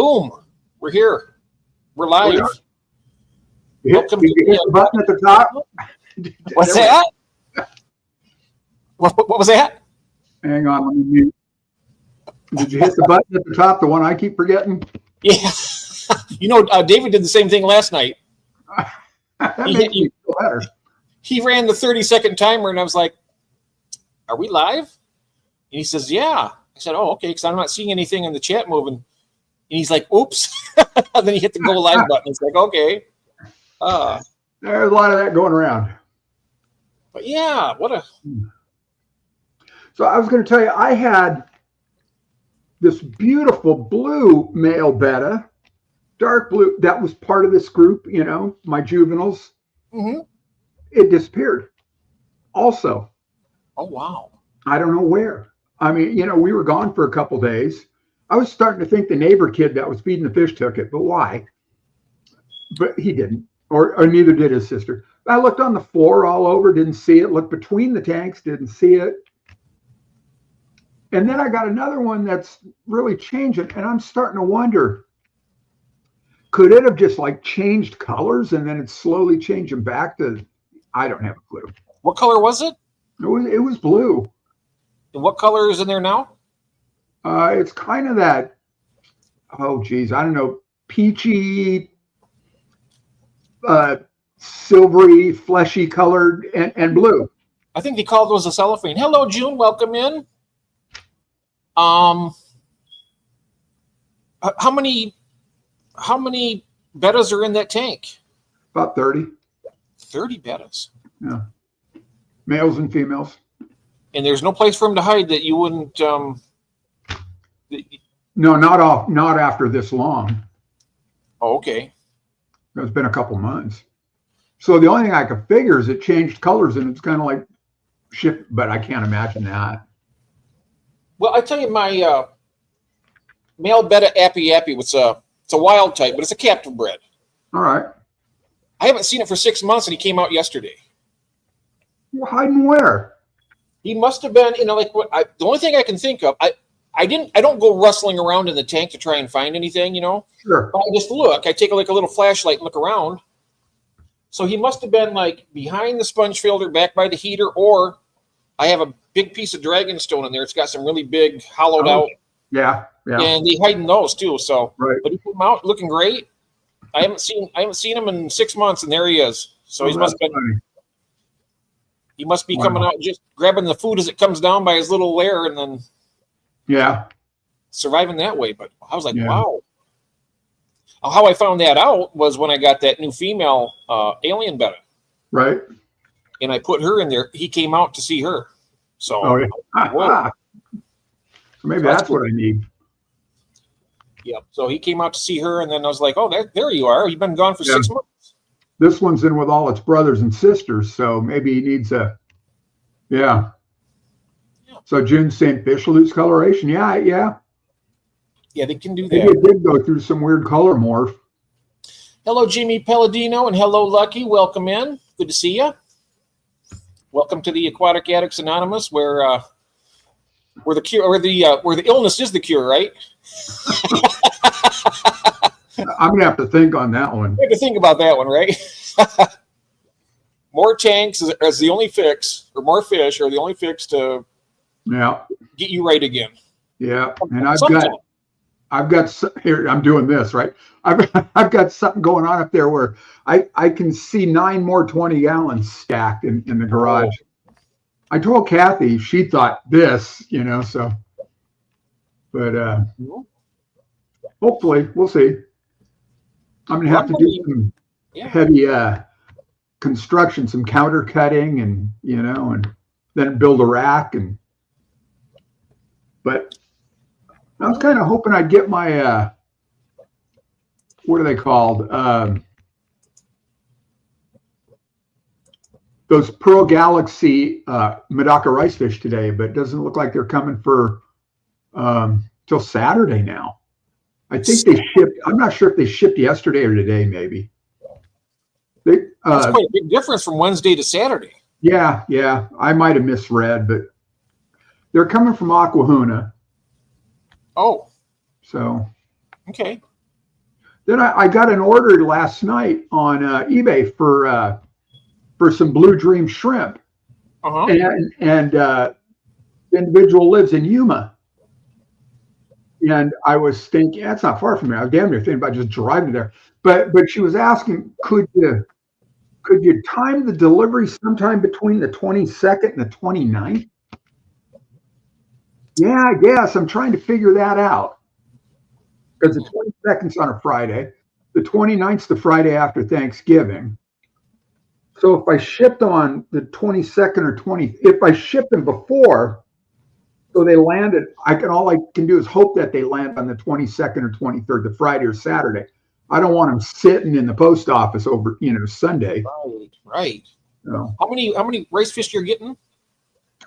Boom. We're here. We're live. Welcome to the button at the top. What's that? What was that? Hang on. Let me mute. Did you hit the button at the top, the one I keep forgetting? Yeah. David did the same thing last night. That makes me feel better. He ran the 30-second timer, and I was like, are we live? And he says, yeah. I said, oh, okay, because I'm not seeing anything in the chat moving. And he's like, oops. And then he hit the go live button. It's like, okay. There's a lot of that going around. But yeah, So I was going to tell you, I had this beautiful blue male betta, dark blue, that was part of this group, my juveniles. Mm-hmm. It disappeared also. Oh, wow. I don't know where. I mean, we were gone for a couple days. I was starting to think the neighbor kid that was feeding the fish took it, but why? But he didn't, or neither did his sister. I looked on the floor all over, didn't see it. Looked between the tanks, didn't see it. And then I got another one that's really changing, and I'm starting to wonder, could it have just like changed colors and then it's slowly changing back to, I don't have a clue. What color was it? It was blue. And what color is in there now? It's kind of that, oh geez, I don't know, peachy, silvery, fleshy colored, and blue. I think they called those a cellophane. Hello, June. Welcome in. How many bettas are in that tank? About 30. 30 bettas. Yeah. Males and females. And there's no place for them to hide that you wouldn't. No, not after this long. Oh, okay. It's been a couple months. So the only thing I could figure is it changed colors and it's kind of like shift, but I can't imagine that. Well, I tell you, my male betta appy, it's a wild type, but it's a captive bred. All right. I haven't seen it for 6 months, and he came out yesterday. Well, hiding where? He must have been, the only thing I can think of, I don't go rustling around in the tank to try and find anything, Sure. But I just look. I take a little flashlight and look around. So he must have been like behind the sponge filter, back by the heater, or I have a big piece of dragonstone in there. It's got some really big hollowed out. Yeah. And they hide in those too. So, right. But he came out looking great. I haven't seen him in 6 months, and there he is. So he must be coming out, just grabbing the food as it comes down by his little lair, and then surviving that way. But I was like, wow. How I found that out was when I got that new female alien betta. Right. And I put her in there. He came out to see her. So, So maybe that's what I need. Yeah. So he came out to see her, and then I was like, oh, there you are. You've been gone for 6 months. This one's in with all its brothers and sisters, so maybe he needs yeah. So June's saying fish lose coloration. Yeah. Yeah, they can do that. Maybe it did go through some weird color morph. Hello, Jimmy Palladino, and hello, Lucky. Welcome in. Good to see you. Welcome to the Aquatic Addicts Anonymous, where the cure, where the illness is the cure, right? I'm gonna have to think on that one. You have to think about that one, right? More tanks is the only fix, or more fish are the only fix to get you right again. Yeah, and I've got here. I'm doing this right. I've got something going on up there where I can see 9 more 20-gallons stacked in the garage. Oh. I told Kathy, she thought this, so. But hopefully we'll see. I'm gonna have to do some heavy construction, some counter cutting, and and then build a rack. But I was kind of hoping I'd get my what are they called? Those Pearl Galaxy Medaka rice fish today, but it doesn't look like they're coming for till Saturday now. I think they shipped. I'm not sure if they shipped yesterday or today. Maybe. That's quite a big difference from Wednesday to Saturday. Yeah. I might have misread, but they're coming from Aquahuna. Oh. So. Okay. Then I got an order last night on eBay for some Blue Dream shrimp, and the individual lives in Yuma, and I was thinking that's not far from me. I was damn near thinking about just driving there, but she was asking, could you time the delivery sometime between the 22nd and the 29th? Yeah, I guess I'm trying to figure that out. Because the 22nd's on a Friday, the 29th's the Friday after Thanksgiving. So if I shipped on the 22nd or 20th, if I shipped them before, so they landed, all I can do is hope that they land on the 22nd or 23rd, the Friday or Saturday. I don't want them sitting in the post office over, Sunday. Right. So, how many rice fish you're getting?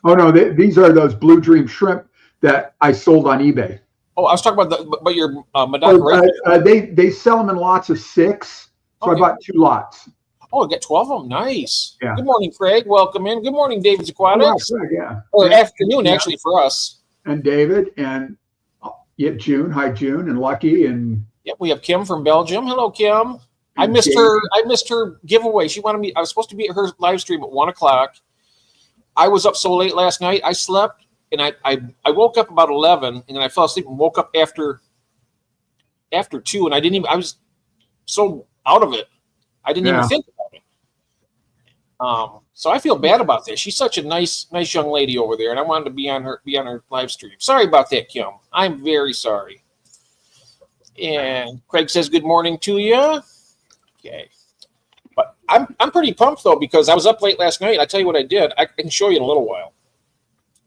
Oh no, these are those Blue Dream shrimp that I sold on eBay. Oh, I was talking about your Madonna. They sell them in lots of 6, so I bought 2 lots. Oh, I got 12 of them. Nice. Yeah. Good morning, Craig. Welcome in. Good morning, David's Aquatics. Oh, yeah. Or afternoon, actually, for us. And David and June. Hi, June, and Lucky, and we have Kim from Belgium. Hello, Kim. I missed her giveaway. She wanted me. I was supposed to be at her live stream at 1:00. I was up so late last night. I slept. And I woke up about 11, and then I fell asleep and woke up after 2, and I was so out of it, I didn't even think about it. So I feel bad about this. She's such a nice young lady over there, and I wanted to be on her live stream. Sorry about that, Kim. I'm very sorry. And Craig says good morning to you. Okay, but I'm pretty pumped though, because I was up late last night. I tell you what I did. I can show you in a little while.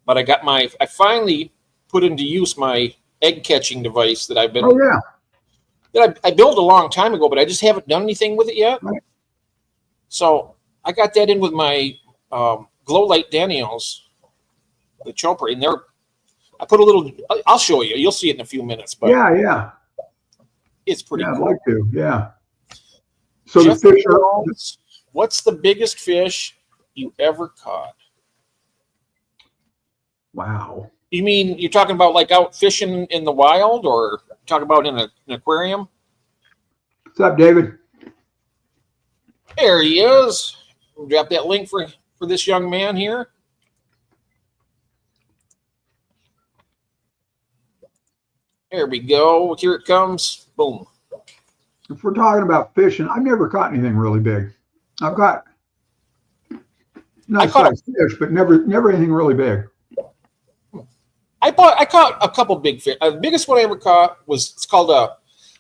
But I finally put into use my egg catching device that I've been. Oh yeah. That I built a long time ago, but I just haven't done anything with it yet. Right. So I got that in with my glow light Daniels, the chopper, and I put a little. I'll show you. You'll see it in a few minutes. But yeah. It's pretty cool. I'd like to. Yeah. So Jeff the fish Jones, what's the biggest fish you ever caught? Wow. You mean you're talking about like out fishing in the wild, or talking about in an aquarium? What's up, David? There he is. We'll drop that link for this young man here. There we go. Here it comes. Boom. If we're talking about fishing, I've never caught anything really big. I've got nice sized fish, but never anything really big. I caught a couple big fish. The biggest one I ever caught it's called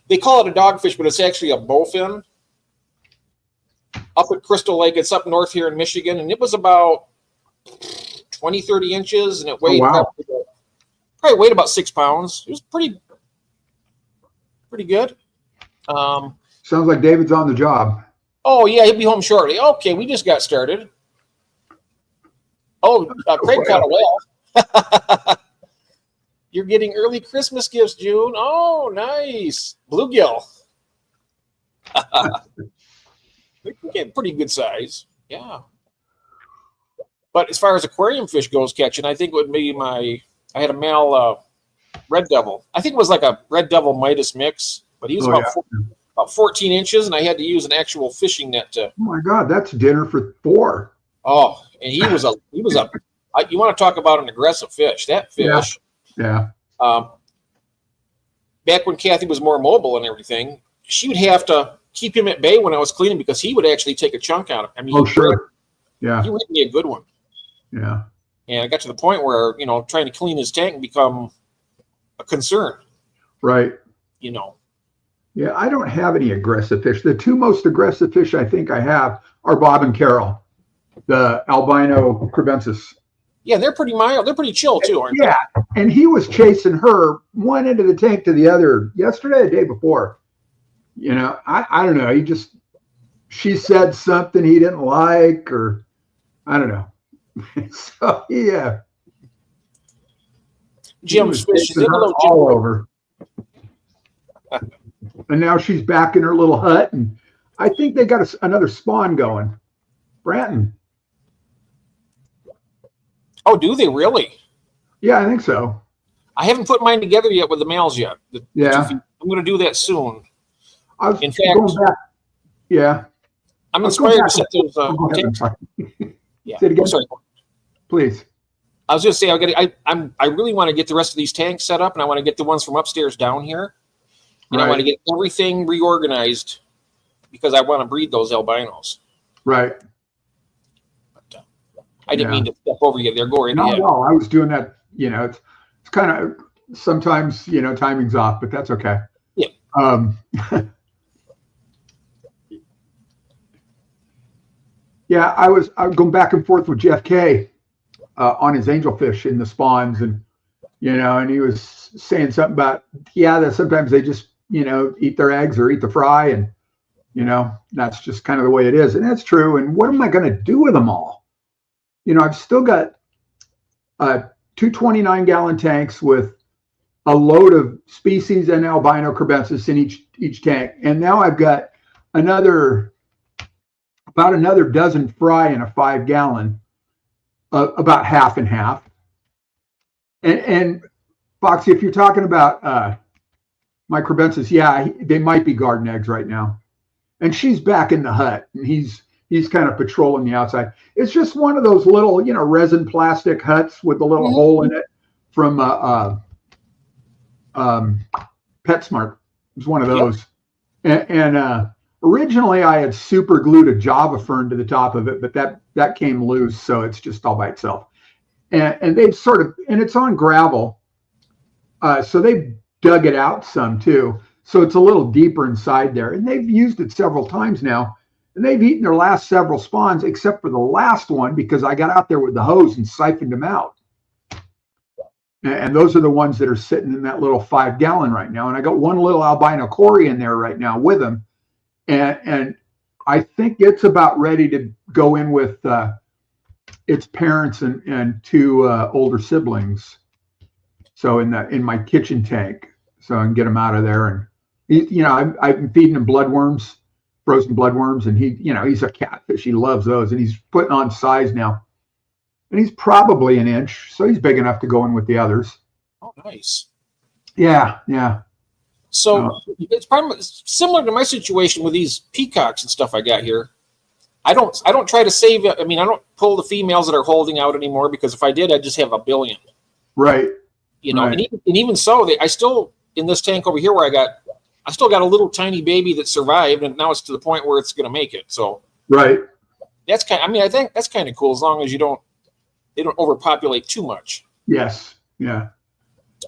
they call it a dogfish, but it's actually a bowfin. Up at Crystal Lake. It's up north here in Michigan, and it was about 20, 30 inches, and it weighed probably weighed about 6 pounds. It was pretty good. Sounds like David's on the job. Oh yeah, he'll be home shortly. Okay, we just got started. Oh, Craig caught a whale. You're getting early Christmas gifts, June. Oh, nice. Bluegill. They're getting pretty good size. Yeah. But as far as aquarium fish goes catching, I think it would be I had a male red devil. I think it was like a red devil Midas mix, but he was about 14 inches, and I had to use an actual fishing net to. Oh my God, that's dinner for 4. Oh, and he was a you want to talk about an aggressive fish. That fish. Yeah. Back when Kathy was more mobile and everything, she would have to keep him at bay when I was cleaning, because he would actually take a chunk out of him. I mean, sure. Yeah. He would be a good one. Yeah. And I got to the point where, trying to clean his tank become a concern. Right. Yeah, I don't have any aggressive fish. The 2 most aggressive fish I think I have are Bob and Carol, the albino crevensis. Yeah, they're pretty mild. They're pretty chill too, aren't they? Yeah, and he was chasing her one end of the tank to the other yesterday, the day before. I don't know. She said something he didn't like, or I don't know. So yeah. Jim's fish is all over. And now she's back in her little hut, and I think they got another spawn going. Branton. Oh, do they really? Yeah, I think so. I haven't put mine together yet with the males yet. Yeah. I'm going to do that soon. I was In fact, going back. Yeah. I'm inspired to set those Go ahead, I'm tanks. sorry. Yeah. Say it again. I'm sorry. Please. I was just saying, I really want to get the rest of these tanks set up, and I want to get the ones from upstairs down here, and I want to get everything reorganized because I want to breed those albinos. Right. But, I didn't mean to step over you there. Go right ahead. No, I was doing that. You know, it's kind of sometimes, you know, timing's off, but that's okay. Yeah. Yeah, I was going back and forth with Jeff K on his angelfish in the spawns, and you know, and he was saying something about that sometimes they just, you know, eat their eggs or eat the fry, and you know, that's just kind of the way it is, and that's true. And what am I going to do with them all? You know, I've still got 2 29-gallon tanks with a load of species and albino crebensis in each tank, and now I've got about another dozen fry in a 5-gallon, about half and half. And Foxy, if you're talking about my crebensis, yeah, they might be garden eggs right now. And she's back in the hut, and he's kind of patrolling the outside. It's just one of those little, you know, resin plastic huts with a little hole in it from PetSmart. It was one of those. And originally I had super glued a Java fern to the top of it, but that came loose, so it's just all by itself. And they've sort of, and it's on gravel, so they've dug it out some too. So it's a little deeper inside there, and they've used it several times now, and they've eaten their last several spawns, except for the last one because I got out there with the hose and siphoned them out. And those are the ones that are sitting in that little 5-gallon right now. And I got one little albino Cory in there right now with them. And I think it's about ready to go in with its parents and 2 older siblings. So in my kitchen tank, so I can get them out of there. And you know, I've been feeding him bloodworms, frozen bloodworms, and he's a catfish. He loves those, and he's putting on size now. And he's probably an inch, so he's big enough to go in with the others. Oh, nice. Yeah. So it's probably similar to my situation with these peacocks and stuff I got here. I don't try to save it. I mean, I don't pull the females that are holding out anymore, because if I did, I'd just have a billion. Right. You know, right. And even so, I still, in this tank over here where I still got a little tiny baby that survived, and now it's to the point where it's going to make it. So right. That's I think that's kind of cool, as long as they don't overpopulate too much. Yes. Yeah.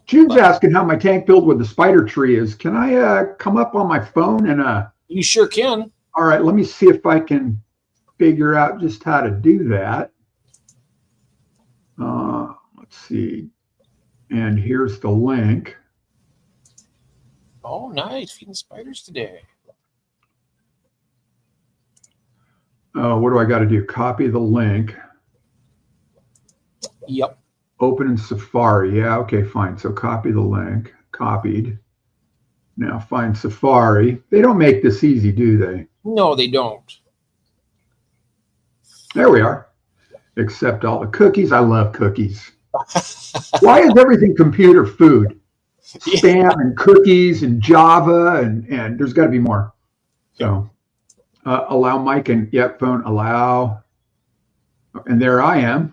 June's asking how my tank build with the spider tree is. Can I come up on my phone and You sure can. All right, let me see if I can figure out just how to do that. Let's see. And here's the link. Oh, nice. Feeding spiders today. What do I got to do? Copy the link. Yep. Open in Safari. Yeah, okay, fine. So copy the link. Copied. Now find Safari. They don't make this easy, do they? No, they don't. There we are. Accept all the cookies. I love cookies. Why is everything computer food? Spam and cookies and Java and there's got to be more. So allow mic and phone allow. And there I am.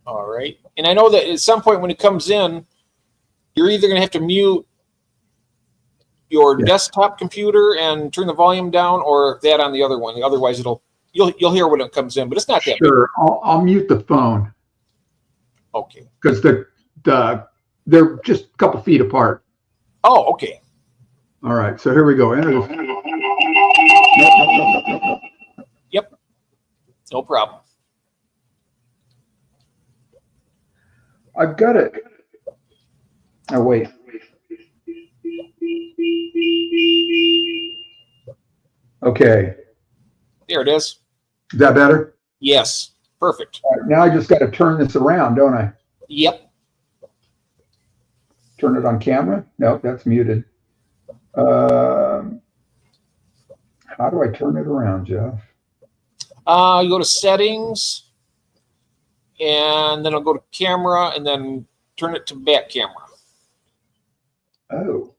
All right. And I know that at some point when it comes in, you're either going to have to mute your desktop computer and turn the volume down, or that on the other one. Otherwise, you'll hear when it comes in, but it's not that sure. I'll mute the phone. Okay. Because they're just a couple feet apart. Oh, okay. All right. So here we go. Enter this. Nope. Yep. No problem. I've got it. Oh, wait. Okay. There it is. Is that better? Yes. Perfect. All right, now I just got to turn this around, don't I? Yep. Turn it on camera? Nope, that's muted. How do I turn it around, Jeff? You go to settings, and then I'll go to camera, and then turn it to back camera. Oh.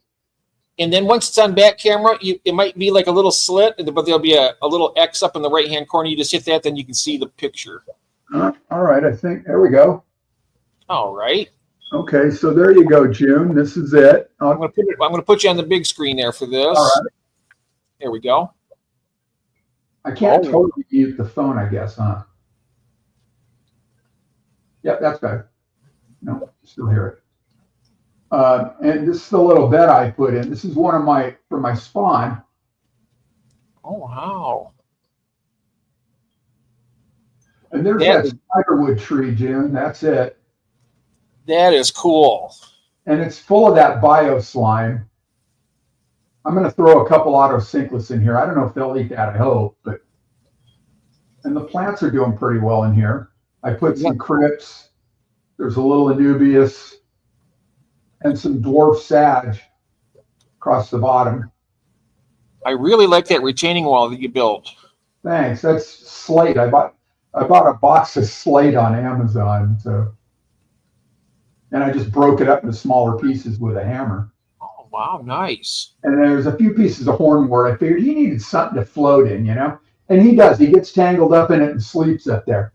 And then once it's on back camera, it might be like a little slit, but there'll be a little X up in the right-hand corner. You just hit that, then you can see the picture. All right, I think, there we go. All right. Okay, so there you go, June. This is it. I'm going to put you on the big screen there for this. All right. There we go. I can't totally mute the phone, I guess, huh? Yep, that's better. No, still hear it. And this is the little bed I put in. This is one of for my spawn. Oh, wow. And there's that spiderwood tree, June. That's it. That is cool. And it's full of that bio slime. I'm going to throw a couple autosynclus in here. I don't know if they'll eat that, I hope. And the plants are doing pretty well in here. I put some crypts. There's a little Anubias and some dwarf sage across the bottom. I really like that retaining wall that you built. Thanks. That's slate. I bought a box of slate on Amazon. And I just broke it up into smaller pieces with a hammer. Oh, wow, nice. And there's a few pieces of hornwort. I figured he needed something to float in, And he does. He gets tangled up in it and sleeps up there.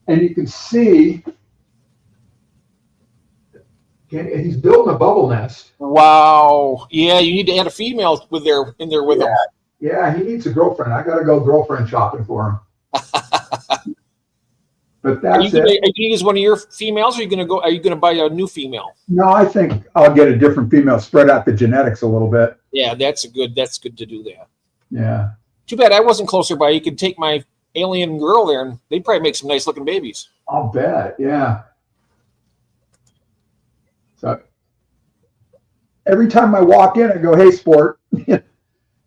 And you can see he's building a bubble nest. Wow. Yeah, you need to add a female in there with him. Yeah, he needs a girlfriend. I got to go girlfriend shopping for him. But that's it. Are you going to use one of your females, or are you going to buy a new female? No, I think I'll get a different female, spread out the genetics a little bit. Yeah, that's good to do that. Yeah. Too bad I wasn't closer by. You could take my alien girl there, and they'd probably make some nice looking babies. I'll bet. Yeah. So every time I walk in, I go, "Hey, Sport," and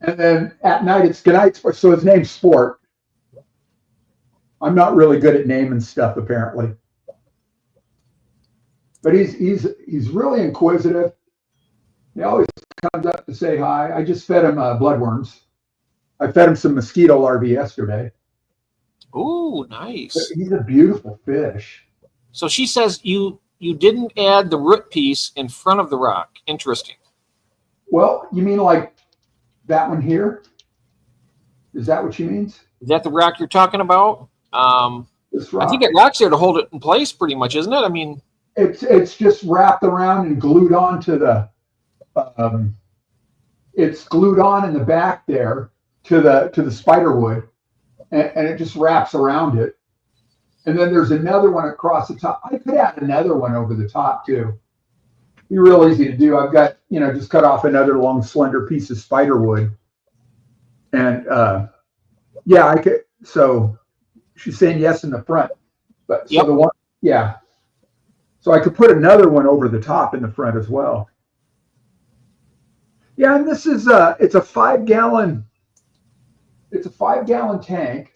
then at night it's "Good night, Sport." So his name's Sport. I'm not really good at naming stuff, apparently, but he's really inquisitive. He always comes up to say hi. I just fed him bloodworms. I fed him some mosquito larvae yesterday. Ooh, nice. He's a beautiful fish. So she says you didn't add the root piece in front of the rock. Interesting. Well, you mean like that one here? Is that what she means? Is that the rock you're talking about? This rock. I think that rock's there to hold it in place, pretty much, isn't it? I mean, it's just wrapped around and glued onto the. It's glued on in the back there to the spider wood, and it just wraps around it. And then there's another one across the top. I could add another one over the top too. Be real easy to do. I've got just cut off another long slender piece of spider wood, and yeah, I could. So she's saying yes in the front, but so the one, yeah. So I could put another one over the top in the front as well. Yeah, and this is it's a 5-gallon. It's a 5-gallon tank,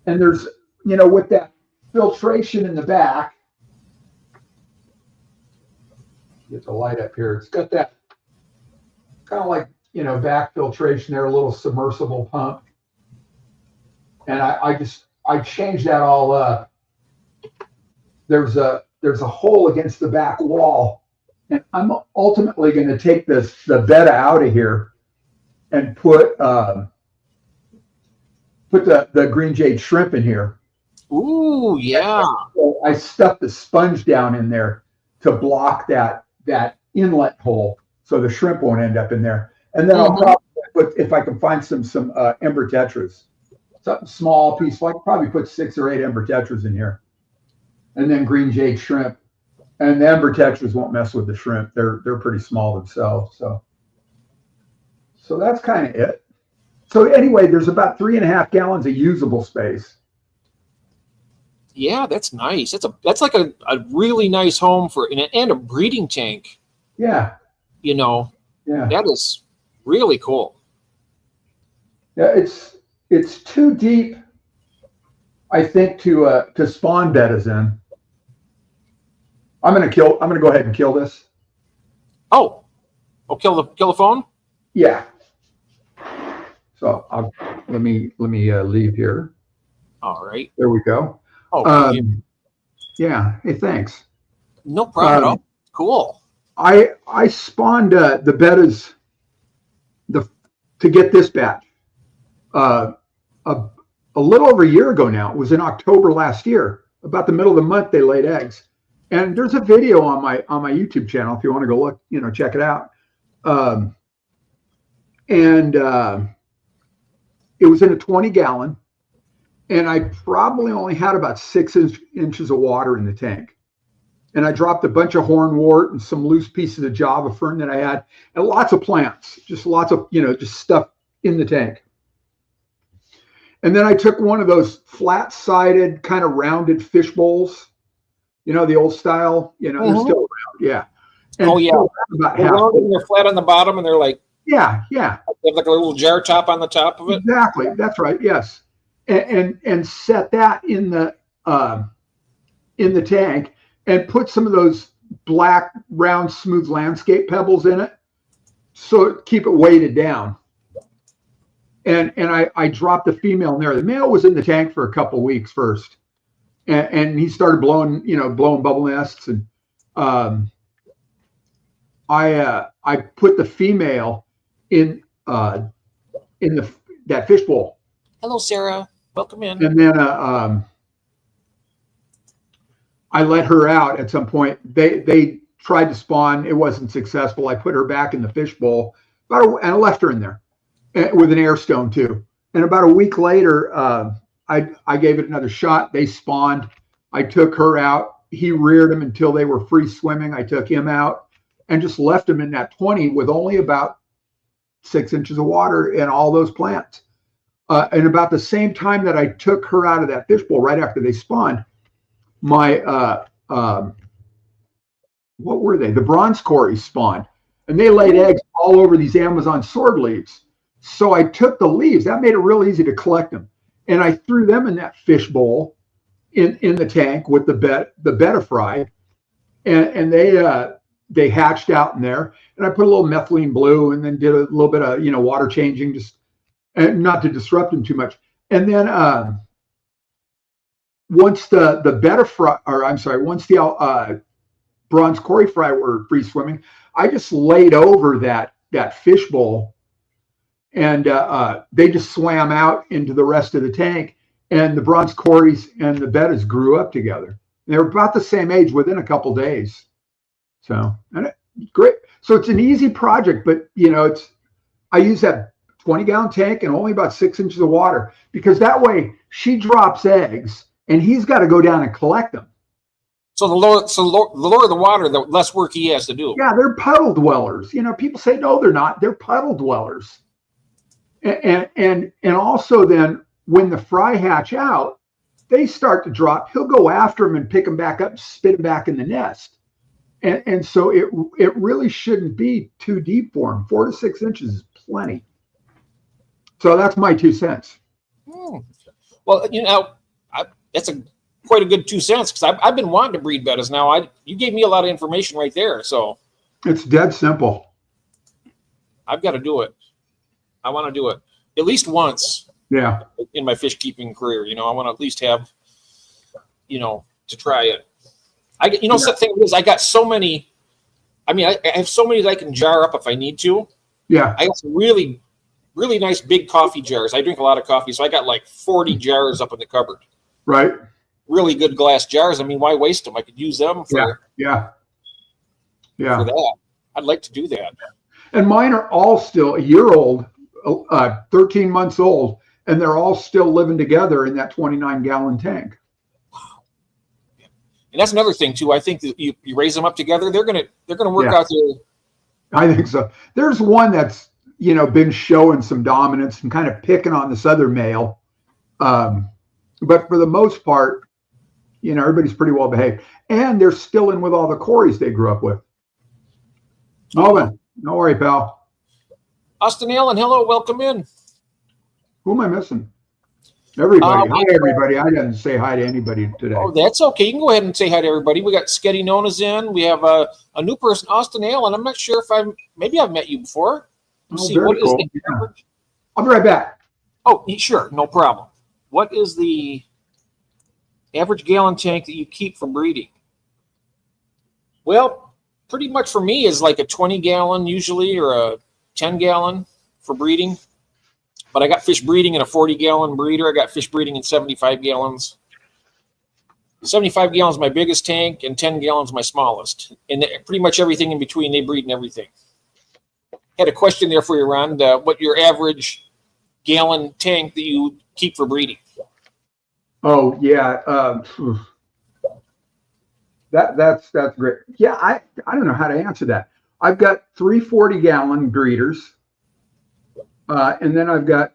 and there's with that filtration in the back. Get the light up here. It's got that kind of like back filtration there, a little submersible pump, and I changed that all up. There's a hole against the back wall. And I'm ultimately going to take the Betta out of here and put the green jade shrimp in here. Ooh, yeah. So I stuffed the sponge down in there to block that inlet hole, so the shrimp won't end up in there. And then I'll probably put, if I can find some ember tetras, something small piece. I could probably put 6 or 8 ember tetras in here, and then green jade shrimp. And the ember tetras won't mess with the shrimp. They're pretty small themselves. So that's kind of it. So anyway, there's about 3.5 gallons of usable space. Yeah, that's nice. That's like a really nice home and a breeding tank. Yeah. Yeah. That is really cool. Yeah, it's too deep, I think, to spawn bettas in. I'm gonna go ahead and kill this. Oh, kill the phone? Yeah. So let me leave here. All right. There we go. Oh, yeah. Hey, thanks. No problem at all. Cool. I spawned the bettas to get this batch. A little over a year ago now. It was in October last year. About the middle of the month, they laid eggs. And there's a video on my YouTube channel if you want to go look, check it out. It was in a 20-gallon, and I probably only had about 6 inches of water in the tank. And I dropped a bunch of hornwort and some loose pieces of Java fern that I had, and lots of plants, just lots of, just stuff in the tank. And then I took one of those flat-sided, kind of rounded fish bowls, the old style, they're still around, yeah. And about they're flat on the bottom, and they're like, yeah. They have like a little jar top on the top of it. Exactly, that's right. Yes, and set that in the tank, and put some of those black, round, smooth landscape pebbles in it, so keep it weighted down. And I dropped the female in there. The male was in the tank for a couple of weeks first, and he started blowing bubble nests. And I put the female in that fish bowl. Hello, Sarah. Welcome in. And then I let her out at some point. They tried to spawn. It wasn't successful. I put her back in the fish bowl, and I left her in there with an air stone too. And about a week later, I gave it another shot. They spawned. I took her out. He reared them until they were free swimming. I took him out and just left him in that 20 with only about 6 inches of water in all those plants. And about the same time that I took her out of that fish bowl, right after they spawned, my what were they? The bronze Cory spawned, and they laid eggs all over these Amazon sword leaves. So I took the leaves. That made it real easy to collect them, and I threw them in that fish bowl in the tank with the Betta fry, and they hatched out in there. And I put a little methylene blue, and then did a little bit of water changing, just not to disrupt them too much. And then once the Betta fry, once the bronze Cory fry were free swimming, I just laid over that fish bowl, and they just swam out into the rest of the tank. And the bronze Corys and the Bettas grew up together. They were about the same age within a couple days. So, great. So it's an easy project, but I use that 20-gallon tank and only about 6 inches of water, because that way she drops eggs and he's got to go down and collect them. So the lower the water, the less work he has to do. Yeah, they're puddle dwellers. People say no, they're not. They're puddle dwellers. And also then when the fry hatch out, they start to drop. He'll go after them and pick them back up and spit them back in the nest. And so it really shouldn't be too deep for them. 4 to 6 inches is plenty. So that's my 2 cents. Well, that's quite a good 2 cents, because I've been wanting to breed Bettas now. You gave me a lot of information right there. So it's dead simple. I've got to do it. I want to do it at least once. Yeah. In my fish keeping career, I want to at least have, to try it. The thing is, I got so many. I mean, I have so many that I can jar up if I need to. Yeah. I got some really, really nice big coffee jars. I drink a lot of coffee, so I got like 40 jars up in the cupboard. Right. Really good glass jars. I mean, why waste them? I could use them for yeah. For that. I'd like to do that. And mine are all still a year old, 13 months old, and they're all still living together in that 29-gallon tank. And that's another thing too. I think that you raise them up together, they're gonna work out there. I think so. There's one that's been showing some dominance and kind of picking on this other male, but for the most part, everybody's pretty well behaved, and they're still in with all the Corys they grew up with. Melvin, no worry, pal. Austin Allen, hello, welcome in. Who am I missing? Everybody. Hi, everybody. I didn't say hi to anybody today. Oh, that's okay. You can go ahead and say hi to everybody. We got Sketty Nona's in. We have a new person, Austin Allen. I'm not sure if maybe I've met you before. Let's see. What cool. is the average? I'll be right back. Oh, sure. No problem. What is the average gallon tank that you keep for breeding? Well, pretty much for me is like a 20-gallon usually, or a 10-gallon for breeding. But I got fish breeding in a 40-gallon breeder. I got fish breeding in 75 gallons. 75 gallons is my biggest tank, and 10 gallons my smallest. And pretty much everything in between, they breed in everything. Had a question there for you, Ron. What your average gallon tank that you keep for breeding? Oh yeah, that's great. Yeah, I don't know how to answer that. I've got 3 40-gallon breeders, and then I've got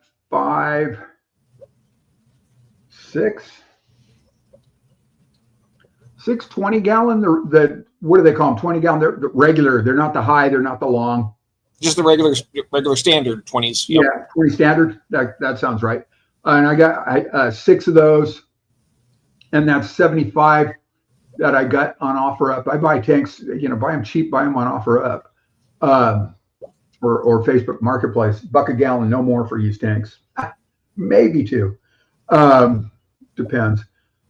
6 20-gallon. The what do they call them? 20-gallon. They're the regular. They're not the high. They're not the long. Just the regular standard 20s. Yep. Yeah, 20 standard. That sounds right. And I got 6 of those, and that's 75 that I got on OfferUp. I buy tanks, buy them cheap, buy them on OfferUp, or Facebook Marketplace. $1 a gallon, no more for used tanks. Maybe 2. Depends.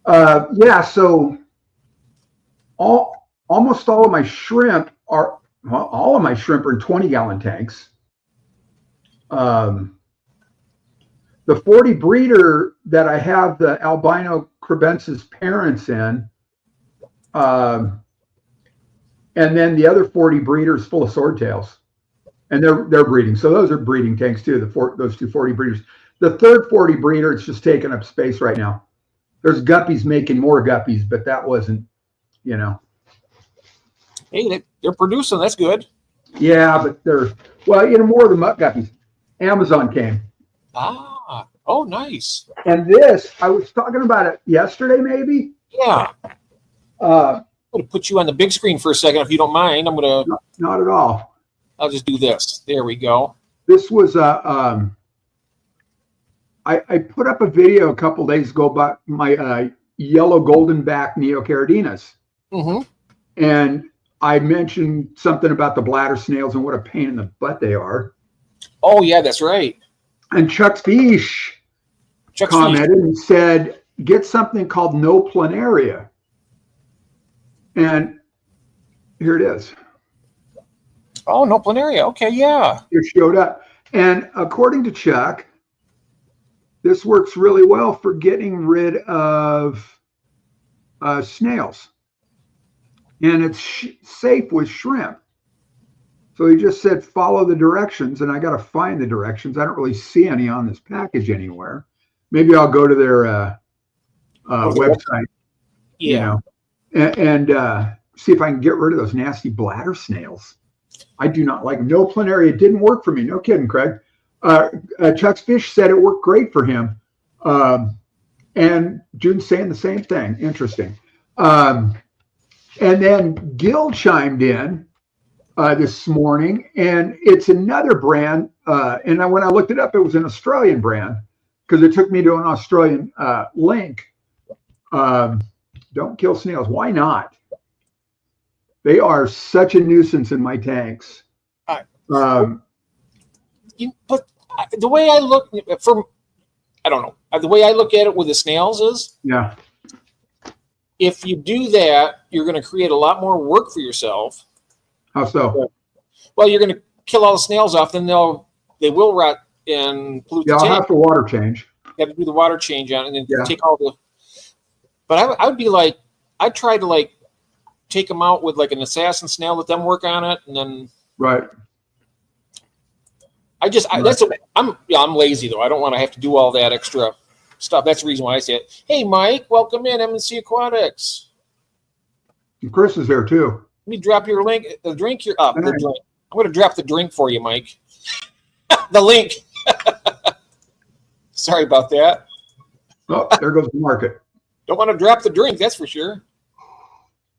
Yeah, so almost all of my shrimp are in 20-gallon tanks. The 40 breeder that I have the albino crebensis parents in, and then the other 40 breeders full of swordtails, and they're breeding. So those are breeding tanks too. Those 2 40 breeders. The third 40 breeder, it's just taking up space right now. There's guppies making more guppies, but that wasn't, Hey, they're producing. That's good. Yeah, but they're more of the muck guppies. Amazon came. Oh, nice. And this, I was talking about it yesterday, maybe. Yeah. I'm going to put you on the big screen for a second, if you don't mind. I'm going to. Not at all. I'll just do this. There we go. This was I put up a video a couple days ago about my yellow golden back neocardinas. Mm-hmm. And I mentioned something about the bladder snails and what a pain in the butt they are. Oh, yeah, that's right. And Chuck Fish commented and said, get something called no planaria. And here it is. Oh, no planaria. Okay, yeah. It showed up. And according to Chuck, this works really well for getting rid of snails. And it's safe with shrimp. So he just said, follow the directions. And I got to find the directions. I don't really see any on this package anywhere. Maybe I'll go to their website. Yeah. And see if I can get rid of those nasty bladder snails. I do not like no planaria. It didn't work for me. No kidding, Craig. Chuck's Fish said it worked great for him. And June's saying the same thing. Interesting. And then Gil chimed in this morning, and it's another brand. And when I looked it up, it was an Australian brand because it took me to an Australian link. Don't kill snails. Why not? They are such a nuisance in my tanks. But the way I look the way I look at it with the snails is, yeah, if you do that, you're going to create a lot more work for yourself. How so? Well, you're going to kill all the snails off, then they will rot and pollute the tank. I'll have to water change. You have to do the water change on it, and then take all the. But I would be like, I'd try to like take them out with like an assassin snail, let them work on it, and then. Right. I'm lazy though. I don't want to have to do all that extra stuff. That's the reason why I say it. Hey, Mike, welcome in M&C Aquatics. And Chris is there too. Let me drop your link. The drink you're up. The drink. I'm going to drop the drink for you, Mike. The link. Sorry about that. Oh, there goes the market. Don't want to drop the drink, that's for sure.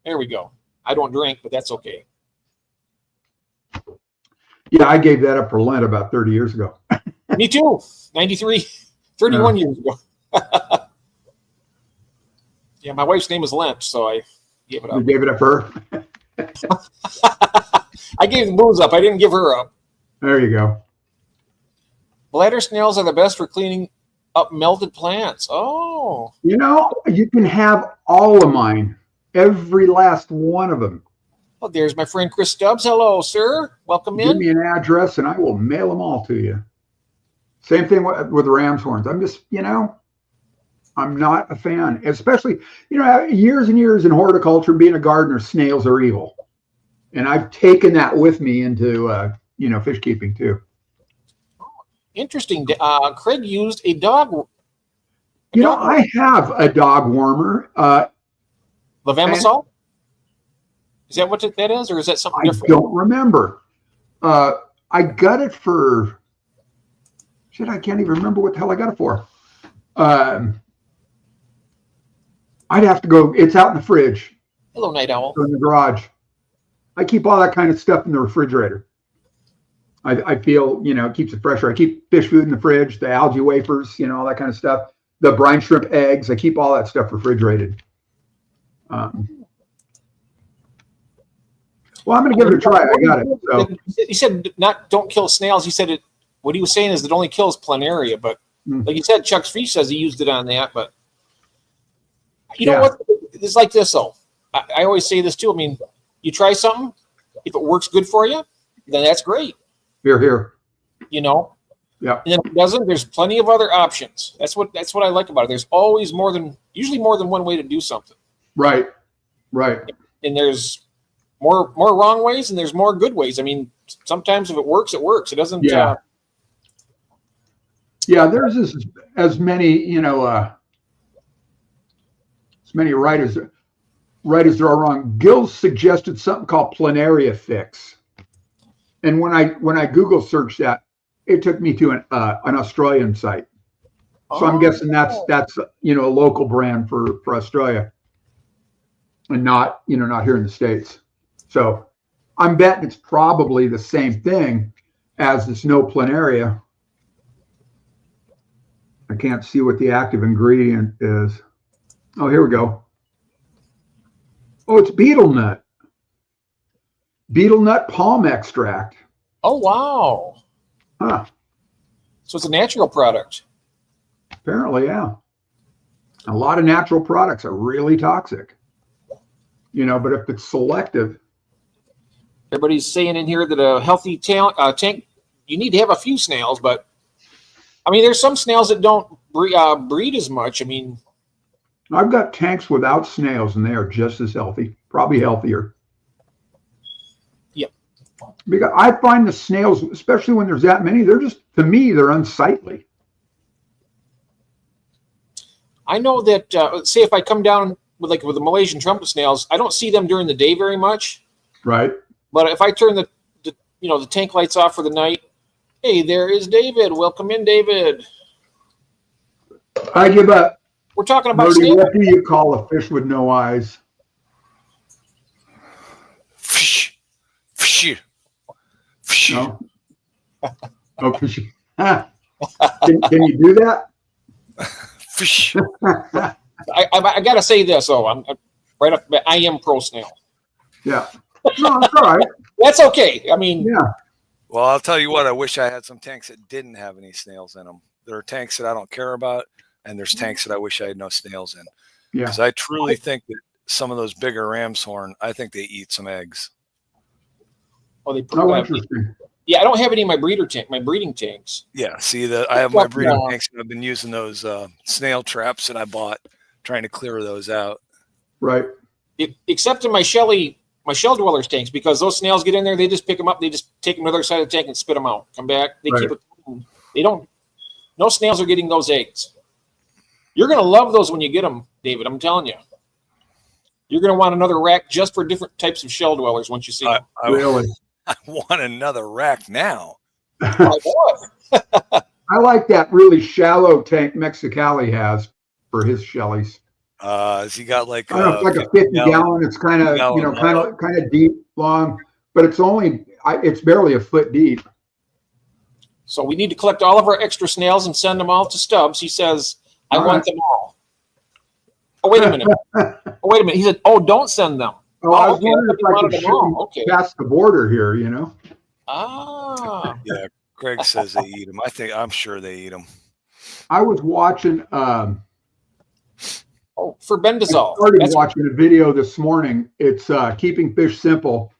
There we go. I don't drink, but that's okay. Yeah, I gave that up for Lent about 30 years ago. Me too. 93, 31 years ago. Yeah, my wife's name is Lent, so I gave it up. You gave it up for her? I gave the booze up. I didn't give her up. There you go. Bladder snails are the best for cleaning up melted plants. Oh. You can have all of mine. Every last one of them. Oh, there's my friend Chris Stubbs. Hello, sir. Welcome in. Give me an address and I will mail them all to you. Same thing with ram's horns. I'm just, I'm not a fan, especially, years and years in horticulture, being a gardener, snails are evil. And I've taken that with me into, fish keeping too. Interesting. Craig used a dog. I have a dog warmer. Levamisol? Is that what that is, or is that something different? I don't remember. I got it for, I can't even remember what the hell I got it for. I'd have to go. It's out in the fridge. Hello, Night Owl. In the garage. I keep all that kind of stuff in the refrigerator. I feel, it keeps it fresher. I keep fish food in the fridge, the algae wafers, all that kind of stuff. The brine shrimp eggs. I keep all that stuff refrigerated. Well, I'm going to give it a try. I got it. So. You said don't kill snails. He said what he was saying is it only kills planaria, but like you said, Chuck's Fish says he used it on that. But you know what? It's like this, though. I always say this too. I mean, you try something, if it works good for you, then that's great. Here. Yeah. And if it doesn't, there's plenty of other options. That's what I like about it. There's always usually more than one way to do something. Right. And there's more wrong ways, and there's more good ways. I mean, sometimes if it works, it works. It doesn't. Yeah. There's as many, as many right as there are wrong. Gil's suggested something called planaria fix, and when I Google searched that, it took me to an Australian site. So I'm guessing that's a local brand for Australia, and not here in the States. So I'm betting it's probably the same thing as this no planaria. I can't see what the active ingredient is. Oh, here we go. Oh, it's betel nut. Betel nut palm extract. Oh, wow. Huh. So it's a natural product. Apparently, yeah. A lot of natural products are really toxic. But if it's selective. Everybody's saying in here that a healthy tank, you need to have a few snails, but I mean, there's some snails that don't breed as much. I mean, I've got tanks without snails, and they are just as healthy, probably healthier. Yep. Because I find the snails, especially when there's that many, they're unsightly. I know that, say if I come down with the Malaysian trumpet snails, I don't see them during the day very much. Right. But if I turn the tank lights off for the night, hey, there is David. Welcome in, David. I give up. We're talking about Marty, what do you call a fish with no eyes? Fish. No. Oh, fish. Can you do that? Fish. I gotta say this though. I'm right up. I am pro snail. Yeah. No, that's all right. That's okay. I mean, yeah. Well, I'll tell you what. I wish I had some tanks that didn't have any snails in them. There are tanks that I don't care about, and there's tanks that I wish I had no snails in. Yeah. Because I truly think that some of those bigger ram's horn, I think they eat some eggs. Oh, interesting. Yeah, I don't have any in my breeding tanks. Yeah, see, I have my breeding tanks, and I've been using those snail traps that I bought, trying to clear those out. Right. Except in my shell dwellers tanks, because those snails get in there, they just pick them up, they just take them to the other side of the tank and spit them out. Come back, they keep it. They don't. No snails are getting those eggs. You're gonna love those when you get them, David. I'm telling you. You're gonna want another rack just for different types of shell dwellers once you see them. Really. I want another rack now. I like that really shallow tank Mexicali has for his shellies. Has he got like a 50 gallon? It's kind of kind of deep, long, but it's barely a foot deep. So we need to collect all of our extra snails and send them all to Stubbs. He says, "I want them all." Oh, wait a minute. He said, "Oh, don't send them." Oh, I was wondering if I could ship past the border here, Ah. Yeah, Craig says they eat them. I'm sure they eat them. I was watching. For bendazole. I started watching a video this morning. It's Keeping Fish Simple,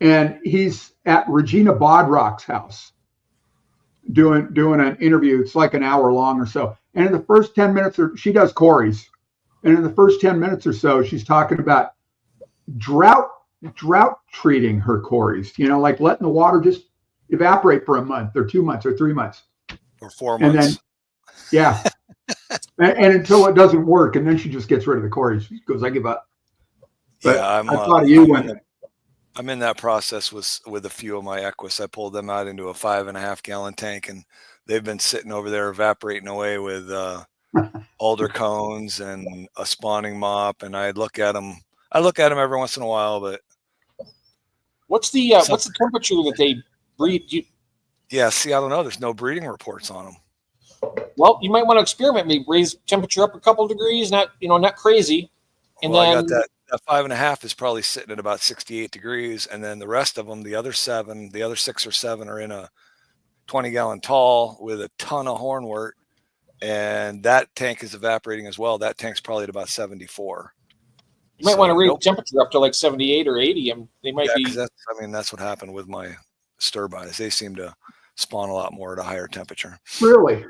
and he's at Regina Bodrock's house, doing an interview. It's like an hour long or so. And in the first 10 minutes, she does Cory's. And in the first 10 minutes or so, she's talking about drought treating her Cory's, like letting the water just evaporate for a month or 2 months or 3 months. Or 4 months. And then, yeah. and until it doesn't work. And then she just gets rid of the Cory's. She goes, I give up. But yeah, I thought of you when I'm in that process with a few of my Equus. I pulled them out into a 5.5 gallon tank, and they've been sitting over there evaporating away with alder cones and a spawning mop. And I look at them every once in a while. But what's the temperature that they breed? Yeah, see, I don't know. There's no breeding reports on them. Well, you might want to experiment. Maybe raise temperature up a couple degrees, not crazy. And well, then I got that 5.5 is probably sitting at about 68 degrees, and then the rest of them, the other 6 or 7 are in a 20-gallon tall with a ton of hornwort, and that tank is evaporating as well. That tank's probably at about 74. You might want to raise the temperature up to like 78 or 80, and they might be. That's what happened with my stir-bys. They seem to spawn a lot more at a higher temperature. Really?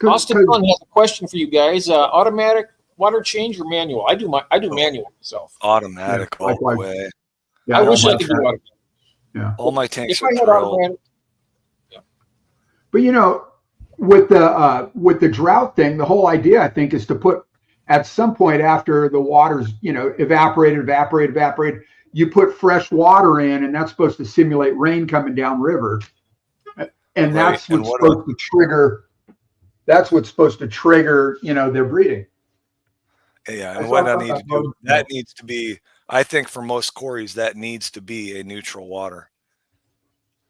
Austin Dunn has a question for you guys. Automatic water change or manual? I do manual myself. Automatic all the way. Yeah, I wish I could do automatic. Yeah. All my tanks if are I had drilled. automatic. Yeah. But with the drought thing, the whole idea I think is to put at some point after the water's evaporated, you put fresh water in, and that's supposed to simulate rain coming down river. And that's what's supposed to trigger. That's what's supposed to trigger, their breeding. Yeah, and what I need to do, that needs to be, I think for most Corys, that needs to be a neutral water.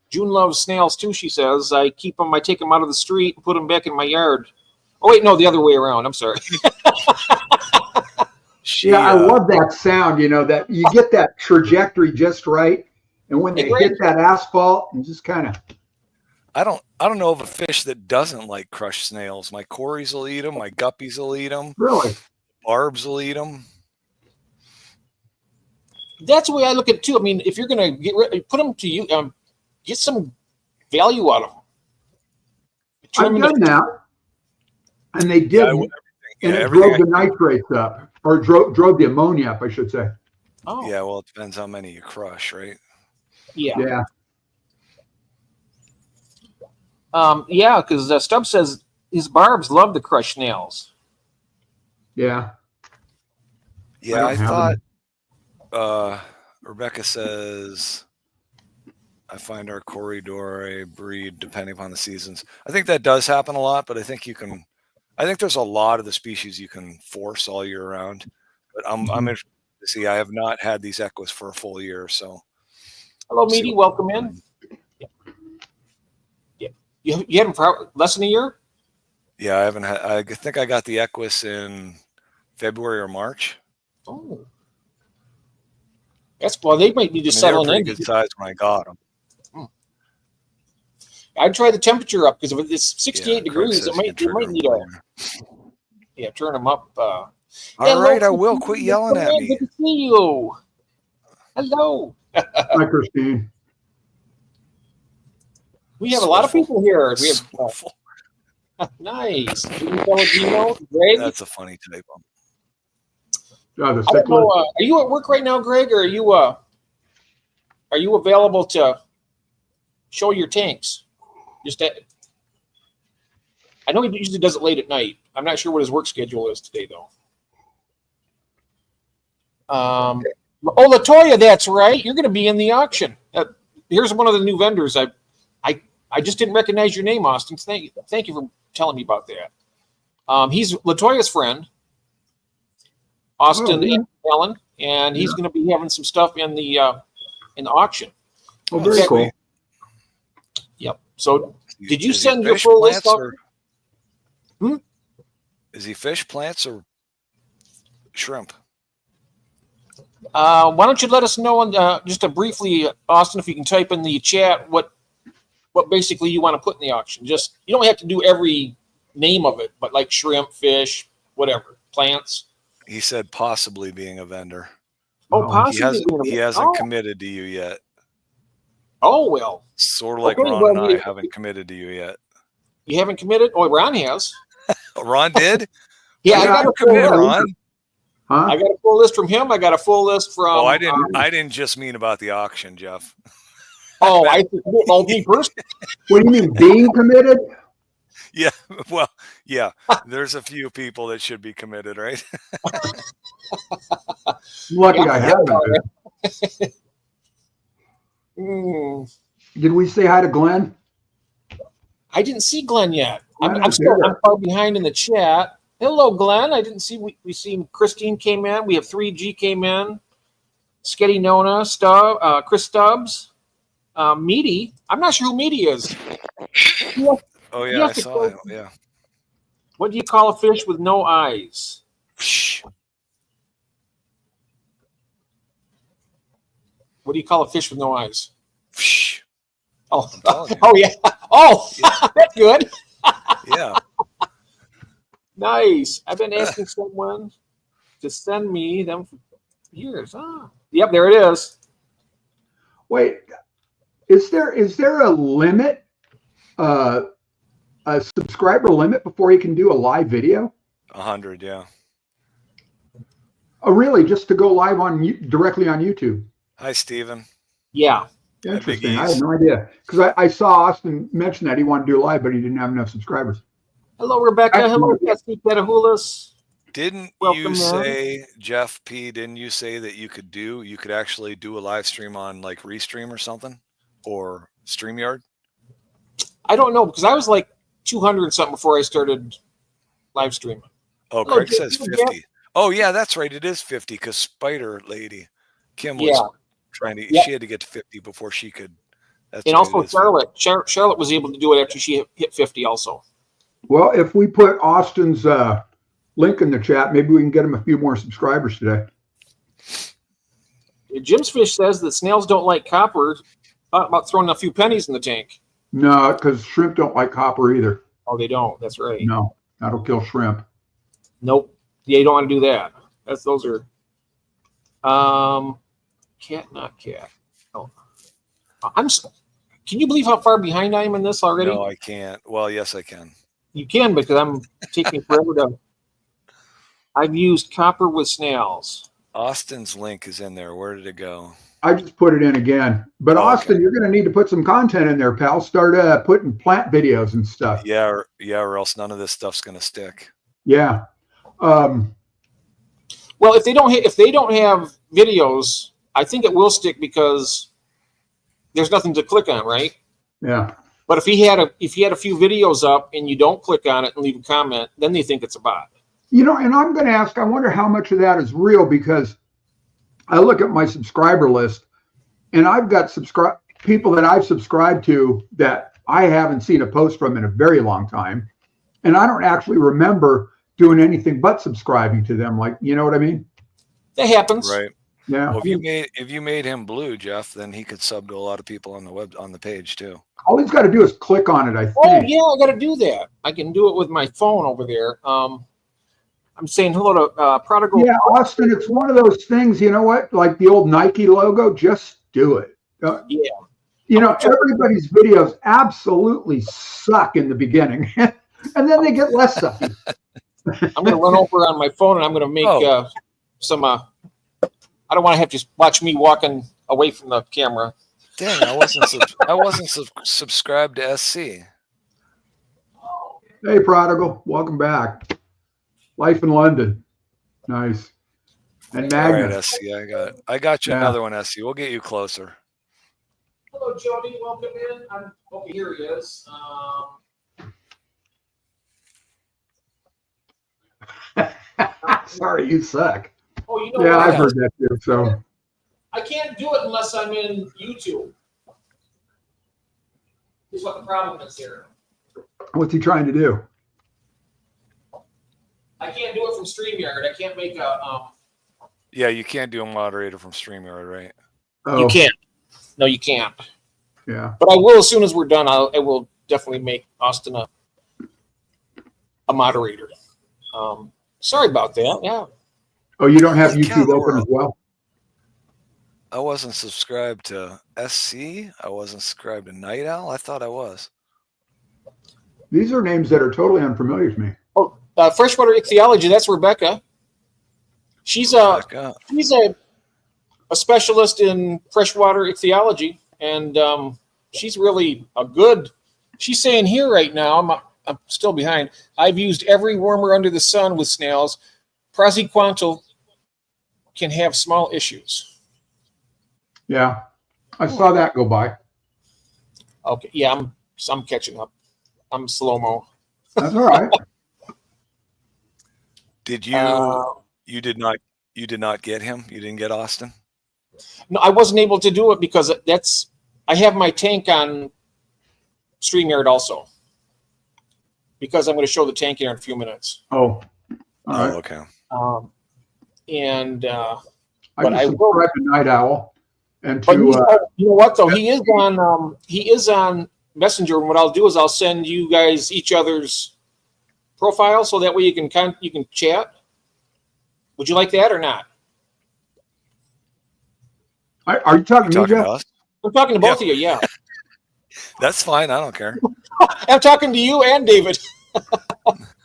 June loves snails too, she says. I take them out of the street and put them back in my yard. Oh, wait, no, the other way around. I'm sorry. I love that sound, that you get that trajectory just right. And when they hit that asphalt and just kind of. I don't know of a fish that doesn't like crushed snails. My Corys will eat them. My guppies will eat them. Really? Barbs will eat them. That's the way I look at it too. I mean, if you're going to put them to you, get some value out of them. I've done that, and they did, and it drove the nitrates up, or drove the ammonia up, I should say. Oh. Yeah, well, it depends how many you crush, right? Yeah. Yeah. Because Stubb says his barbs love the crushed snails. Yeah. Yeah, I thought Rebecca says I find our corridor breed depending upon the seasons. I think that does happen a lot, but I think there's a lot of the species you can force all year round. But I'm interested to see. I have not had these Equus for a full year, so. Hello, Meaty. Welcome in. You had them for less than a year? Yeah, I haven't had. I think I got the Equus in February or March. Oh, they might need to settle in. They were pretty good size when I got them. I'd try the temperature up because if it's 68 degrees, it might need to turn them up. All right, I will. Quit yelling at me. Good to see you. Hello. Hi, Christine. We have a lot of people here. We have nice. Greg? That's a funny type. I don't know, are you at work right now, Greg, or are you available to show your tanks? I know he usually does it late at night. I'm not sure what his work schedule is today, though. LaToya, that's right. You're going to be in the auction. Here's one of the new vendors. I just didn't recognize your name, Austin. Thank you for telling me about that. He's LaToya's friend, Austin and Ellen, and he's going to be having some stuff in the auction. Oh, very cool. Yep. So, did you send your full list off? Is he fish, plants, or shrimp? Why don't you let us know just briefly, Austin, if you can type in the chat what basically you want to put in the auction. Just you don't have to do every name of it, but like shrimp, fish, whatever, plants. He said possibly being a vendor. Oh, possibly. He hasn't committed to you yet. Oh well. Sort of like Ron and I haven't committed to you yet. You haven't committed? Oh, Ron has. Ron did? Yeah, I got a full commit, list. Ron. Huh? I got a full list from him. I got a full list from. Oh, I didn't just mean about the auction, Jeff. Oh, I think me first. What do you mean, being committed? Yeah, well, yeah. There's a few people that should be committed, right? Lucky I haven't. Did we say hi to Glenn? I didn't see Glenn yet. Glenn I'm is here. far behind in the chat. Hello, Glenn. I didn't see. We seen Christine came in. We have 3G came in. Sketty Nona, Chris Stubbs, Meaty. I'm not sure who Meaty is. Oh yeah, I saw it. Yeah. What do you call a fish with no eyes? What do you call a fish with no eyes? Oh, yeah. Oh, yeah. That's good. Yeah. Nice. I've been asking someone to send me them for years. Yep, there it is. Wait, is there a limit, a subscriber limit before you can do a live video? 100, yeah. Oh, really? Just to go live directly on YouTube? Hi, Steven. Yeah. Interesting. I had no idea because I saw Austin mention that he wanted to do live, but he didn't have enough subscribers. Hello, Rebecca. Hello, Jesse Petahulas. Didn't you say, Jeff P, didn't you say that you could actually do a live stream on like Restream or something, or StreamYard? I don't know, because I was like 200 something before I started live streaming. Oh, Craig says 50. Oh yeah, that's right. It is 50 because Spider Lady Kim was trying to. She had to get to 50 before she could. And also Charlotte was able to do it after she hit 50 also. Well, if we put Austin's link in the chat, maybe we can get him a few more subscribers today. Jim's Fish says that snails don't like copper. About throwing a few pennies in the tank. No, because shrimp don't like copper either. Oh, they don't. That's right. No, that'll kill shrimp. Nope. Yeah, you don't want to do that. Those are cat, not cat. Oh, can you believe how far behind I am in this already? No, I can't. Well, yes, I can. You can, because I'm taking forever to. I've used copper with snails. Austin's link is in there. Where did it go? I just put it in again. But Austin, you're going to need to put some content in there, pal. Start putting plant videos and stuff. Yeah, or else none of this stuff's going to stick. Yeah. Well, if they don't have videos, I think it will stick because there's nothing to click on, right? Yeah. But if he had a few videos up and you don't click on it and leave a comment, then they think it's a bot. And I'm going to ask, I wonder how much of that is real, because I look at my subscriber list and I've got people that I've subscribed to that I haven't seen a post from in a very long time. And I don't actually remember doing anything but subscribing to them. Like, you know what I mean? That happens. Right. Yeah. Well, if you made him blue, Jeff, then he could sub to a lot of people on the page too. All he's got to do is click on it, I think. Oh yeah, I got to do that. I can do it with my phone over there. I'm saying hello to Prodigal. Yeah, Austin, it's one of those things, you know what? Like the old Nike logo, just do it. Everybody's videos absolutely suck in the beginning, and then they get less sucky. I'm going to run over on my phone and I'm going to make some. I don't want to have to watch me walking away from the camera. Dang, I wasn't subscribed to SC. Hey, Prodigal, welcome back. Life in London, nice. And Magnus. All right, SC, I got you another one, SC. We'll get you closer. Hello, Jody. Welcome in. Okay, here he is. Sorry, you suck. Oh, you know yeah, what? I've heard that too. So I can't do it unless I'm in YouTube. Here's what the problem is here. What's he trying to do? I can't do it from StreamYard. I can't make a. Yeah, you can't do a moderator from StreamYard, right? Oh, you can't. No, you can't. Yeah. But I will as soon as we're done. I will definitely make Austin a moderator. Sorry about that. Yeah. Oh, you don't have YouTube open as well? I wasn't subscribed to SC. I wasn't subscribed to Night Owl. I thought I was. These are names that are totally unfamiliar to me. Oh, freshwater ichthyology. That's Rebecca. She's a specialist in freshwater ichthyology, and she's really a good. She's saying here right now. I'm still behind. I've used every wormer under the sun with snails. Praziquantel can have small issues. Yeah, I saw that go by. Okay, yeah, I'm catching up. I'm slow-mo. That's all right. Did you you did not get him? You didn't get Austin? No, I wasn't able to do it because I have my tank on StreamYard also. Because I'm going to show the tank here in a few minutes. Oh, all right. Okay. But I will. Subscribe to Night Owl, and But to you know what though, he is on Messenger. And what I'll do is I'll send you guys each other's profile so that way you can chat. Would you like that or not? are you talking to me, Jeff? us? I'm talking to both of you. Yeah, That's fine. I don't care. I'm talking to you and David.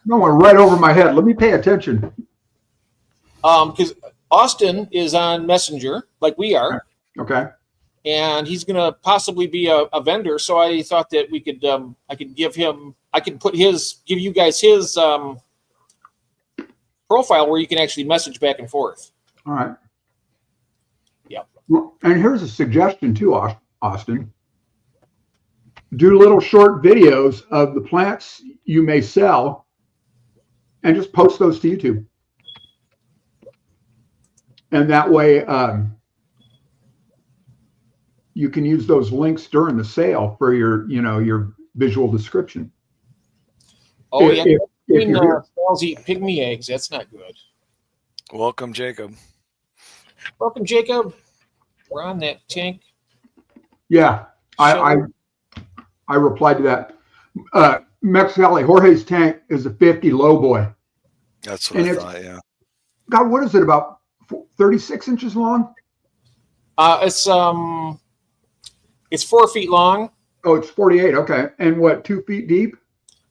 No one right over my head. Let me pay attention. Because Austin is on Messenger like we are. Okay. And he's going to possibly be a vendor. So I thought that we could, I could give you guys his profile where you can actually message back and forth. All right. Yeah. Well, and here's a suggestion too, Austin. Do little short videos of the plants you may sell and just post those to YouTube. And that way, you can use those links during the sale for your visual description. Oh, yeah. If you're here. Snails eat pygmy eggs. That's not good. Welcome, Jacob. Welcome, Jacob. We're on that tank. Yeah, I replied to that. Mexicali, Jorge's tank is a 50 low boy. That's what I thought, yeah. God, what is it, about 36 inches long? It's 4 feet long. Oh, it's 48. Okay. And what, 2 feet deep?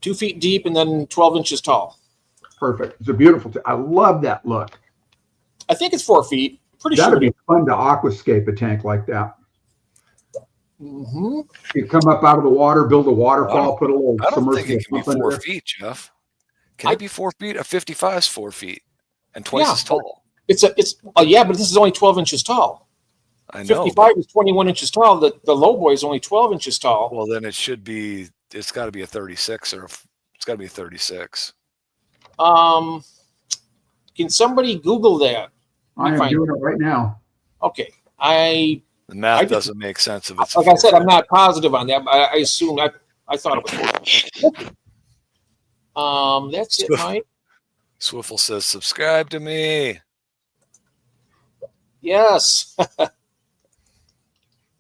2 feet deep and then 12 inches tall. Perfect. It's a beautiful tank. I love that look. I think it's 4 feet. Pretty That'd sure. be fun to aquascape a tank like that. Mm-hmm. You come up out of the water, build a waterfall, put a little I don't think submersible it can be pump in 4 there. feet, Jeff. Can it be 4 feet? A 55 is 4 feet and twice as tall. Yeah, but this is only 12 inches tall. I know. 55 is 21 inches tall. The low boy is only 12 inches tall. Well, then it's got to be a 36 it's got to be a 36. Can somebody Google that? I am doing it right now. Okay. The math doesn't make sense if it's like I said, I'm not positive on that, but I assume I thought it was. That's it, Mike. Swiffle says, subscribe to me. Yes.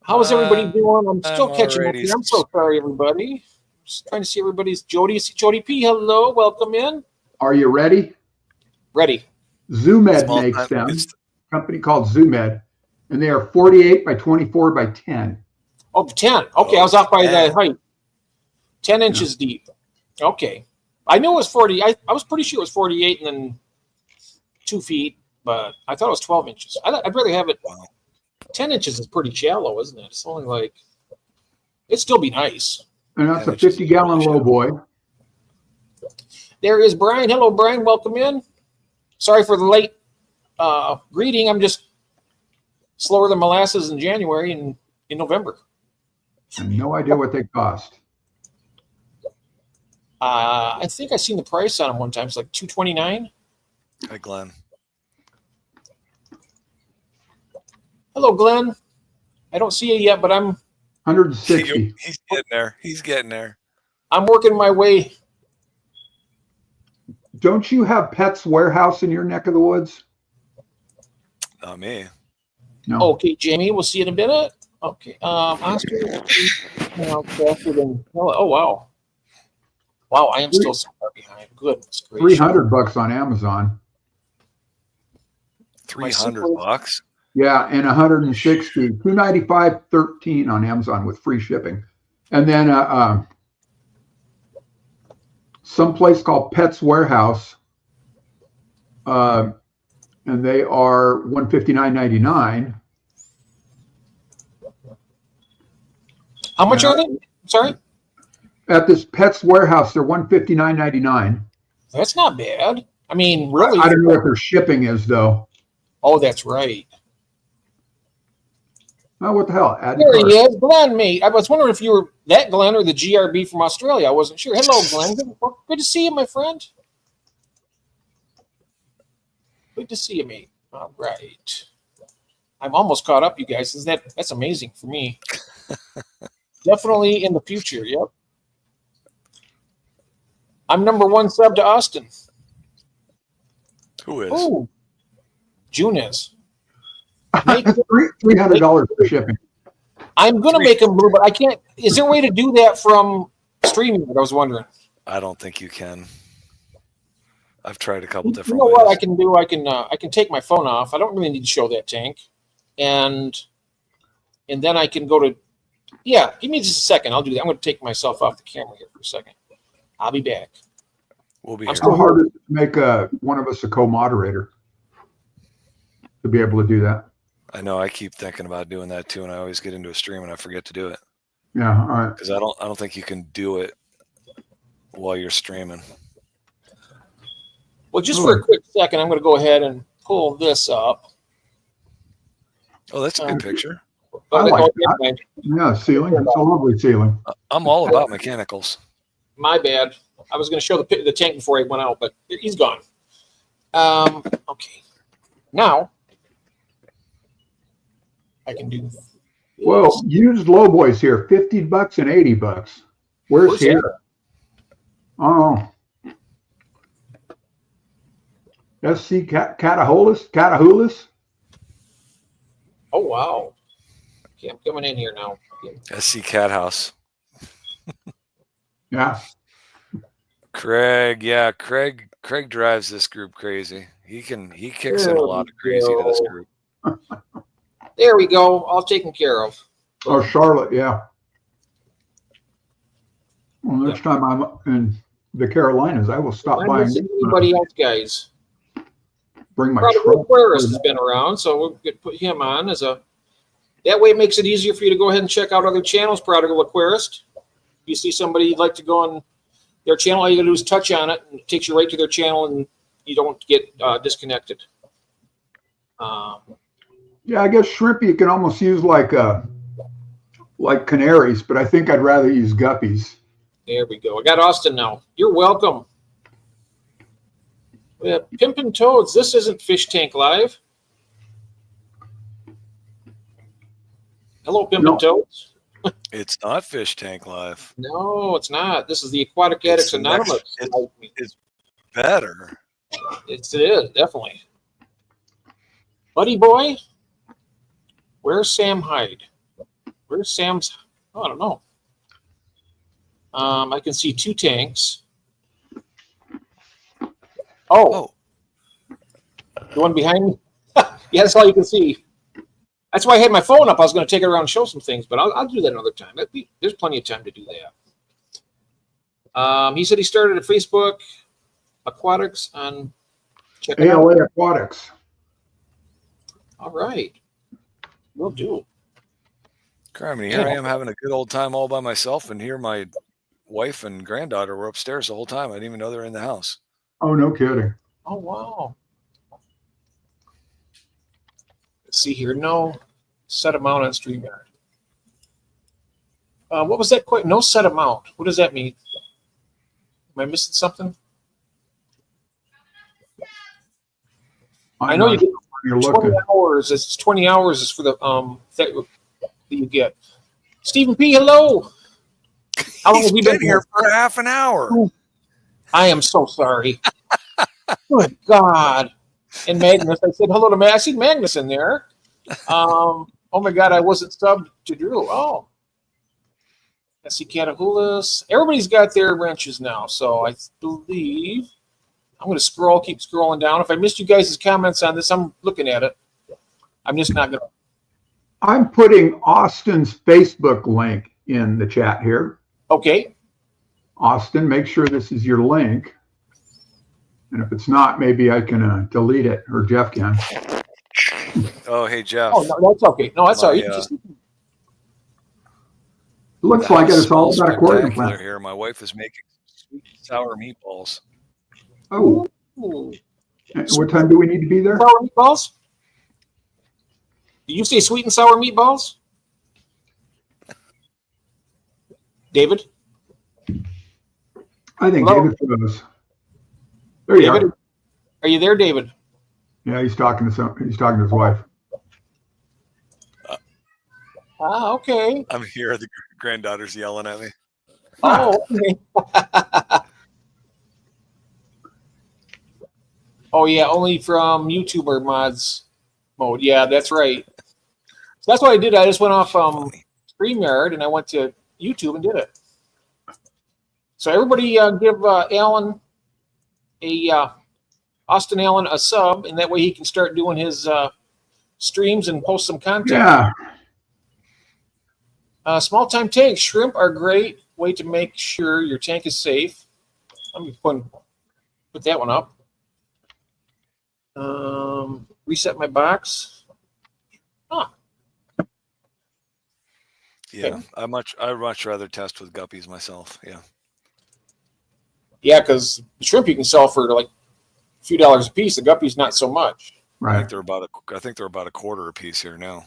How is everybody doing? I'm still catching up here. I'm so sorry, everybody. Just trying to see everybody's. Jody P. Hello, welcome in. Are you ready? Ready. Zoomed makes them. A company called Zoomed, and they are 48 by 24 by 10. Oh, 10. Okay, I was off by the height. 10 inches deep. Okay. I knew it was 40. I was pretty sure it was 48 and then 2 feet, but I thought it was 12 inches. I'd rather have it. 10 inches is pretty shallow, isn't it? It's only like, it'd still be nice. And that's a 50-gallon low boy. There is Brian. Hello, Brian. Welcome in. Sorry for the late greeting. I'm just slower than molasses in January and in November. And no idea what they cost. I think I seen the price on them one time. It's like $229. Hi, Glenn. Hello, Glenn. I don't see you yet, but I'm 160. He's getting there. He's getting there. I'm working my way. Don't you have Pets Warehouse in your neck of the woods? Not me. No. Okay, Jamie, we'll see you in a minute. Okay. Oscar. Oh, wow. Wow, I am still so far behind. Goodness gracious. $300 on Amazon. $300? Yeah, and 160, $295, $13 on Amazon with free shipping. And then some place called Pets Warehouse, and they are $159.99. How much are they? Sorry? At this Pets Warehouse, they're $159.99. That's not bad. I mean, really. I don't know what their shipping is, though. Oh, that's right. Oh, what the hell? There he is, Glenn, mate. I was wondering if you were that Glenn or the GRB from Australia. I wasn't sure. Hello, Glenn. Good to see you, my friend. Good to see you, mate. All right. I'm almost caught up, you guys. That's amazing for me. Definitely in the future, yep. I'm number 1 sub to Austin. Who is? Oh, June is. $300 for shipping. I'm going to make them blue, but I can't. Is there a way to do that from streaming? I was wondering. I don't think you can. I've tried a couple different ways. You know ways. what I can do? I can take my phone off. I don't really need to show that tank. And then I can go to, yeah, give me just a second. I'll do that. I'm going to take myself off the camera here for a second. I'll be back. We'll be here. How hard is it to make one of us a co-moderator to be able to do that? I know. I keep thinking about doing that too, and I always get into a stream and I forget to do it. Yeah, all right. Because I don't think you can do it while you're streaming. Well, just for a quick second, I'm going to go ahead and pull this up. Oh, that's a good picture. I like that. Yeah, ceiling. It's a lovely ceiling. I'm all about mechanicals. My bad. I was going to show the tank before I went out, but he's gone. Okay. Now, I can do. Well, used low boys here, $50 and $80. Where's here? Oh. SC Catahoulous. Oh, wow. Okay, I'm coming in here now. SC Cat House. Yeah. Craig drives this group crazy. He kicks in a lot of crazy to this group. There we go. All taken care of. Oh, Charlotte, yeah. Well, next time I'm in the Carolinas, I will stop by. Anybody else, guys? Bring my Aquarius has been around, so we'll put him on as a. That way, it makes it easier for you to go ahead and check out other channels. Prodigal Aquarist. If you see somebody you'd like to go on their channel, all you got to do is touch on it, and it takes you right to their channel, and you don't get disconnected. Yeah, I guess shrimp you can almost use like canaries, but I think I'd rather use guppies. There we go. I got Austin now. You're welcome. Pimpin' Toads. This isn't Fish Tank Live. Hello, Pimpin' Toads. It's not Fish Tank Live. No, it's not. This is the Aquatic Addicts Anonymous. It's better. It is, definitely. Buddy boy, where's Sam Hyde? Where's Sam's? Oh, I don't know. I can see 2 tanks. Oh. The one behind me? Yeah, that's all you can see. That's why I had my phone up. I was going to take it around and show some things, but I'll do that another time. There's plenty of time to do that. He said he started a Facebook Aquatics on ALA Aquatics. All right. Will do. Criminy, here I am having a good old time all by myself, and here my wife and granddaughter were upstairs the whole time. I didn't even know they were in the house. Oh, no kidding. Oh, wow. Let's see here. No set amount on StreamYard. What was that? No set amount. What does that mean? Am I missing something? I know you get 20 hours. It's 20 hours is for the that you get. Stephen P. Hello. How long have you been here for half an hour? I am so sorry. Good God. And Magnus, I said hello to Magnus. I see Magnus in there. Oh my God, I wasn't subbed to Drew. Oh. I see Catahoulas. Everybody's got their wrenches now, so I believe I'm going to keep scrolling down. If I missed you guys' comments on this, I'm looking at it. I'm just not going to. I'm putting Austin's Facebook link in the chat here. Okay. Austin, make sure this is your link. And if it's not, maybe I can delete it, or Jeff can. Oh, hey, Jeff. Oh, no, that's okay. No, that's all right. Looks like it's all about aquarium plants. plants. Here, my wife is making sweet and sour meatballs. Oh. What time do we need to be there? Sour meatballs? Did you say sweet and sour meatballs? David? I think Hello? David froze. There you David, are you there, David? Yeah, he's talking to his wife. Okay. I'm here. The granddaughter's yelling at me. Oh, okay. Oh, yeah, only from YouTuber mods mode. Yeah, that's right. So that's what I did. I just went off StreamYard and I went to YouTube and did it. So everybody give Alan Austin Allen a sub, and that way he can start doing his streams and post some content. Yeah. Small time tanks. Shrimp are great way to make sure your tank is safe. Let me put that one up. Reset my box. Yeah, Okay. I'd much rather test with guppies myself. Yeah. Yeah, because the shrimp you can sell for like a few dollars a piece. The guppies not so much. I Right. think they're about a quarter a piece here now.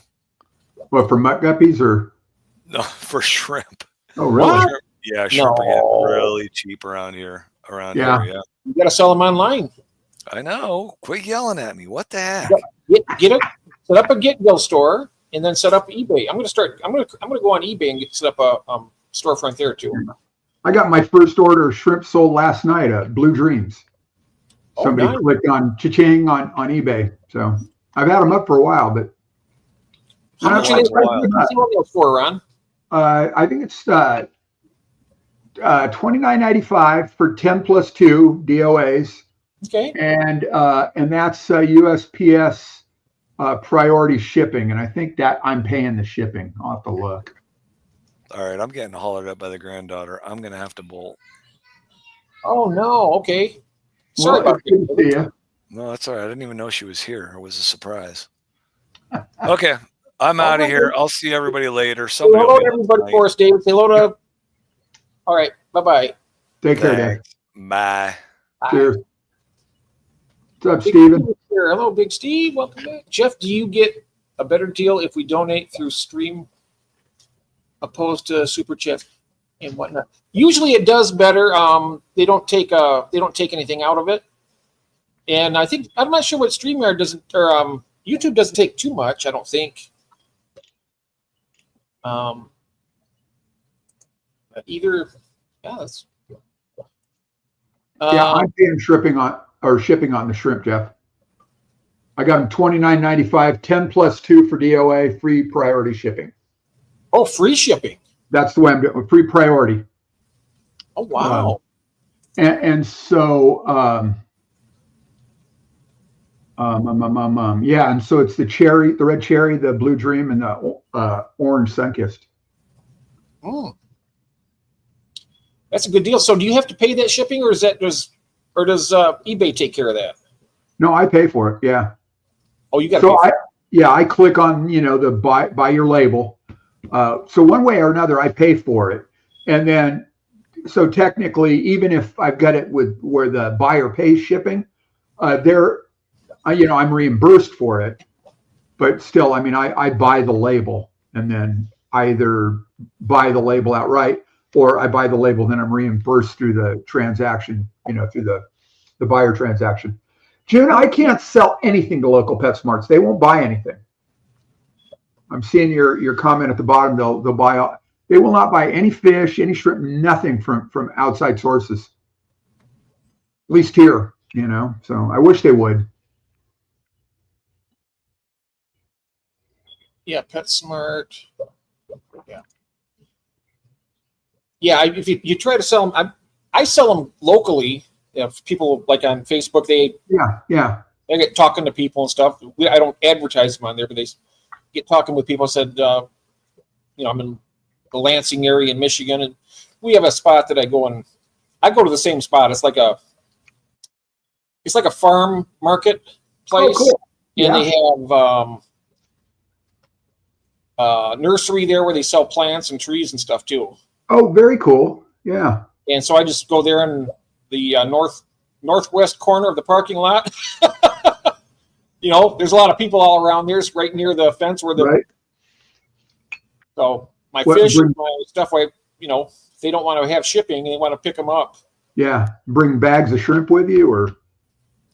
What, for muck guppies or? No, for shrimp. Oh, really? What? Shrimp, yeah, shrimp are No. getting really cheap around here. Yeah. Here, yeah. You got to sell them online. I know. Quit yelling at me. What the heck? Get it. Set up a GetGo store and then set up eBay. I'm gonna go on eBay and set up a storefront there too. I got my first order of shrimp sold last night at Blue Dreams. Oh, Somebody nice. clicked on cha-ching on eBay. So I've had them up for a while, but How much are they for, Ron? I think it's $29.95 for 10 plus 2 DOAs. Okay. And that's USPS priority shipping, and I think that I'm paying the shipping. I'll have to look. All right, I'm getting hollered at by the granddaughter. I'm gonna have to bolt. Oh no. Okay. Sorry Well, about it's good to see that. you. No, that's all right. I didn't even know she was here. It was a surprise. Okay, I'm out of here. I'll see everybody later. Say hello to everybody for us, David. Say hello to. All right. Bye-bye. Take care, Dave. Bye. Cheers. What's up, Big Steven? Steve here. Hello, Big Steve. Welcome back. Jeff, do you get a better deal if we donate through Stream opposed to Super Chat and whatnot? Usually it does better. They don't take anything out of it. And I think I'm not sure what StreamYard doesn't or YouTube doesn't take too much, I don't think. Either that's Yeah, I'm paying shipping on the shrimp, Jeff. I got them $29.95, 10 plus 2 for DOA, free priority shipping. Oh, free shipping. That's the way I'm doing, free priority. Oh wow. And so yeah, and so it's the red cherry, the blue dream, and the orange sunkissed. That's a good deal. So do you have to pay that shipping, or does eBay take care of that? No, I pay for it. Yeah. Oh, you got. So I click on the buy your label. So one way or another, I pay for it, and then so technically, even if I've got it with where the buyer pays shipping, I'm reimbursed for it, but still, I mean, I buy the label, and then I either buy the label outright, or I buy the label, then I'm reimbursed through the transaction, through the buyer transaction. June, I can't sell anything to local PetSmarts. They won't buy anything. I'm seeing your comment at the bottom. They'll buy. They will not buy any fish, any shrimp, nothing from outside sources. At least here, So I wish they would. Yeah, PetSmart. Yeah. Yeah, if you try to sell them, I sell them locally. If people like on Facebook, they get talking to people and stuff. I don't advertise them on there, but they get talking with people. Said, I'm in the Lansing area in Michigan, and we have a spot that I go and I go to the same spot. It's like a farm market place, cool. and they have nursery there where they sell plants and trees and stuff too. Oh, very cool. Yeah. And so I just go there in the northwest corner of the parking lot. There's a lot of people all around there. It's right near the fence where the right. So my fish and my stuff, if they don't want to have shipping, they want to pick them up. Yeah. Bring bags of shrimp with you, or?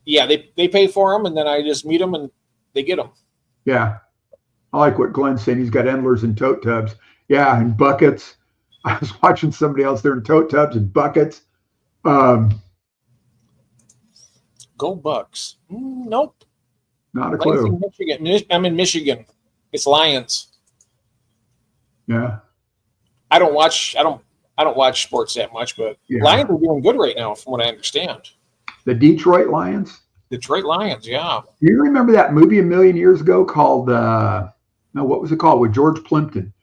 Yeah, they pay for them, and then I just meet them and they get them. Yeah. I like what Glenn's saying. He's got endlers and tote tubs. Yeah, and buckets. I was watching somebody else there in tote tubs and buckets. Go Bucks. Nope. Not a clue. In Michigan. I'm in Michigan. It's Lions. Yeah. I don't watch sports that much, but Lions are doing good right now, from what I understand. The Detroit Lions? Detroit Lions, yeah. Do you remember that movie a million years ago called, what was it called? With George Plimpton.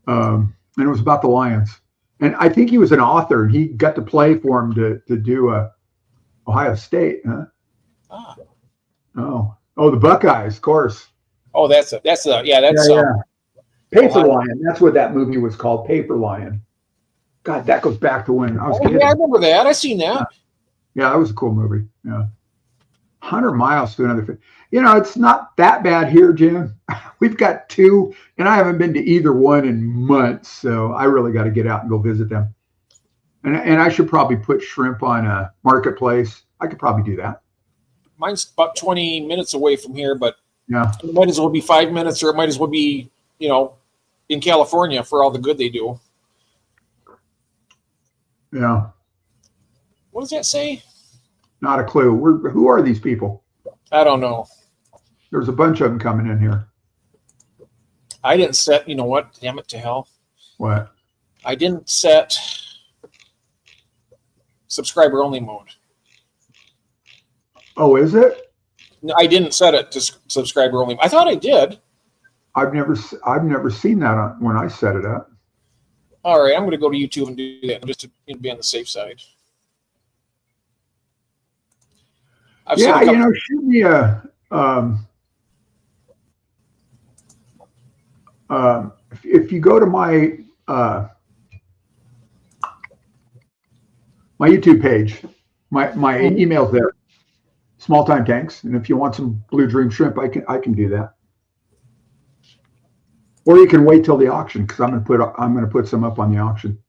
And it was about the Lions. And I think he was an author, and he got to play for him to do Ohio State, huh? Oh, the Buckeyes, of course. Oh, that's Paper Lion. That's what that movie was called, Paper Lion. God, that goes back to when I was a kid. Yeah, I remember that. I seen that. Yeah, that was a cool movie. Yeah. 100 miles to another. It's not that bad here, Jim. We've got 2, and I haven't been to either one in months, so I really got to get out and go visit them. And I should probably put shrimp on a marketplace. I could probably do that. Mine's about 20 minutes away from here, but yeah, it might as well be 5 minutes, or it might as well be, in California for all the good they do. Yeah. What does that say? Not a clue. Who are these people? I don't know. There's a bunch of them coming in here. I didn't set, what? Damn it to hell. What? I didn't set subscriber only mode. Oh, is it? No, I didn't set it to subscriber only. I thought I did. I've never seen that when I set it up. All right, I'm going to go to YouTube and do that just to be on the safe side. Shoot me a if you go to my my YouTube page, my email's there. Small Time Tanks, and if you want some Blue Dream shrimp, I can do that. Or you can wait till the auction, because I'm gonna put some up on the auction.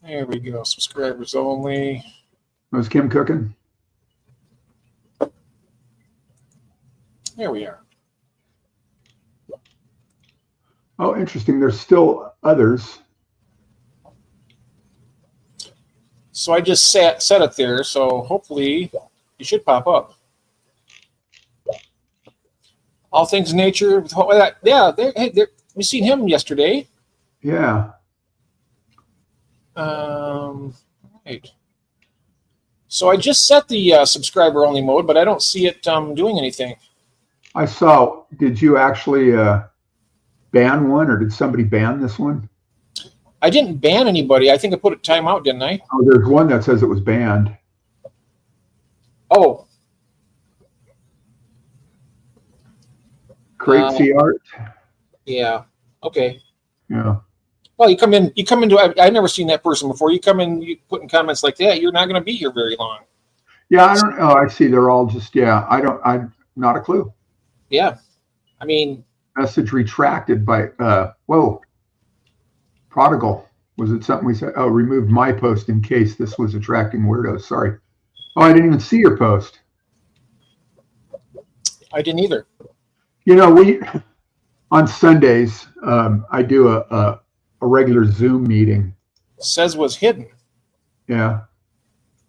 There we go. Subscribers only. Was Kim cooking? There we are. Oh, interesting. There's still others. So I just set it there. So hopefully you should pop up. All Things Nature. Yeah, we seen him yesterday. Yeah. Right. So I just set the subscriber only mode, but I don't see it doing anything. I saw. Did you actually ban one, or did somebody ban this one? I didn't ban anybody. I think I put a timeout, didn't I? Oh, there's one that says it was banned. Oh. Crate Sea Art. Yeah. Okay. Yeah. Well, you come into. I've never seen that person before. You come in, you put in comments like that. You're not going to be here very long. Yeah, I don't know. I see. They're all just. Yeah, I'm not a clue. Yeah, I mean. Message retracted by. Prodigal. Was it something we said? Oh, removed my post in case this was attracting weirdos. Sorry. Oh, I didn't even see your post. I didn't either. We on Sundays I do a regular Zoom meeting. Says was hidden. Yeah,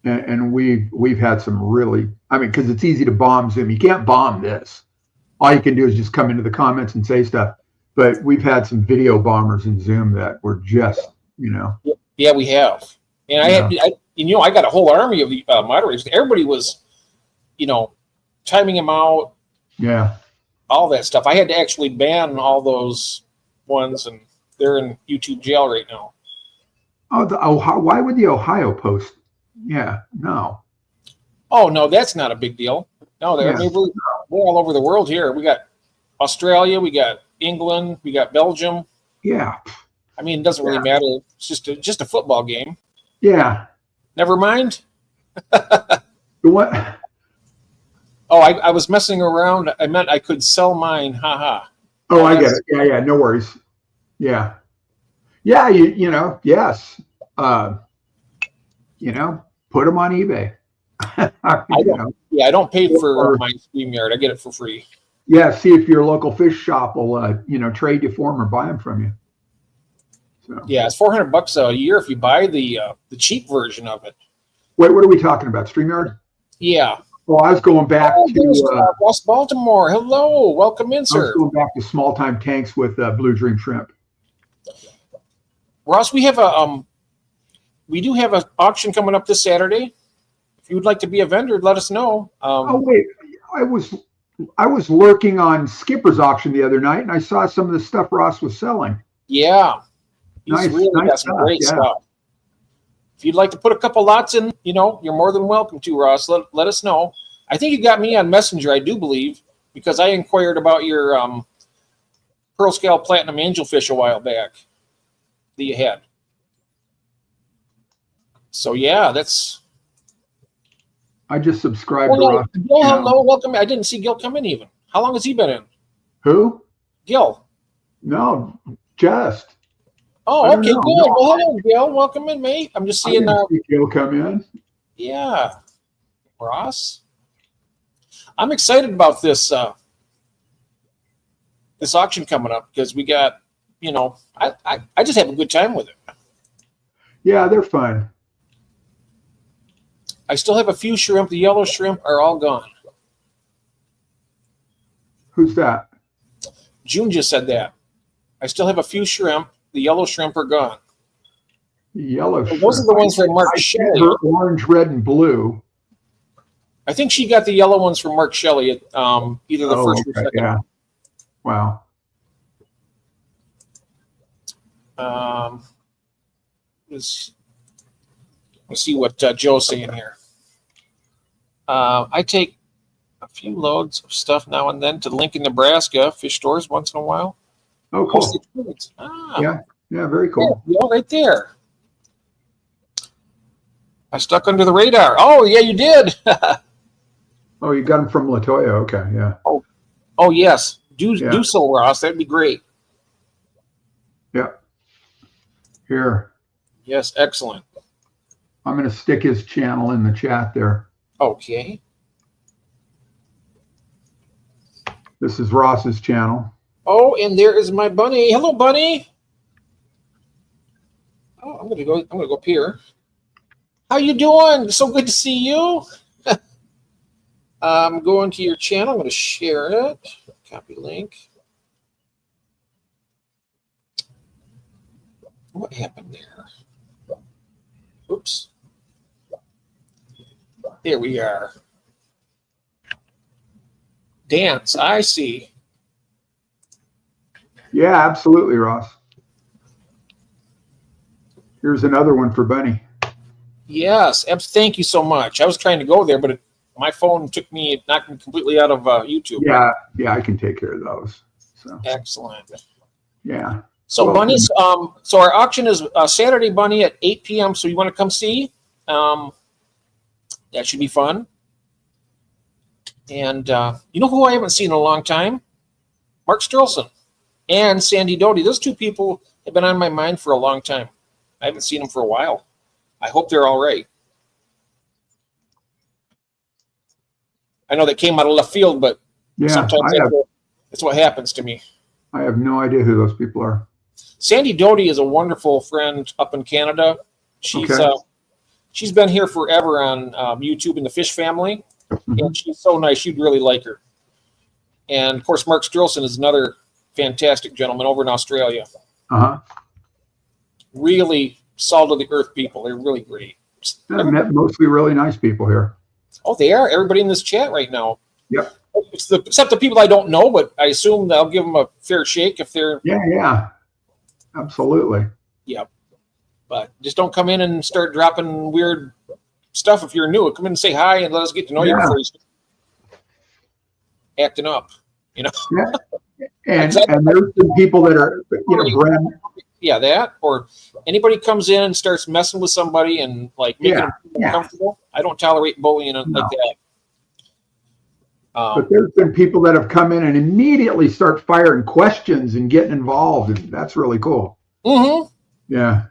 and we've had some really. I mean, because it's easy to bomb Zoom. You can't bomb this. All you can do is just come into the comments and say stuff. But we've had some video bombers in Zoom that were just, Yeah, we have. And I got a whole army of moderators. Everybody was, timing them out. Yeah. All that stuff. I had to actually ban all those ones, and they're in YouTube jail right now. Oh, the Ohio. Why would the Ohio Post? Yeah, no. Oh no, that's not a big deal. No, Yeah. I mean, we're all over the world here. We got Australia, we got England, we got Belgium. Yeah. I mean, it doesn't really matter. It's just a football game. Yeah. Never mind. What? Oh, I was messing around. I meant I could sell mine. Haha. Oh, I get it. Yeah, yeah. No worries. Yeah. Yeah, you know, yes. You know, put them on eBay. I don't pay for my StreamYard. I get it for free. Yeah, see if your local fish shop will, you know, trade you for them or buy them from you. So. Yeah, it's $400 a year if you buy the cheap version of it. Wait, what are we talking about? StreamYard? Yeah. Well, I was going back to West Baltimore. Hello, welcome in, sir. I was going back to small time tanks with Blue Dream Shrimp. Ross, we do have an auction coming up this Saturday. If you would like to be a vendor, let us know. Oh wait, I was lurking on Skipper's auction the other night, and I saw some of the stuff Ross was selling. Yeah, he's really got some great stuff. If you'd like to put a couple lots in, you know, you're more than welcome to, Ross. Let us know. I think you got me on Messenger, I do believe, because I inquired about your pearl scale platinum angelfish a while back that you had. So yeah, that's. I just subscribed to Ross. Gil, hello, welcome. I didn't see Gil come in even. How long has he been in? Who? Gil. No, just. Oh, okay, good. Well, hello, Gil. Welcome in, mate. I'm just seeing Gil come in. Yeah, Ross. I'm excited about this this auction coming up because we got, you know, I just have a good time with it. Yeah, they're fun. I still have a few shrimp. The yellow shrimp are all gone. Who's that? June just said that. I still have a few shrimp. The yellow shrimp are gone. Yellow shrimp. Those are the ones from Mark Shelley. Orange, red, and blue. I think she got the yellow ones from Mark Shelley at either the first or second. Yeah. Wow. Let's see what Joe's saying here. I take a few loads of stuff now and then to Lincoln, Nebraska fish stores once in a while. Oh, cool. Yeah, very cool. Yeah, right there. I stuck under the radar. Oh, yeah, you did. Oh, you got them from Latoya. Okay, yeah. Oh, yes. Do so, Ross. That'd be great. Yeah. Here. Yes, excellent. I'm going to stick his channel in the chat there. Okay. This is Ross's channel. Oh, and there is my bunny. Hello, bunny. Oh, I'm gonna go up here. How you doing? So good to see you. I'm going to your channel. I'm going to share it. Copy link. What happened there? Oops. There we are. Dance. I see. Yeah, absolutely, Ross. Here's another one for Bunny. Yes, thank you so much. I was trying to go there, but my phone knocked me completely out of YouTube. Yeah, I can take care of those. So excellent. Yeah. So Bunny's, so our auction is Saturday, Bunny, at 8 p.m. So you want to come see? That should be fun. And you know who I haven't seen in a long time? Mark Sturlson and Sandy Doty. Those two people have been on my mind for a long time. I haven't seen them for a while. I hope they're all right. I know they came out of left field, but sometimes that's what happens to me. I have no idea who those people are. Sandy Doty is a wonderful friend up in Canada. She's been here forever on YouTube in the Fish Family, and she's so nice. You'd really like her. And of course, Mark Sturlson is another fantastic gentleman over in Australia. Really salt of the earth people. They're really great. I've met mostly really nice people here. Oh, they are. Everybody in this chat right now. Yep. Except the people I don't know, but I assume I'll give them a fair shake if they're. Yeah. Absolutely. Yep. But just don't come in and start dropping weird stuff if you're new. Come in and say hi and let us get to know you before you start acting up. Yeah. And there's some people that are, brand. Yeah, that. Or anybody comes in and starts messing with somebody and like making them uncomfortable. I don't tolerate bullying like that. But there's been people that have come in and immediately start firing questions and getting involved, and that's really cool. Mm-hmm. Yeah.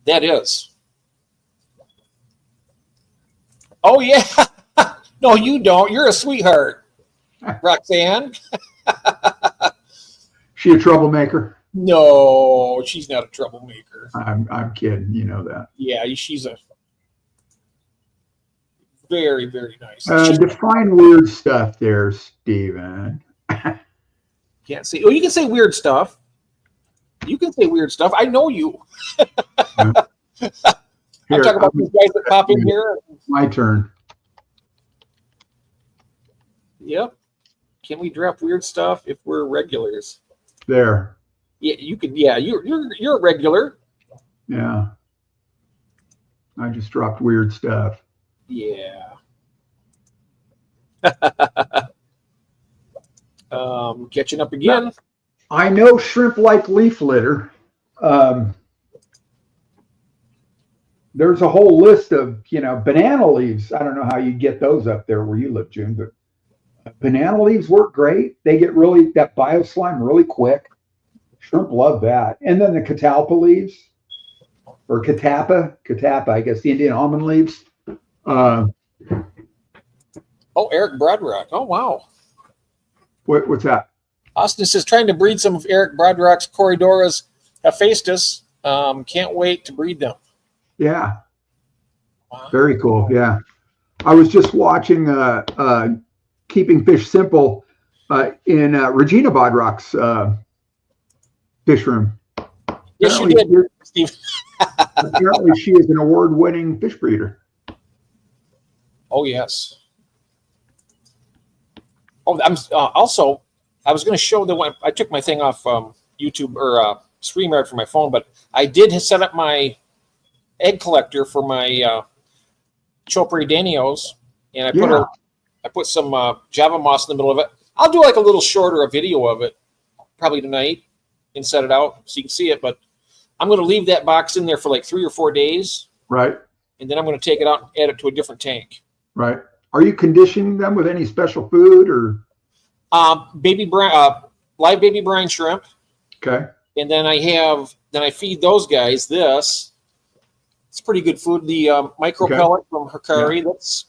That is. Oh, yeah. No, you don't. You're a sweetheart, Roxanne. She a troublemaker? No, she's not a troublemaker. I'm kidding. You know that. Yeah, she's a very, very nice. Define weird stuff there, Steven. Can't say. Oh, you can say weird stuff. You can say weird stuff. I know you. I'm talking about these guys that pop in here. My turn. Yep. Can we drop weird stuff if we're regulars? There. Yeah, you can. Yeah, you're a regular. Yeah. I just dropped weird stuff. Yeah. Catching up again. I know shrimp like leaf litter. There's a whole list of, banana leaves. I don't know how you get those up there where you live, June, but banana leaves work great. They get that bioslime really quick. Shrimp love that. And then the catalpa leaves, or catappa, I guess, the Indian almond leaves. Eric Broadrock. Oh, wow. What's that? Austin says trying to breed some of Eric Broadrock's Corydoras hephaestus. Can't wait to breed them. Yeah. Wow. Very cool. Yeah. I was just watching Keeping Fish Simple in Regina Bodrock's fish room. Yes, you did, Steve. Apparently, she is an award-winning fish breeder. Oh, yes. Oh, I'm also. I was going to show I took my thing off YouTube or StreamYard for my phone, but I did set up my egg collector for my Chopri Danios, and I put some Java moss in the middle of it. I'll do like a little shorter video of it, probably tonight, and set it out so you can see it. But I'm going to leave that box in there for like 3 or 4 days. Right. And then I'm going to take it out and add it to a different tank. Right. Are you conditioning them with any special food or? Live baby brine shrimp. Okay. And then I feed those guys this. It's pretty good food. The micro pellet from Hikari, that's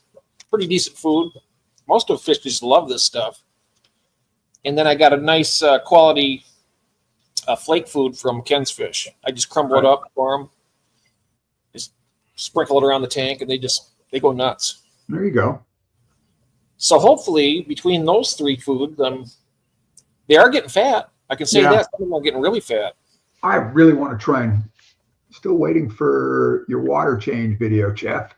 pretty decent food. Most of the fish just love this stuff. And then I got a nice quality flake food from Ken's Fish. I just crumble it up for them. Just sprinkle it around the tank, and they go nuts. There you go. So hopefully, between those 3 foods, they are getting fat. I can say that. Some of them are getting really fat. I really want to try and still waiting for your water change video, Jeff.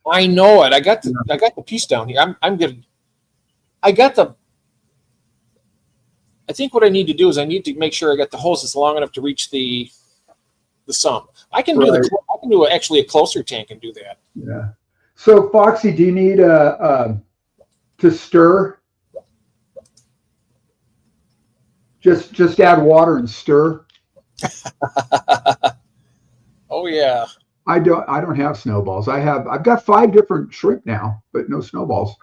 I know it. I got the piece down here. I'm good. I think what I need to do is I need to make sure I got the hoses long enough to reach the sump. I can do actually a closer tank and do that. Yeah. So Foxy, do you need to stir? Just add water and stir. Oh yeah. I don't have snowballs. I've got 5 different shrimp now, but no snowballs.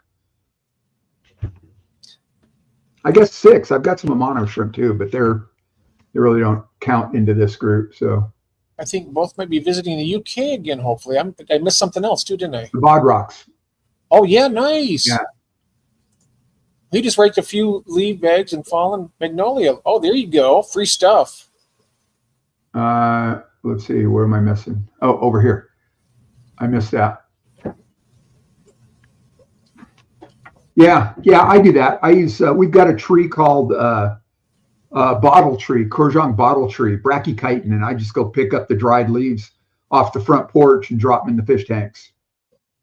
I guess 6. I've got some Amano shrimp too, but they really don't count into this group. So I think both might be visiting the UK again. Hopefully, I missed something else too, didn't I? The Bodrocks. Oh yeah, nice. Yeah. He just raked a few leaf bags and fallen magnolia. Oh, there you go. Free stuff. Let's see. Where am I missing? Oh, over here. I missed that. Yeah, I do that. I use, we've got a tree called bottle tree, Courgeon bottle tree, brachychiton, and I just go pick up the dried leaves off the front porch and drop them in the fish tanks.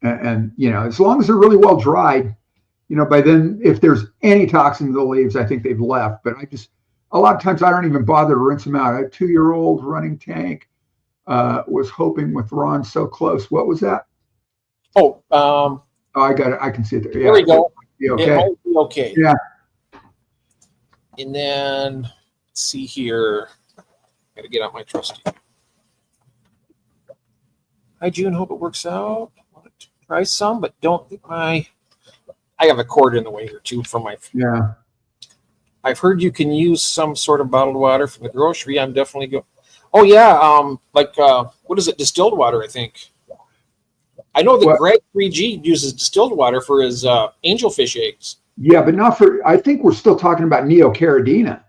And as long as they're really well dried, by then, if there's any toxin in the leaves, I think they've left. But a lot of times I don't even bother to rinse them out. A 2-year-old running tank was hoping with Ron so close. What was that? Oh, I got it. I can see it there. Yeah. There we go. Okay. It might be okay. Yeah. And then let's see here. Got to get out my trusty. Hi, June. Hope it works out. Want to try some, but don't think I have a cord in the way here too for my. Yeah. I've heard you can use some sort of bottled water from the grocery. I'm definitely going. Oh yeah, what is it? Distilled water, I think. I know that Greg 3G uses distilled water for his angelfish eggs. Yeah, but not for. I think we're still talking about neocaridina.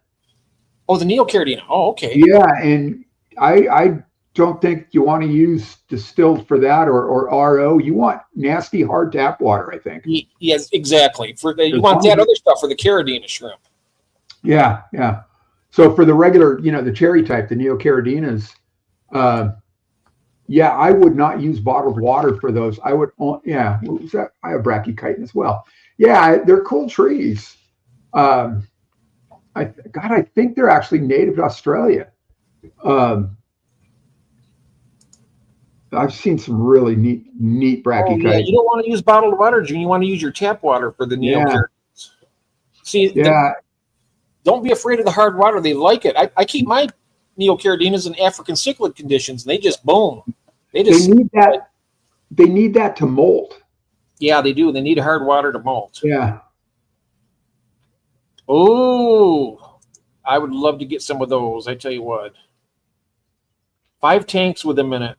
Oh, the neocaridina. Oh, okay. Yeah, and I don't think you want to use distilled for that or RO. You want nasty hard tap water, I think. Yes, exactly. You want that other stuff for the caridina shrimp. Yeah, yeah. So for the regular, the cherry type, the neocaridinas, yeah, I would not use bottled water for those. I would, yeah. What was that? I have brachychiton as well. Yeah, they're cool trees. I think they're actually native to Australia. I've seen some really neat brachychiton. Oh, yeah. You don't want to use bottled water, June. You want to use your tap water for the neocaridins. Yeah. See, don't be afraid of the hard water. They like it. I keep my neocaridinas in African cichlid conditions, and they just boom. They need that. They need that to molt. Yeah, they do. They need hard water to molt. Yeah. Oh, I would love to get some of those. I tell you what. 5 tanks with them in it.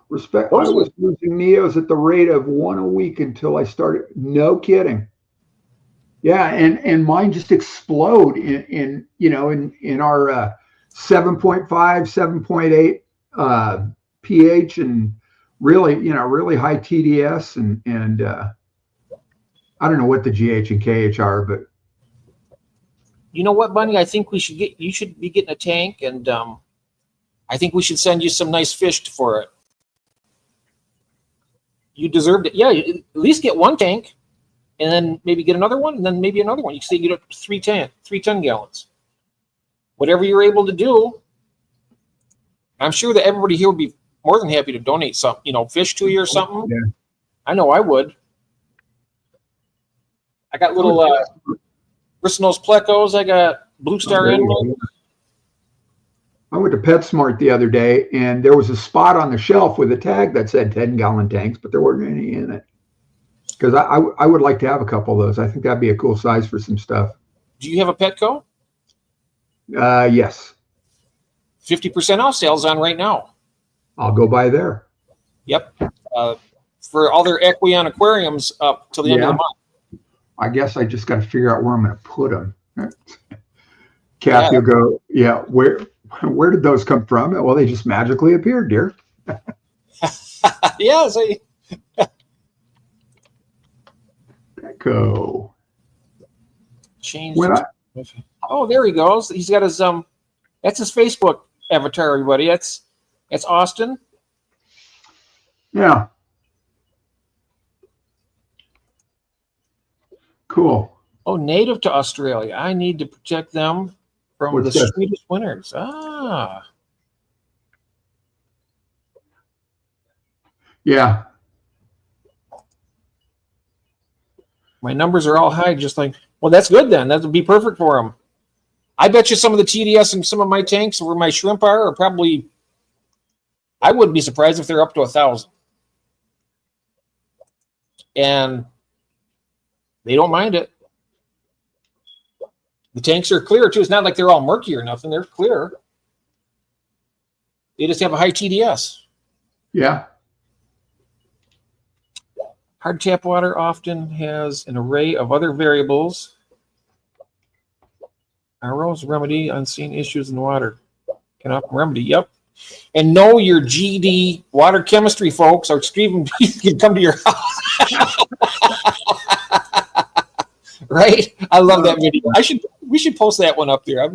Respect. I was losing neos at the rate of 1 a week until I started. No kidding. Yeah, and mine just explode in our 7.5, 7.8 pH and really high TDS and I don't know what the GH and KH are, but you know what, Bunny? I think you should be getting a tank, and I think we should send you some nice fish for it. You deserved it. Yeah, at least get 1 tank. And then maybe get another one, and then maybe another one. You can get up to 3 10 gallons. Whatever you're able to do. I'm sure that everybody here would be more than happy to donate some, fish to you or something. Yeah. I know I would. I got little Bristlenose plecos. I got Blue Star Animals. I went to PetSmart the other day, and there was a spot on the shelf with a tag that said 10-gallon tanks, but there weren't any in it. Because I would like to have a couple of those. I think that'd be a cool size for some stuff. Do you have a Petco? Yes. 50% off sales on right now. I'll go by there. Yep. For all their Aquarium aquariums up till the end of the month. I guess I just got to figure out where I'm going to put them. Kathy will go, yeah, where did those come from? Well, they just magically appeared, dear. Yeah, so go. Change. Oh, there he goes. He's got his that's his Facebook avatar, everybody. That's Austin. Yeah. Cool. Oh, native to Australia. I need to protect them from the Swedish winters. Ah. Yeah. My numbers are all high, just like, well, that's good then. That would be perfect for them. I bet you some of the TDS and some of my tanks where my shrimp are probably, I wouldn't be surprised if they're up to 1,000. And they don't mind it. The tanks are clear too. It's not like they're all murky or nothing. They're clear. They just have a high TDS. Yeah. Hard tap water often has an array of other variables. RO's remedy unseen issues in the water. Can often remedy. Yep. And know your GD water chemistry folks or Stephen can come to your house. Right? I love that video. We should post that one up there.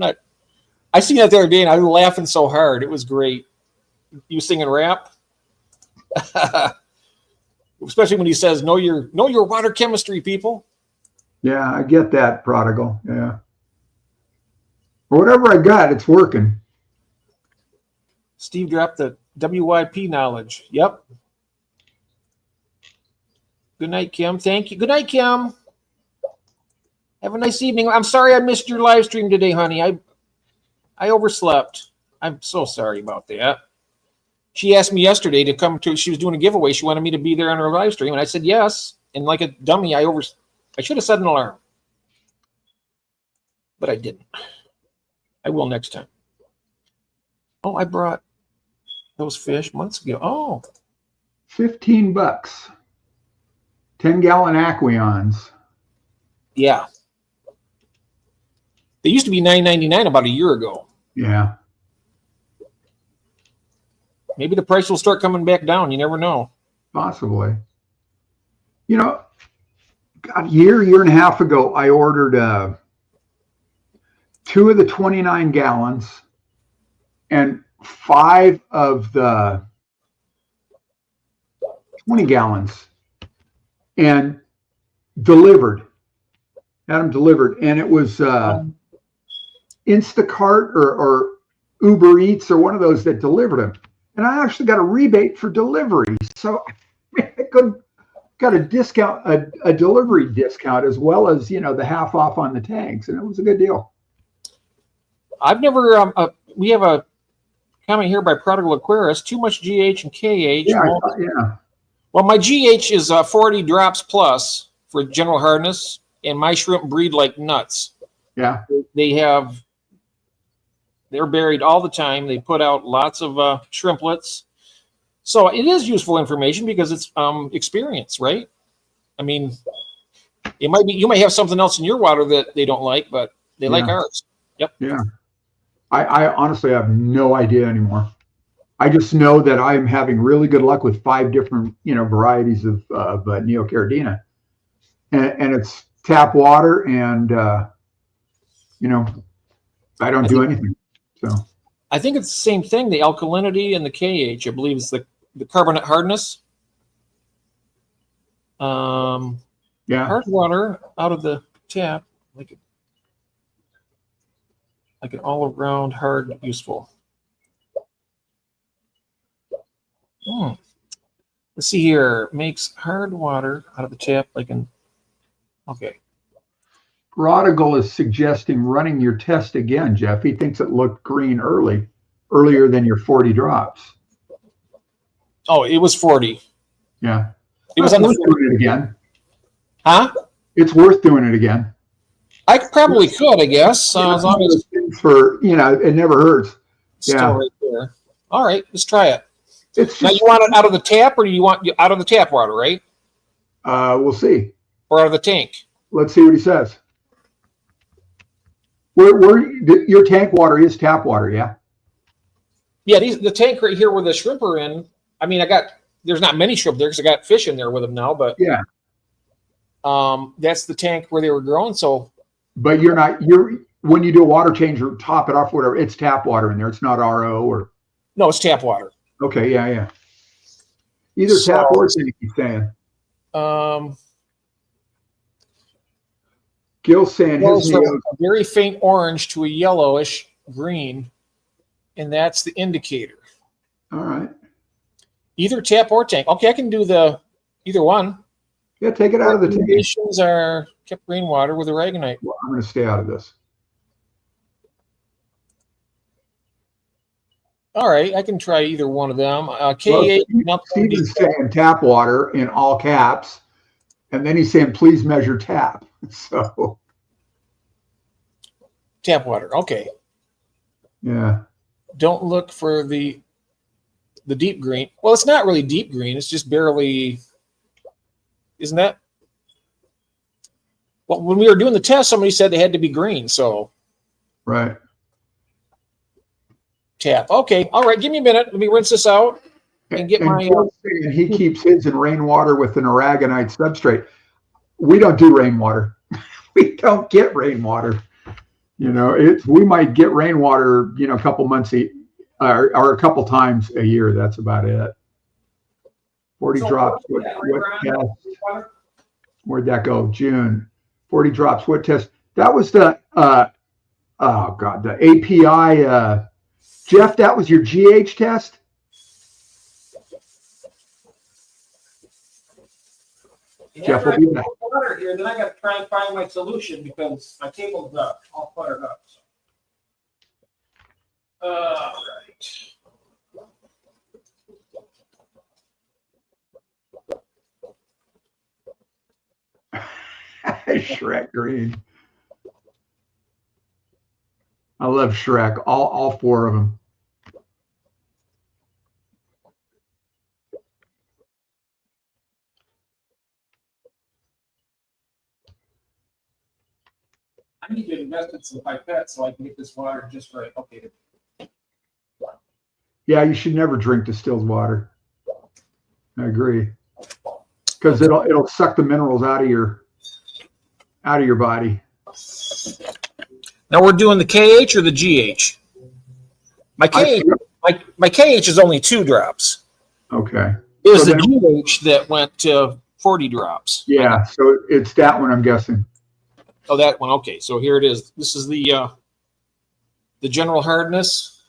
I seen that the other day and I was laughing so hard. It was great. You singing rap? Especially when he says, know your water chemistry, people. Yeah, I get that, Prodigal. Yeah. Whatever I got, it's working. Steve dropped the WYP knowledge. Yep. Good night, Kim. Thank you. Good night, Kim. Have a nice evening. I'm sorry I missed your live stream today, honey. I overslept. I'm so sorry about that. She asked me yesterday to come to, she was doing a giveaway. She wanted me to be there on her live stream, and I said yes. And like a dummy, I should have set an alarm. But I didn't. I will next time. Oh, I brought those fish months ago. Oh. $15. 10-gallon Aquariums. Yeah. They used to be $9.99 about a year ago. Yeah. Maybe the price will start coming back down. You never know. Possibly. You know, a year and a half ago, I ordered 2 of the 29 gallons and 5 of the 20 gallons and delivered. Had them delivered. And it was Instacart or Uber Eats or one of those that delivered them. And I actually got a rebate for delivery. So I got a discount, a delivery discount, as well as, the half off on the tanks. And it was a good deal. I've never, we have a comment here by Prodigal Aquarius, too much GH and KH. Yeah. Well, my GH is 40 drops plus for general hardness, and my shrimp breed like nuts. Yeah. They're buried all the time. They put out lots of shrimplets. So it is useful information because it's experience, right? I mean, you might have something else in your water that they don't like, but they like ours. Yep. Yeah. I honestly have no idea anymore. I just know that I am having really good luck with 5 different, varieties of Neocaridina. And it's tap water and, I don't do anything. So I think it's the same thing. The alkalinity and the KH, I believe, is the carbonate hardness. Hard water out of the tap, like an all-around hard, useful. Let's see here. Makes hard water out of the tap okay. Prodigal is suggesting running your test again, Jeff. He thinks it looked green earlier than your 40 drops. Oh, it was 40. Yeah. It was on the doing it again. Huh? It's worth doing it again. I probably could, I guess. As long as it never hurts. Still right there. All right, let's try it. Now you want it out of the tap, or do you want out of the tap water, right? We'll see. Or out of the tank? Let's see what he says. Your tank water is tap water, yeah? Yeah, the tank right here where the shrimp are in. I mean, there's not many shrimp there because I got fish in there with them now, but yeah. That's the tank where they were growing. So, but when you do a water change or top it off, whatever, it's tap water in there. It's not RO or. No, it's tap water. Okay, yeah. Either tap or tank, he's saying. Gil's saying his a very faint orange to a yellowish green, and that's the indicator. All right. Either tap or tank. Okay, I can do either one. Yeah, take it out of the tank. Recommendations are kept rainwater with aragonite. Well, I'm going to stay out of this. All right, I can try either one of them. Steven's saying tap water in all caps, and then he's saying, please measure tap. So. Tap water, okay. Yeah. Don't look for the deep green. Well, it's not really deep green. It's just barely, isn't that? Well, when we were doing the test, somebody said they had to be green, so. Right. Tap. Okay. All right. Give me a minute. Let me rinse this out and get my. He keeps his in rainwater with an aragonite substrate. We don't do rainwater. We don't get rainwater. We might get rainwater, a couple months or a couple times a year. That's about it. 40 drops. What test? Where'd that go? June. 40 drops. What test? That was the oh God, the API. Jeff, that was your GH test? Yeah, Jeff will be back. Water here, then I got to try and find my solution because my table's all cluttered up. All right. Shrek green. I love Shrek. All four of them. I need to invest in some pipettes so I can get this water just right. Okay. Yeah, you should never drink distilled water. I agree, because it'll suck the minerals out of your body. Now we're doing the KH or the GH. My KH is only 2 drops. Okay. It was the GH that went to 40 drops. Yeah, so it's that one, I'm guessing. Oh, that one. Okay, so here it is. This is the general hardness.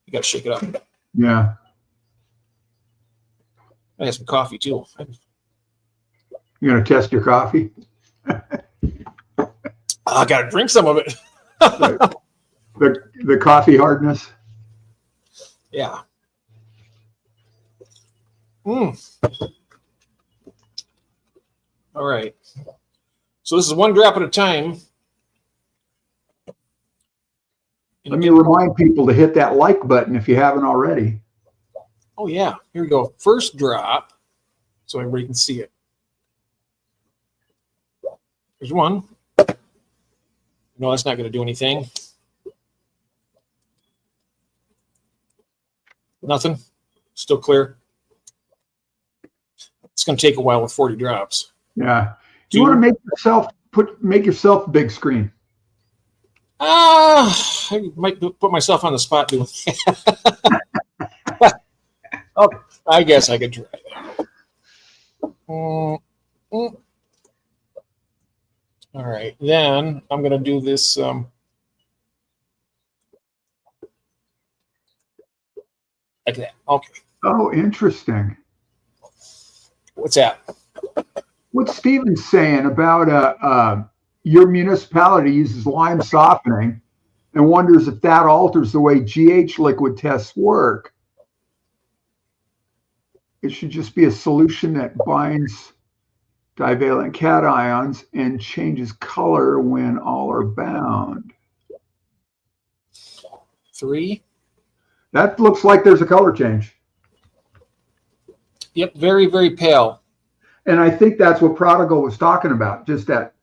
You got to shake it up. Yeah. I have some coffee too. You're gonna test your coffee? I got to drink some of it. the coffee hardness. Yeah. All right. So this is 1 drop at a time. Let me remind people to hit that like button if you haven't already. Oh yeah, here we go. First drop, so everybody can see it. There's 1. No, that's not going to do anything. Nothing. Still clear. It's going to take a while with 40 drops. Yeah. Do you want to make yourself big screen? I might put myself on the spot doing that. Oh, I guess I could try that. All right, then I'm going to do this. Like that. Okay. Oh, interesting. What's that? What's Steven's saying about your municipality uses lime softening and wonders if that alters the way GH liquid tests work. It should just be a solution that binds divalent cations and changes color when all are bound. 3. That looks like there's a color change. Yep, very, very pale. And I think that's what Prodigal was talking about, just that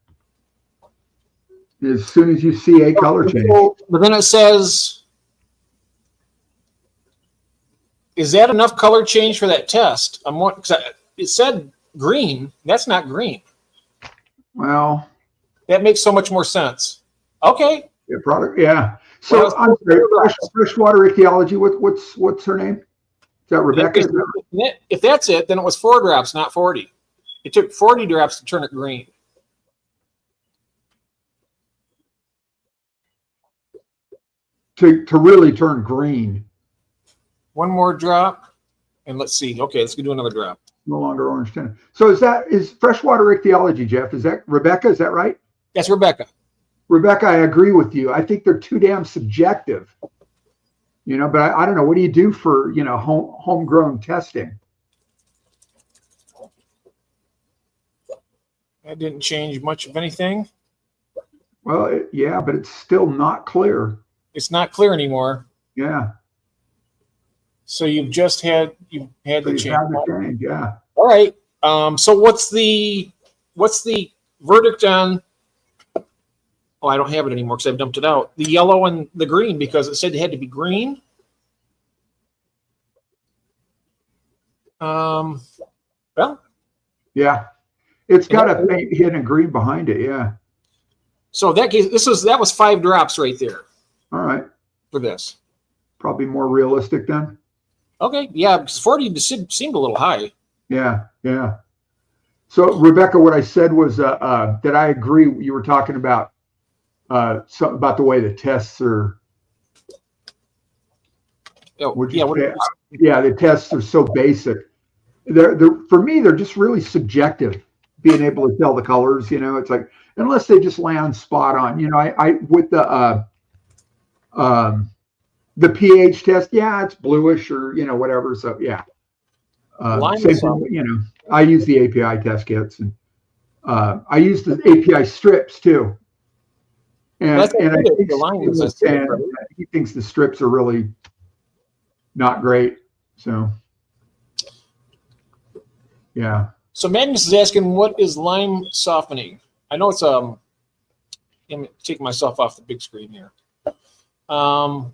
as soon as you see a color change. But then it says, is that enough color change for that test? It said green. That's not green. Well, that makes so much more sense. Okay. Yeah. So I'm sorry, freshwater ichthyology. What's her name? Is that Rebecca? If that's it, then it was 4 drops, not 40. It took 40 drops to turn it green. To really turn green. 1 more drop, and let's see. Okay, let's do another drop. No longer orange tinted. So is freshwater ichthyology, Jeff? Is that Rebecca? Is that right? That's Rebecca. Rebecca, I agree with you. I think they're too damn subjective. But I don't know. What do you do for homegrown testing? That didn't change much of anything. Well, yeah, but it's still not clear. It's not clear anymore. Yeah. So you've had the change. Yeah. All right. So what's the verdict on? Oh, I don't have it anymore because I've dumped it out. The yellow and the green, because it said it had to be green. Well. Yeah. It's got a faint hint of green behind it. Yeah. So that case, that was 5 drops right there. All right. For this. Probably more realistic then. Okay. Yeah, because 40 seemed a little high. Yeah. Yeah. So Rebecca, what I said was that I agree. You were talking about something about the way the tests are. Oh, yeah, Yeah, the tests are so basic. They're for me, they're just really subjective. Being able to tell the colors, it's like unless they just land spot on. I with the pH test, yeah, it's bluish or whatever. So yeah, same thing. I use the API test kits, and I use the API strips too. And I think he thinks the strips are really not great. So yeah. So Magnus is asking, what is lime softening? I know it's I'm taking myself off the big screen here. I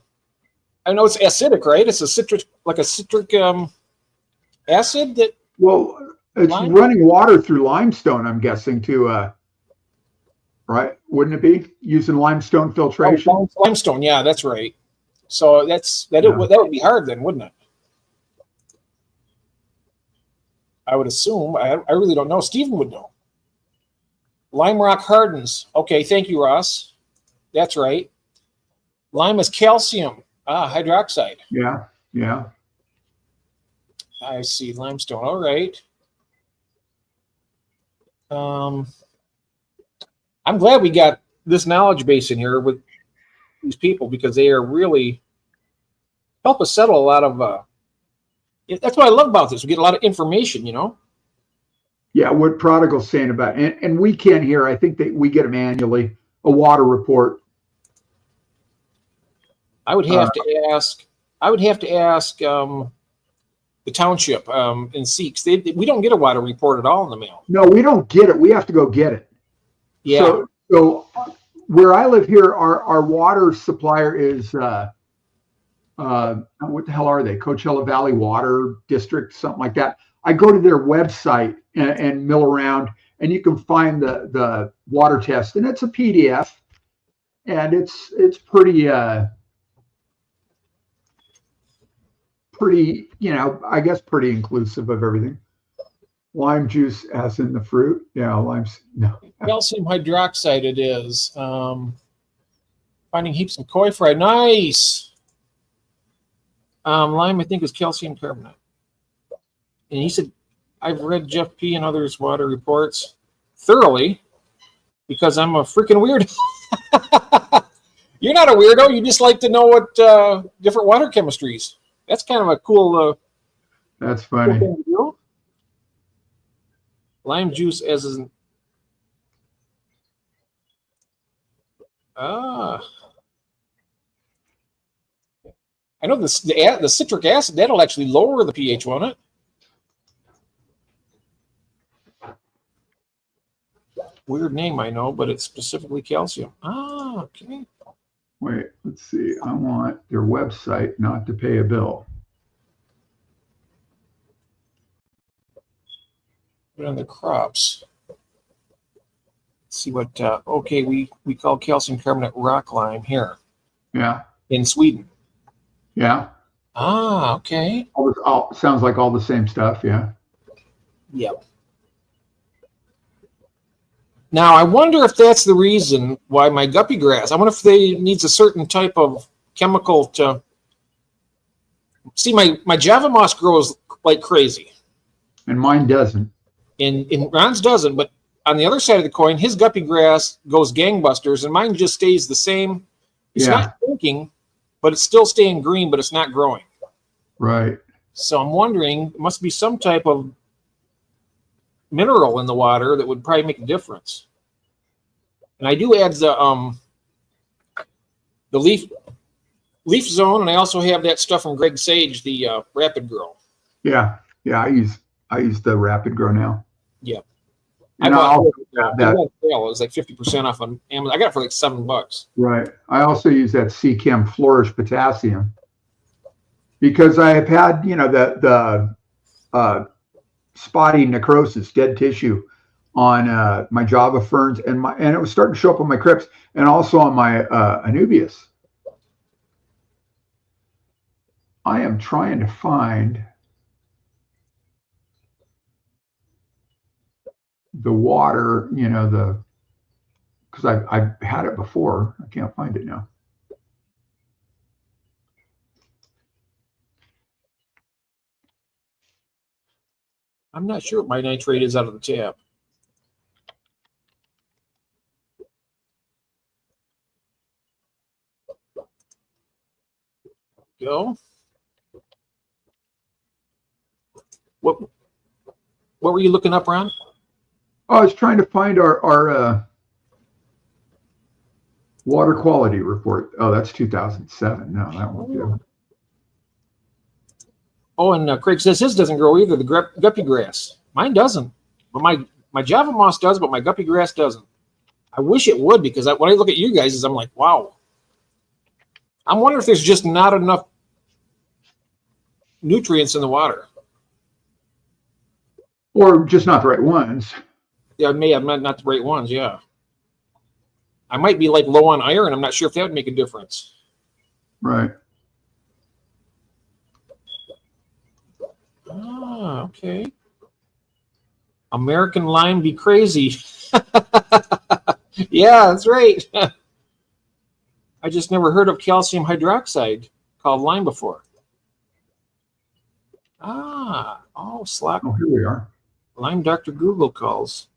know it's acidic, right? It's a citric acid that. Well, it's running water through limestone, I'm guessing, to right? Wouldn't it be using limestone filtration? Oh, limestone, yeah, that's right. So that would be hard then, wouldn't it? I would assume. I really don't know. Stephen would know. Lime rock hardens. Okay, thank you, Ross. That's right. Lime is calcium. Hydroxide. Yeah, yeah. I see limestone. All right. I'm glad we got this knowledge base in here with these people because they are really help us settle a lot of. That's what I love about this. We get a lot of information, Yeah, what Prodigal's saying about it. And we can here. I think that we get them annually, a water report. I would have to ask. The township in Seeks. We don't get a water report at all in the mail. No, we don't get it. We have to go get it. Yeah. So where I live here, our water supplier is what the hell are they? Coachella Valley Water District, something like that. I go to their website and mill around, and you can find the water test, and it's a PDF, and it's pretty I guess pretty inclusive of everything. Lime juice as in the fruit. Yeah, lime's no. Calcium hydroxide it is. Finding heaps of koi fry. Nice. Lime, I think, is calcium carbonate. And he said, I've read Jeff P. and others' water reports thoroughly because I'm a freaking weirdo. You're not a weirdo. You just like to know what different water chemistries. That's kind of a cool. That's funny. Cool thing to do. Lime juice as in. I know the citric acid, that'll actually lower the pH, won't it? Weird name, I know, but it's specifically calcium. Okay. Wait, let's see. I want their website not to pay a bill. Put on the crops. Let's see what, okay, we call calcium carbonate rock lime here. Yeah. In Sweden. Yeah. Okay. Sounds like all the same stuff, yeah. Yep. Now, I wonder if that's the reason why my guppy grass, I wonder if they needs a certain type of chemical to... See, my Java moss grows like crazy. And mine doesn't. And Ron's doesn't, but on the other side of the coin, his guppy grass goes gangbusters, and mine just stays the same. It's not shrinking, but it's still staying green, but it's not growing. Right. So I'm wondering, it must be some type of mineral in the water that would probably make a difference. And I do add the leaf zone, and I also have that stuff from Greg Sage, the Rapid Grow. Yeah, I use the Rapid Grow now. Yeah. And I bought that. It was like 50% off on Amazon. I got it for like $7. Right. I also use that C-Chem Flourish Potassium because I have had, the spotty necrosis, dead tissue on my Java ferns, and it was starting to show up on my crypts and also on my Anubias. I am trying to find the water, because because I've had it before. I can't find it now. I'm not sure what my nitrate is out of the tap. Go. What were you looking up, Ron? Oh, I was trying to find our water quality report. Oh, that's 2007. No, that won't do. Oh, and Craig says his doesn't grow either, the guppy grass. Mine doesn't. But my Java moss does, but my guppy grass doesn't. I wish it would, because when I look at you guys, I'm like, wow. I'm wondering if there's just not enough nutrients in the water. Or just not the right ones. Yeah, I may have not the right ones, yeah. I might be like low on iron. I'm not sure if that would make a difference. Right. Ah, okay. American lime be crazy. Yeah, that's right. I just never heard of calcium hydroxide called lime before. Oh, Slack. Oh, here we are. Lime Dr. Google calls.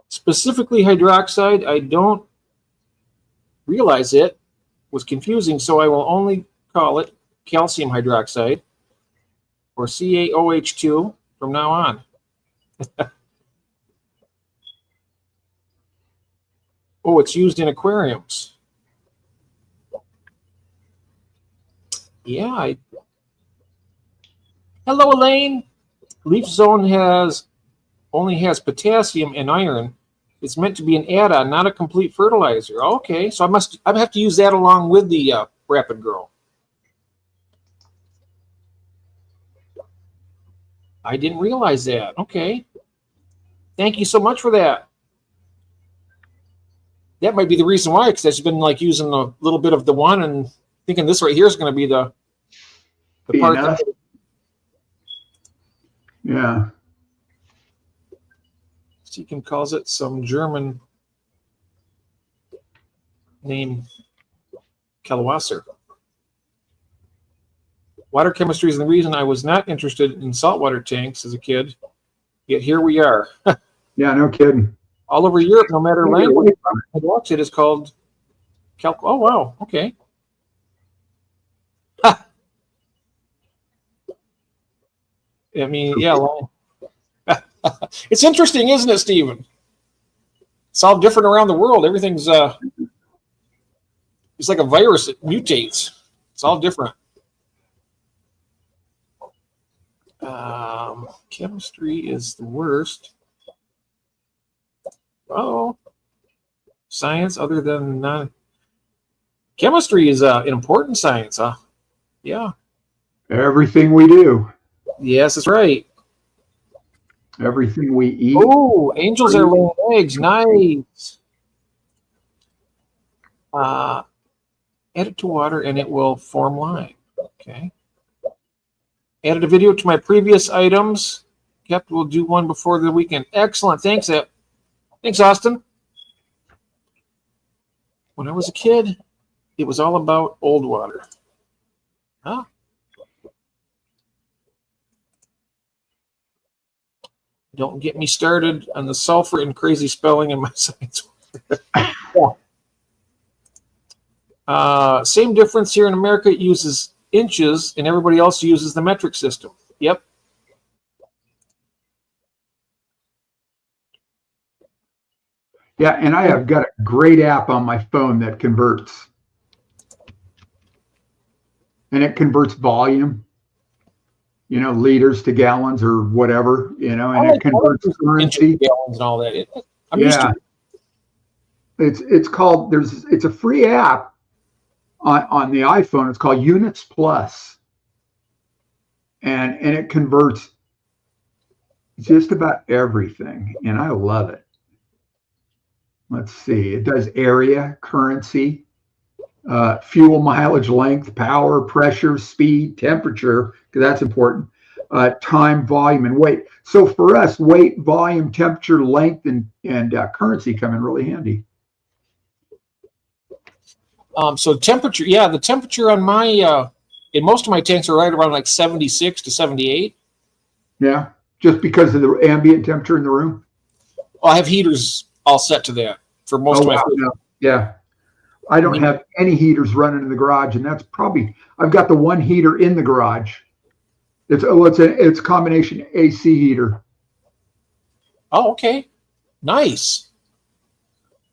Specifically hydroxide, I don't realize it was confusing, so I will only call it calcium hydroxide, or CaOH2 from now on. Oh, it's used in aquariums. Yeah. Hello, Elaine. Leaf Zone only has potassium and iron. It's meant to be an add-on, not a complete fertilizer. Okay, so I have to use that along with the Rapid Grow. I didn't realize that. Okay. Thank you so much for that. That might be the reason why, because I've been like using a little bit of the one and thinking this right here is going to be the part that, yeah. Seekin calls it some German name, Kalawasser. Water chemistry is the reason I was not interested in saltwater tanks as a kid, yet here we are. Yeah, no kidding. All over Europe, no matter language, hydroxide is called oh, wow, okay. Ha. I mean, yeah, well, it's interesting, isn't it, Stephen? It's all different around the world. Everything's it's like a virus. It mutates. It's all different. Chemistry is the worst. Oh, science other than chemistry is an important science, huh? Yeah. Everything we do. Yes, that's right. Everything we eat. Oh, angels are laying eggs. Nice. Add it to water and it will form lime. Okay. Added a video to my previous items. Yep, we'll do one before the weekend. Excellent. Thanks, Thanks, Austin. When I was a kid, it was all about old water. Huh? Don't get me started on the sulfur and crazy spelling in my science. Yeah. Same difference here in America. It uses inches, and everybody else uses the metric system. Yep. Yeah, and I have got a great app on my phone that converts. And it converts volume, liters to gallons or whatever, and it converts currency. Gallons and all that. Yeah. It's called, it's a free app on the iPhone. It's called Units Plus. And it converts just about everything. And I love it. Let's see. It does area, currency, fuel mileage, length, power, pressure, speed, temperature, because that's important. time, volume, and weight. So for us, weight, volume, temperature, length, and currency come in really handy. So temperature, yeah, the temperature on my in most of my tanks are right around like 76 to 78. Yeah, just because of the ambient temperature in the room. I have heaters all set to that for most of my food. No. Yeah. I don't have any heaters running in the garage, and that's probably, I've got the one heater in the garage. It's a combination AC heater. Oh, okay. Nice.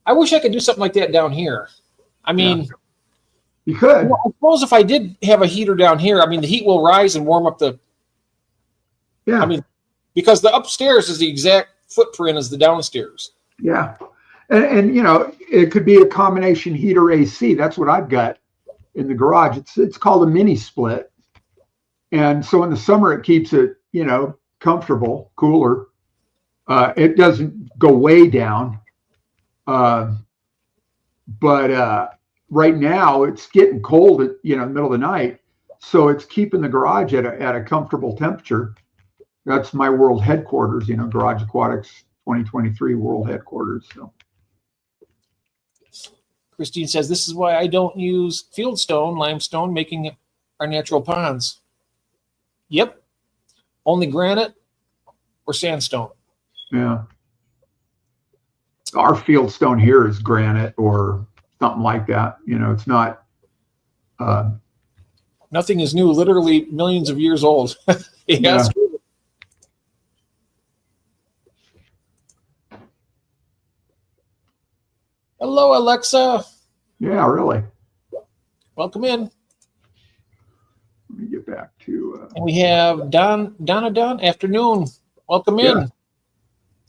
I wish I could do something like that down here. I mean, you could. I suppose if I did have a heater down here, I mean, the heat will rise and warm up the. Yeah. I mean, because the upstairs is the exact footprint as the downstairs. Yeah. And you know, it could be a combination heater AC. That's what I've got in the garage. It's called a mini split. And so in the summer, it keeps it, you know, comfortable, cooler. It doesn't go way down. But right now it's getting cold at, you know, the middle of the night. So it's keeping the garage at a comfortable temperature. That's my world headquarters, you know, Garage Aquatics 2023 world headquarters. So Christine says, this is why I don't use fieldstone, limestone, making our natural ponds. Yep. Only granite or sandstone. Yeah. Our fieldstone here is granite or something like that. You know, it's not. Nothing is new, literally millions of years old. Yeah. Hello, Alexa. Yeah, really. Welcome in. Let me get back to. And we have Donna. Afternoon. Welcome in. Yeah,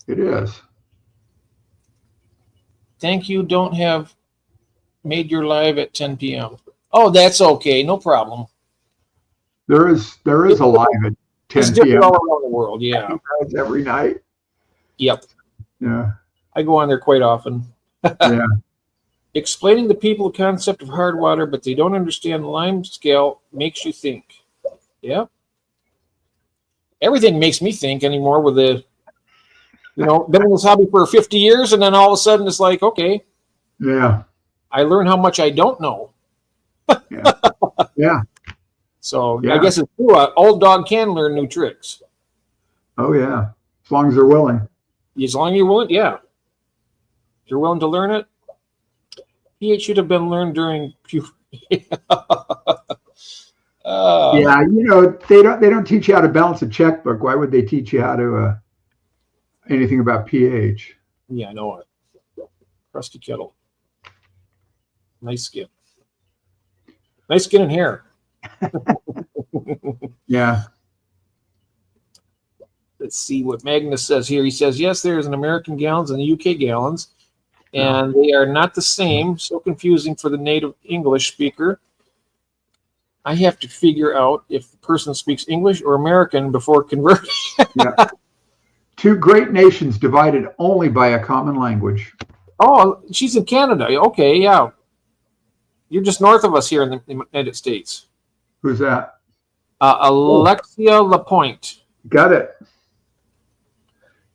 it is. Thank you. Don't have made your live at 10 p.m. Oh, that's okay. No problem. There is a live at 10 p.m. all around the world. Yeah. Every night. Yep. Yeah. I go on there quite often. Yeah. Explaining the people the concept of hard water, but they don't understand lime scale makes you think. Yeah. Everything makes me think anymore with the, you know, been in this hobby for 50 years, and then all of a sudden it's like, okay. Yeah. I learn how much I don't know. Yeah. Yeah. So yeah. I guess it's true. An old dog can learn new tricks. Oh, yeah. As long as they're willing. As long as you're willing, yeah. If you're willing to learn it, pH should have been learned during puberty. Yeah, you know, they don't teach you how to balance a checkbook. Why would they teach you how to anything about pH? Yeah, I know it. Crusty kettle. Nice skin. Nice skin and hair. Yeah. Let's see what Magnus says here. He says, yes, there's an American gallons and the UK gallons, and they are not the same. So confusing for the native English speaker. I have to figure out if the person speaks English or American before converting. Yeah. Two great nations divided only by a common language. Oh, she's in Canada. Okay, yeah. You're just north of us here in the United States. Who's that? Alexia Lapointe. Got it.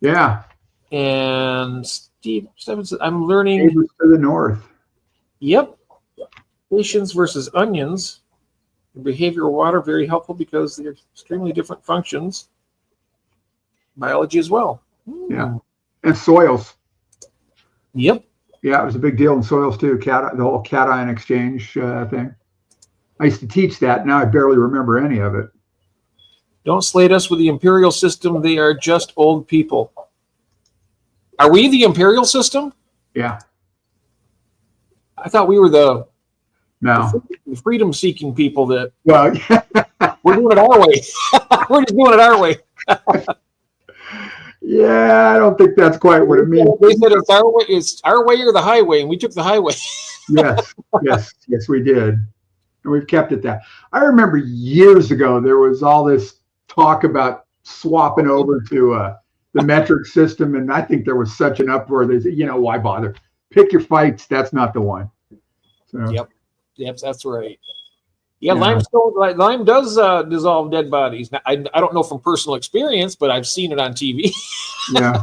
Yeah. And Steve Stevens says, I'm learning. Neighbors to the north. Yep. Patience versus onions. Behavioral water, very helpful because they're extremely different functions. Biology as well. Yeah. And soils. Yep. Yeah, it was a big deal in soils too. The whole cation exchange thing. I used to teach that. Now I barely remember any of it. Don't slate us with the imperial system. They are just old people. Are we the imperial system? Yeah. I thought we were the freedom-seeking people that. Well, we're doing it our way. We're just doing it our way. Yeah, I don't think that's quite what it means. They said it's our way or the highway, and we took the highway. Yes, we did. And we've kept it that. I remember years ago, there was all this talk about swapping over to the metric system. And I think there was such an uproar. They said, you know, why bother? Pick your fights. That's not the one. So. Yep, that's right. Yeah, limestone, lime does dissolve dead bodies. Now, I don't know from personal experience, but I've seen it on TV. Yeah.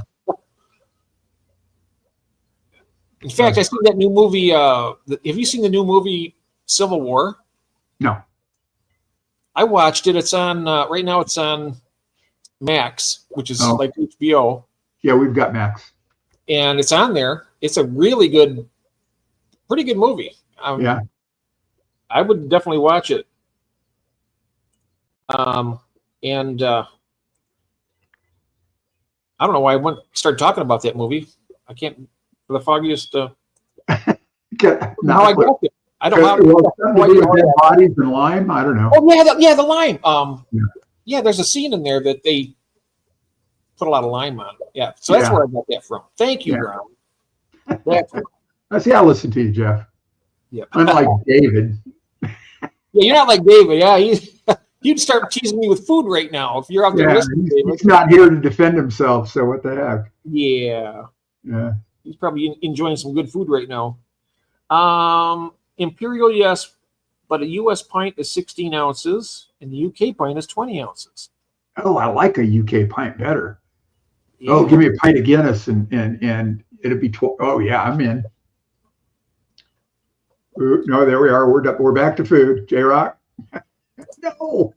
In fact, I seen that new movie. Have you seen the new movie Civil War? No. I watched it. It's on right now. It's on Max, which is like HBO. Yeah, we've got Max. And it's on there. It's a really good, pretty good movie. Yeah. I would definitely watch it. I don't know why I started talking about that movie. I can't, for the foggiest. How I got it. I don't know. Dead bodies and lime. I don't know. Oh yeah, the lime. Yeah, there's a scene in there that they put a lot of lime on. Yeah, so that's where I got that from. Thank you, Ron. I see. I listen to you, Jeff. Yeah. Unlike David. Yeah, you're not like David. Yeah, you'd start teasing me with food right now if you're out there listening. David. He's not here to defend himself. So what the heck? Yeah. Yeah. He's probably enjoying some good food right now. Imperial, yes, but a U.S. pint is 16 ounces, and the U.K. pint is 20 ounces. Oh, I like a U.K. pint better. Yeah. Oh, give me a pint of Guinness, and it'll be 12. Oh yeah, I'm in. Ooh, no, there we are. We're back to food. J-Rock. No.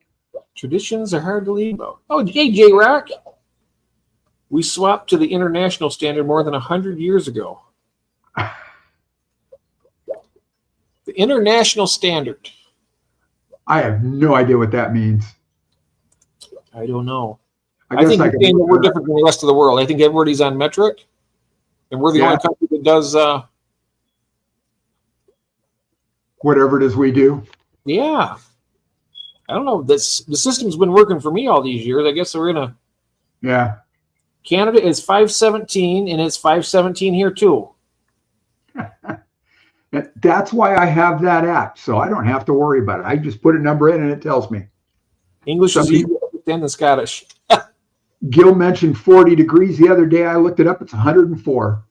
Traditions are hard to leave out. Oh, hey, J-Rock. We swapped to the international standard more than 100 years ago. The international standard. I have no idea what that means. I don't know. I think you're saying that we're different than the rest of the world. I think everybody's on metric, and we're the only country that does whatever it is we do. Yeah. I don't know. The system's been working for me all these years. I guess we're gonna. Yeah. Canada is 517, and it's 517 here too. That's why I have that app, so I don't have to worry about it. I just put a number in, and it tells me. English is easier to understand than Scottish. Gil mentioned 40 degrees the other day. I looked it up. It's 104.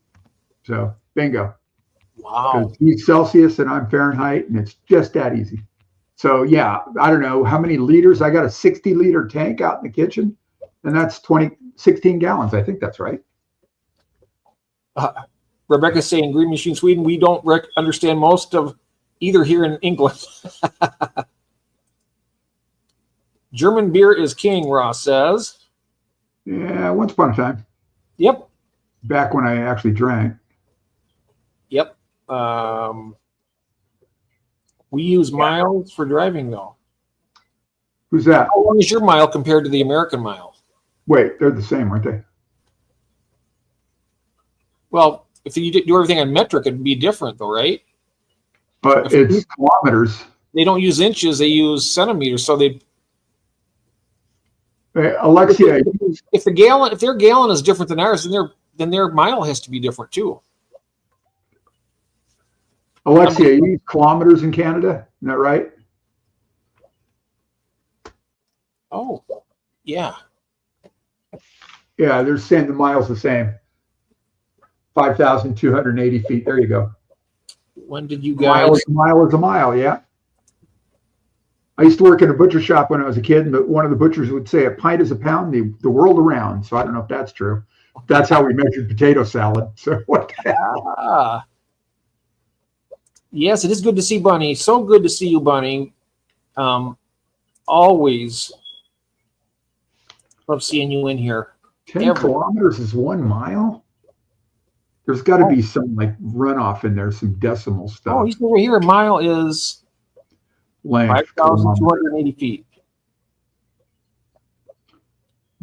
So bingo. Wow. He's Celsius and I'm Fahrenheit, and it's just that easy. So yeah, I don't know how many liters. I got a 60-liter tank out in the kitchen, and that's 16 gallons. I think that's right. Rebecca's saying Green Machine Sweden, we don't understand most of either here in England. German beer is king, Ross says. Yeah, once upon a time. Yep. Back when I actually drank. Yep. We use miles for driving, though. Who's that? How long is your mile compared to the American mile? Wait, they're the same, aren't they? Well, if you do everything on metric, it'd be different, though, right? But it's kilometers. They don't use inches; they use centimeters. So they. Alexia, if their gallon is different than ours, then their mile has to be different too. Alexia, you use kilometers in Canada, isn't that right? Oh, yeah. Yeah, they're saying the mile's the same. 5,280 feet. There you go. When did you guys? Mile is a mile, yeah. I used to work in a butcher shop when I was a kid, and one of the butchers would say a pint is a pound the world around. So I don't know if that's true. That's how we measured potato salad. So what the hell? Yes, it is good to see Bunny. So good to see you, Bunny. Always love seeing you in here. 10 kilometers is 1 mile? There's got to be some like runoff in there, some decimal stuff. Oh, he's over here. A mile is 5,280 feet.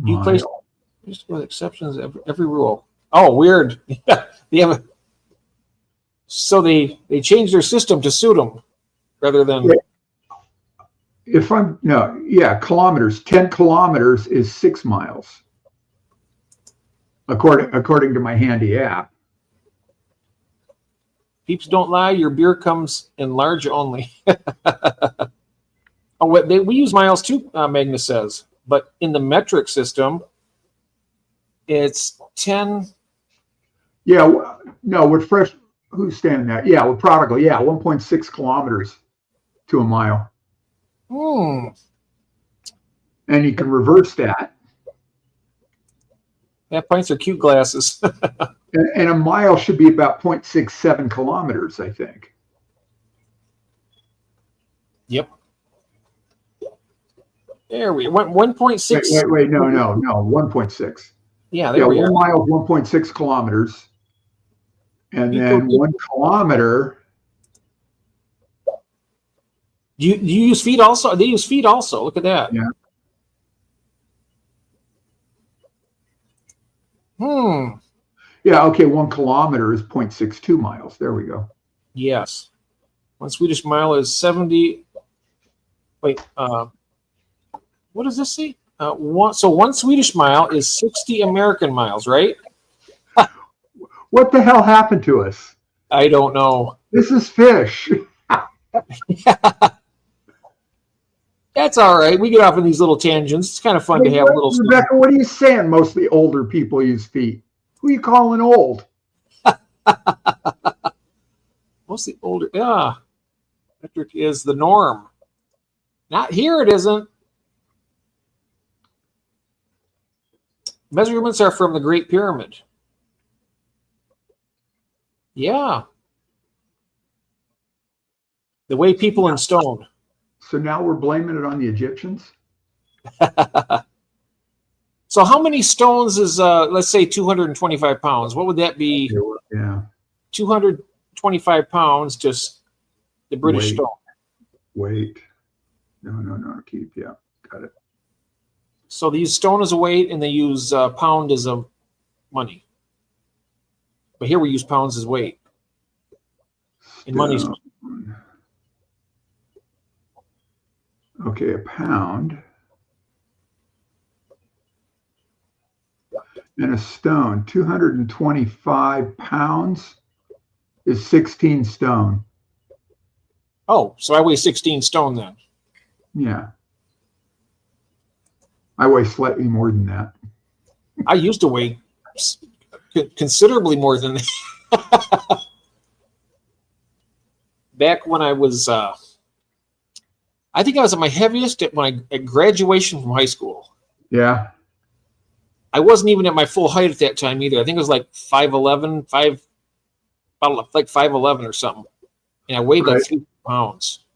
You place just with exceptions every rule. Oh, weird. They have so they changed their system to suit them rather than. Kilometers. 10 kilometers is 6 miles, according to my handy app. Peeps don't lie. Your beer comes in large only. We use miles too, Magnus says. But in the metric system, it's 10. Yeah, no, with fresh, who's standing there? Yeah, with Prodigal, 1.6 kilometers to a mile. Hmm. And you can reverse that. Yeah, pints are cute glasses. And a mile should be about 0.67 kilometers, I think. Yep. There we went 1.6. Wait. No. 1.6. Yeah, there we 1 are. mile is 1.6 kilometers. And People then 1 kilometer. Do you use feet also? They use feet also. Look at that. Yeah. Yeah, okay, 1 kilometer is 0.62 miles. There we go. Yes. 1 Swedish mile is 70. Wait, what does this say? So 1 Swedish mile is 60 American miles, right? What the hell happened to us? I don't know. This is fish. That's all right. We get off on these little tangents. It's kind of fun to have little stuff. Rebecca, what are you saying? Mostly older people use feet. Who are you calling old? Mostly older. Yeah. Metric is the norm. Not here, it isn't. Measurements are from the Great Pyramid. Yeah. The way people in stone. So now we're blaming it on the Egyptians? So how many stones is, let's say, 225 pounds? What would that be? Yeah. 225 pounds, just the British stone. Wait. No. Keep. Yeah. Got it. So they use stone as a weight, and they use pound as a money. But here we use pounds as weight. And money's. Okay, a pound. And a stone, 225 pounds is 16 stone. Oh, so I weigh 16 stone then. Yeah. I weigh slightly more than that. I used to weigh considerably more than that. Back when I was, I think I was at my heaviest at graduation from high school. Yeah. I wasn't even at my full height at that time either. I think it was like 5'11", about like 5'11" or something. And I weighed like 3 pounds.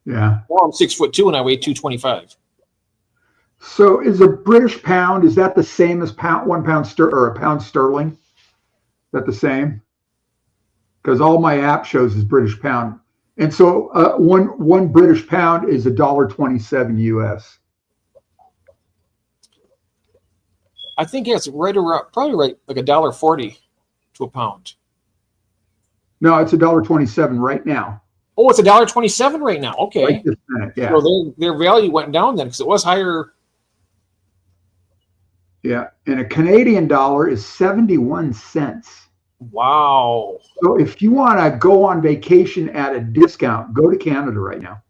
Yeah. Well, I'm 6'2" and I weigh 225. So is a British pound, is that the same as £1 or a pound sterling? Is that the same? Because all my app shows is British pound. And so one British pound is $1.27 US. I think it's right around, probably right like $1.40 to a pound. No, it's $1.27 right now. Oh, it's $1.27 right now. Okay. Right this minute, yeah. So their value went down then because it was higher. Yeah, and a Canadian dollar is 71 cents. Wow. So if you want to go on vacation at a discount, go to Canada right now.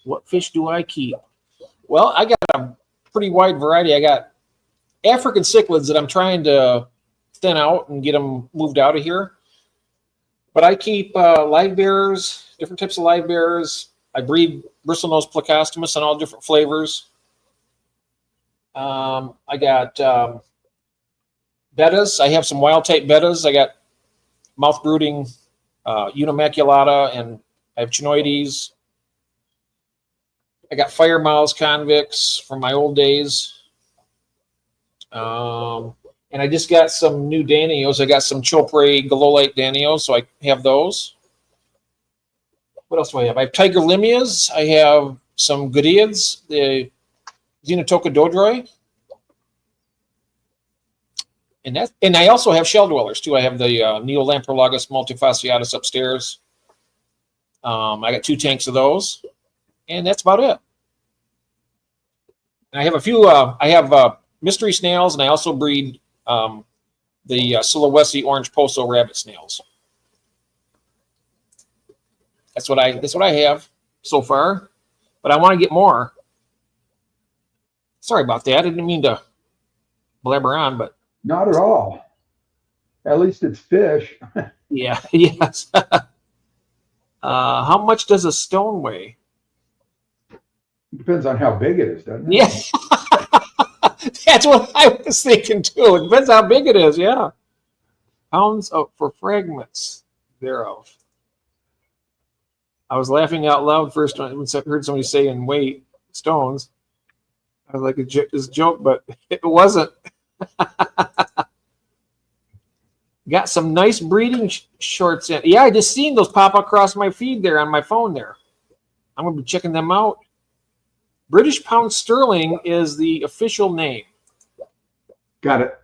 What fish do I keep? Well, I got a pretty wide variety. I got African cichlids that I'm trying to thin out and get them moved out of here. But I keep live bearers, different types of live bearers. I breed bristlenose plecostomus in all different flavors. I got bettas. I have some wild type bettas. I got mouth brooding unimaculata, and I have chinoides. I got fire mouths convicts from my old days. And I just got some new Danios. I got some Chopre Galolite Danios, so I have those. What else do I have? I have Tiger Limias. I have some Godiids, the Xenotoca dodroi. And I also have shell dwellers, too. I have the Neolamprologus multifasciatus upstairs. I got 2 tanks of those. And that's about it. And I have a few, I have mystery snails, and I also breed the Sulawesi orange poso rabbit snails. That's what I have so far, but I want to get more. Sorry about that. I didn't mean to blabber on, but not at all. At least it's fish. Yeah. Yes. How much does a stone weigh? Depends on how big it is, doesn't it? Yeah. That's what I was thinking too. It depends how big it is, yeah. Pounds for fragments thereof. I was laughing out loud first when I heard somebody say in weight stones. I was like, it's a joke, but it wasn't. Got some nice breeding shorts in. Yeah, I just seen those pop across my feed there on my phone there. I'm going to be checking them out. British pound sterling is the official name. Got it.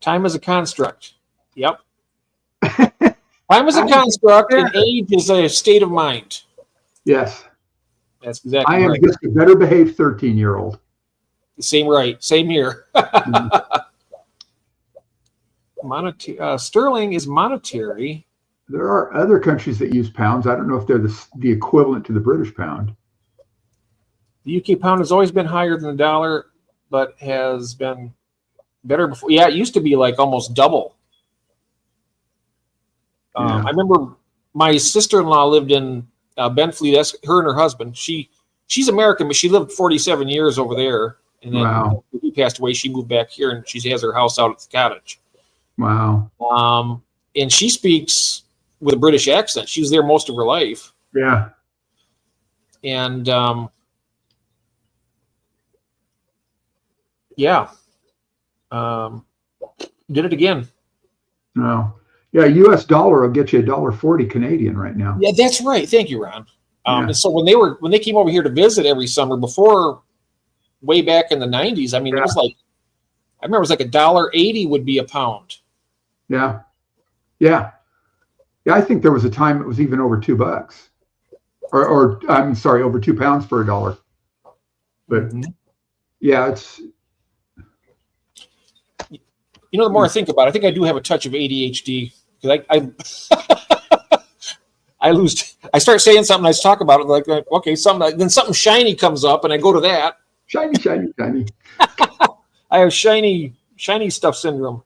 Time is a construct. Yep. Time is a construct, and age is a state of mind. Yes. That's exactly I am right. just a better behaved 13-year-old. Same right. Same here. Sterling is monetary. There are other countries that use pounds. I don't know if they're the equivalent to the British pound. The UK pound has always been higher than the dollar, but has been better before. Yeah, it used to be like almost double. I remember my sister-in-law lived in Benfleet. Her and her husband. She's American, but she lived 47 years over there. And then Wow. he passed away. She moved back here, and she has her house out at the cottage. Wow. And she speaks with a British accent. She was there most of her life. Yeah. And yeah, did it again. No. Yeah, U.S. dollar will get you $1.40 Canadian right now. Yeah, that's right. Thank you, Ron. Yeah. And so when they came over here to visit every summer before, way back in the 90s, I mean, it was like, I remember it was like $1.80 would be a pound. Yeah. Yeah. Yeah, I think there was a time it was even over $2. Or I'm sorry, over 2 pounds for $1. But yeah, it's, you know, the more I think about it, I think I do have a touch of ADHD because I start saying something, I talk about it like, okay, then something shiny comes up and I go to that. shiny, shiny, shiny. I have shiny stuff syndrome.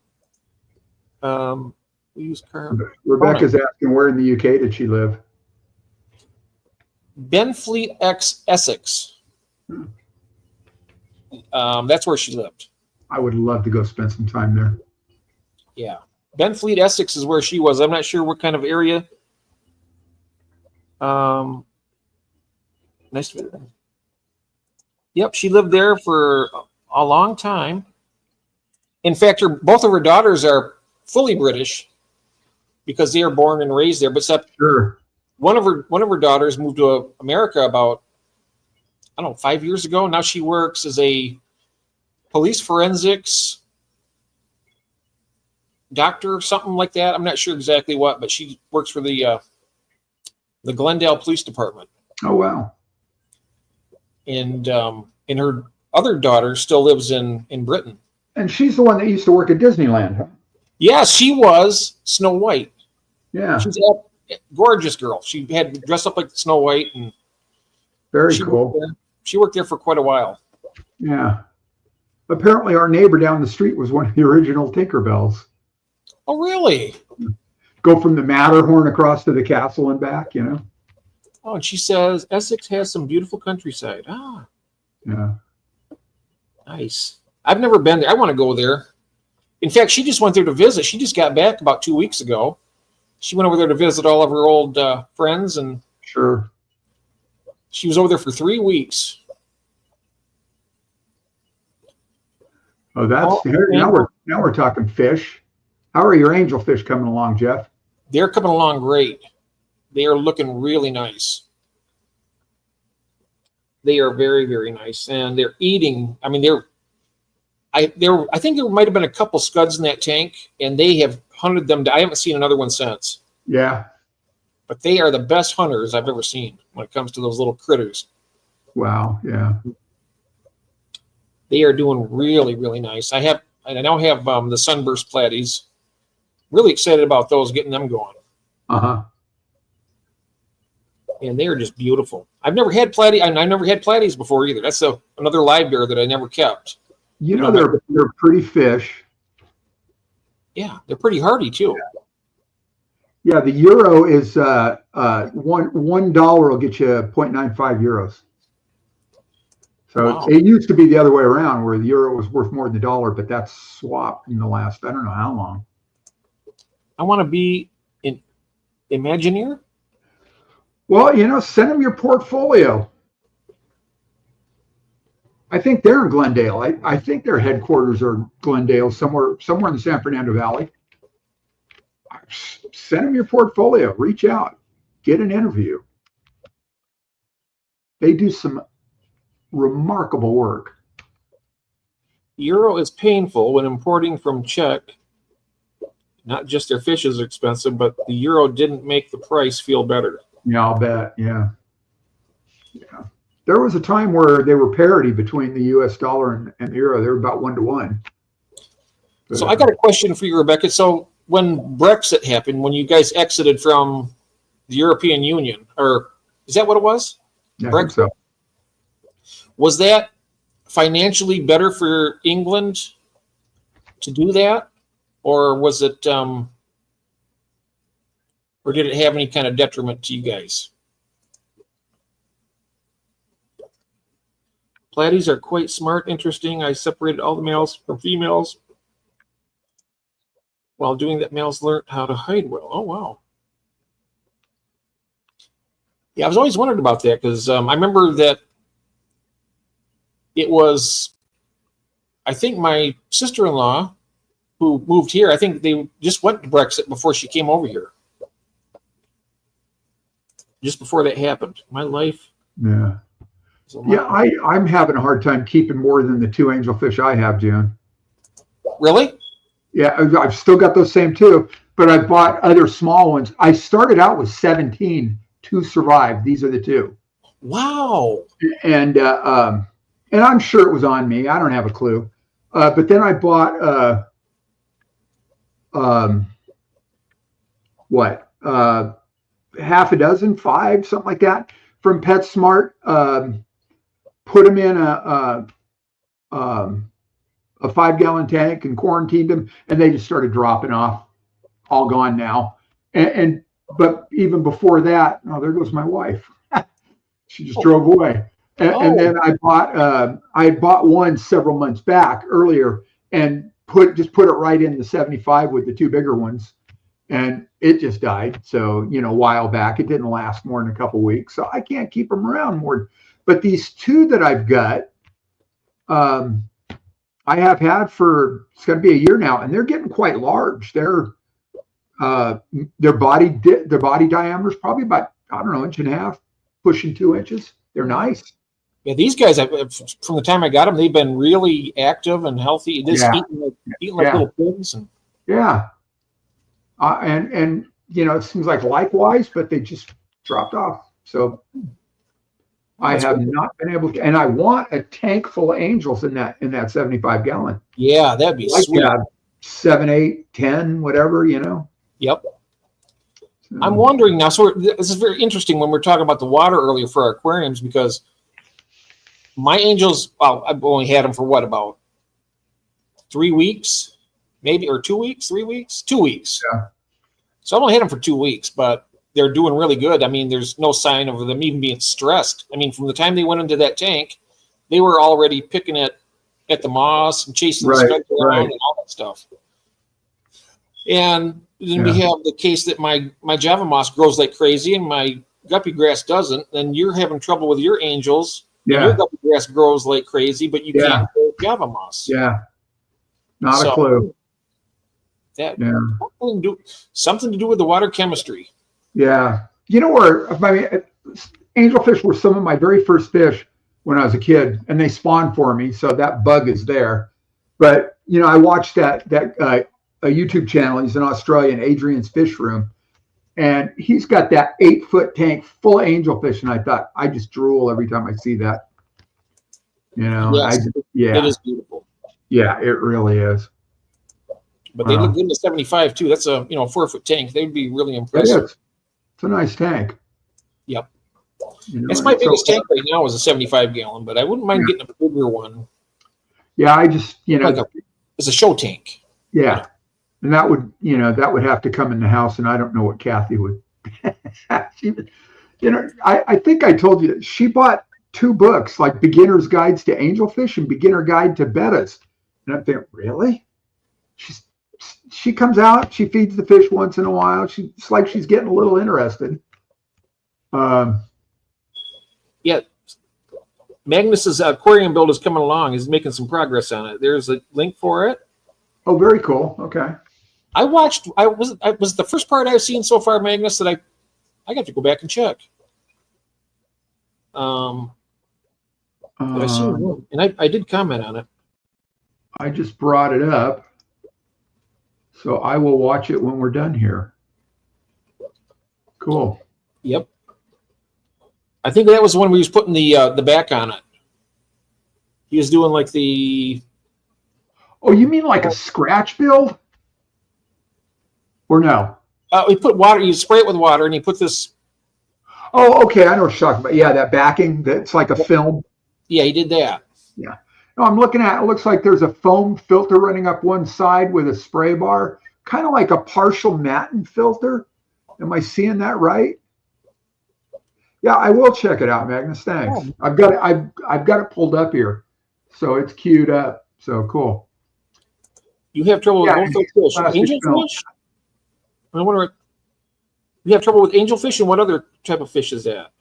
We use Rebecca's asking where in the UK did she live? Benfleet Essex. That's where she lived. I would love to go spend some time there. Yeah. Benfleet Essex is where she was. I'm not sure what kind of area. Nice to meet her. Yep, she lived there for a long time. In fact, both of her daughters are fully British because they are born and raised there. But except one of her daughters moved to America about, I don't know, 5 years ago. Now she works as a police forensics doctor, something like that. I'm not sure exactly what, but she works for the Glendale Police Department. Oh, wow. And her other daughter still lives in Britain. And she's the one that used to work at Disneyland, huh? Yeah, she was Snow White. Yeah. She's a gorgeous girl. She had dressed up like Snow White, and very cool. She worked there for quite a while. Yeah. Apparently, our neighbor down the street was one of the original Tinkerbells. Oh, really? Go from the Matterhorn across to the castle and back, you know? Oh, and she says, Essex has some beautiful countryside. Ah. Yeah. Nice. I've never been there. I want to go there. In fact, she just went there to visit. She just got back about 2 weeks ago. She went over there to visit all of her old friends, and sure, she was over there for 3 weeks. Oh, now we're talking fish. How are your angelfish coming along, Jeff? They're coming along great. They are looking really nice. They are very, very nice, and they're eating. I mean, I think there might have been a couple scuds in that tank, and they have hunted them. I haven't seen another one since. Yeah. But they are the best hunters I've ever seen when it comes to those little critters. Wow. Yeah. They are doing really, really nice. I now have the sunburst platies. Really excited about those, getting them going. Uh-huh. And they are just beautiful. I've never had platies before either. That's another live bear that I never kept. You know, they're pretty fish. Yeah, they're pretty hardy too. Yeah, the euro is $1 will get you 0.95 euros. So Wow. it used to be the other way around, where the euro was worth more than the dollar, but that's swapped in the last, I don't know how long. I want to be an Imagineer. Well, send them your portfolio. I think they're in Glendale. I think their headquarters are Glendale, somewhere in the San Fernando Valley. Send them your portfolio. Reach out. Get an interview. They do some remarkable work. Euro is painful when importing from Czech. Not just their fish is expensive, but the euro didn't make the price feel better. Yeah, I'll bet. Yeah. There was a time where they were parity between the U.S. dollar and the euro. They were about 1-to-1. So I got a question for you, Rebecca. So when Brexit happened, when you guys exited from the European Union, or is that what it was? Yeah, I think so. Was that financially better for England to do that? Or was it, or did it have any kind of detriment to you guys? Platies are quite smart, interesting. I separated all the males from females. While doing that, males learned how to hide well. Oh, wow. Yeah, I was always wondering about that because I remember that it was, I think my sister-in-law who moved here, I think they just went to Brexit before she came over here. Just before that happened. My life. Yeah. Yeah, I'm having a hard time keeping more than the 2 angelfish I have, June. Really? Yeah, I've still got those same 2, but I bought other small ones. I started out with 17 to survive. These are the 2. Wow. And I'm sure it was on me. I don't have a clue. But then I bought half a dozen, 5, something like that, from PetSmart. Put them in a 5-gallon tank and quarantined them, and they just started dropping off. All gone now. But even before that, oh, there goes my wife. She just drove away. And then I had bought one several months back earlier and put it right in the 75 with the 2 bigger ones, and it just died. So, a while back, it didn't last more than a couple weeks. So I can't keep them around more. But these 2 that I've got, I have had for, it's going to be a year now, and they're getting quite large. Their body diameter is probably about, I don't know, 1.5 inches, pushing 2 inches. They're nice. Yeah, these guys, from the time I got them, they've been really active and healthy. Just eating like little pigs. And and it seems like likewise, but they just dropped off. So I have not been able to, and I want a tank full of angels in that 75-gallon. Yeah, that'd be sweet. 7, 8, 10, whatever, Yep. I'm wondering now. So this is very interesting when we're talking about the water earlier for our aquariums, because my angels, I've only had them for about 3 weeks, maybe, or 2 weeks, 3 weeks, 2 weeks. Yeah. So I've only had them for 2 weeks, but they're doing really good. I mean, there's no sign of them even being stressed. I mean, from the time they went into that tank, they were already picking at the moss and chasing the specs around and all that stuff. And then we have the case that my Java moss grows like crazy and my guppy grass doesn't. Then you're having trouble with your angels. Yeah. Your guppy grass grows like crazy, but you can't grow Java moss. Yeah. Not a clue. That something to do with the water chemistry. Yeah. Angelfish were some of my very first fish when I was a kid, and they spawned for me, so that bug is there. But I watched that a YouTube channel. He's an Australian, Adrian's Fish Room, and he's got that 8-foot tank full of angelfish, and I thought, I just drool every time I see that. Yes, it is beautiful. Yeah, it really is. But they look good in the 75 too. That's a 4-foot tank. They would be really impressive. It is. It's a nice tank. Yep. That's my biggest tank right now is a 75-gallon, but I wouldn't mind getting a bigger one. Yeah, I just it's a show tank. Yeah, and that would have to come in the house, and I don't know what Kathy would. I think I told you she bought 2 books, like Beginner's Guides to Angelfish and Beginner Guide to Bettas. And I'm thinking, really? She comes out, she feeds the fish once in a while. It's like she's getting a little interested. Yeah. Magnus's aquarium build is coming along. He's making some progress on it. There's a link for it. Oh, very cool. Okay. I was the first part I've seen so far, Magnus, that I got to go back and check. But I seen, and I did comment on it. I just brought it up, so I will watch it when we're done here. Cool. Yep. I think that was the one where he was putting the back on it. He was doing like the. Oh, you mean like a scratch build? Or no? He put water. You spray it with water, and he put this. Oh, okay. I know what you're talking about. Yeah, that backing. That's like a film. Yeah, he did that. Yeah. No, I'm looking at. It looks like there's a foam filter running up one side with a spray bar, kind of like a partial Matten filter. Am I seeing that right? Yeah, I will check it out, Magnus. Thanks. Oh. I've got it pulled up here, so it's queued up. So cool. You have trouble with both those fish. Angelfish? I wonder. You have trouble with angelfish, and what other type of fish is that?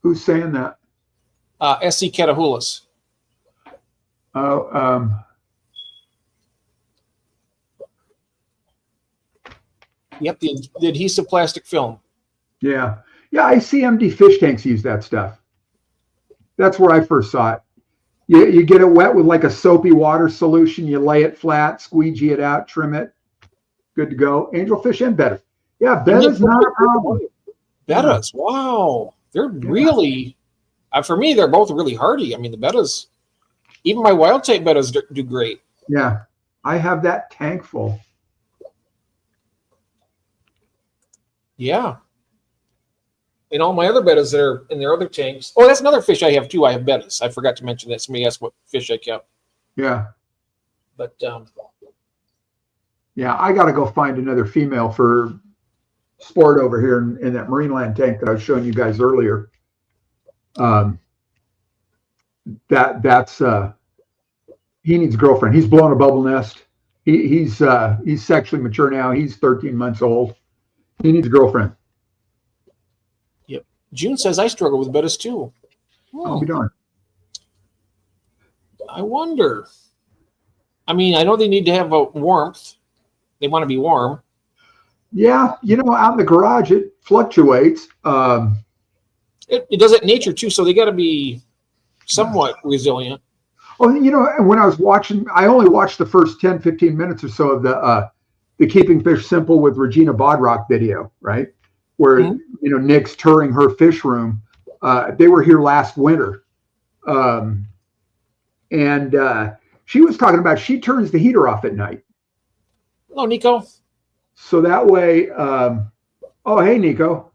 Who's saying that? SC Catahoulus. Oh, Yep, the adhesive plastic film. Yeah. Yeah, I see MD fish tanks use that stuff. That's where I first saw it. You get it wet with like a soapy water solution. You lay it flat, squeegee it out, trim it. Good to go. Angelfish and Betta. Yeah, Betta's not a problem. Bettas, wow. They're really, for me, they're both really hardy. I mean, the Bettas, even my wild type Bettas do great. Yeah, I have that tank full. Yeah. And all my other Bettas that are in their other tanks. Oh, that's another fish I have too. I have Bettas. I forgot to mention that. Somebody asked what fish I kept. Yeah. But yeah, I got to go find another female for sport over here in that Marineland tank that I was showing you guys earlier. That's he needs a girlfriend. He's blown a bubble nest. He's sexually mature now. He's 13 months old. He needs a girlfriend. Yep. June says I struggle with Bettas too. I'll be darned. I wonder. I mean, I know they need to have a warmth. They want to be warm. Yeah, out in the garage it fluctuates. It does it in nature too, so they got to be somewhat resilient. Well, when I was watching, I only watched the first 10, 15 minutes or so of the Keeping Fish Simple with Regina Bodrock video, right? Where, Nick's touring her fish room. They were here last winter. And she was talking about, she turns the heater off at night. Hello, Nico. So that way, oh, hey, Nico.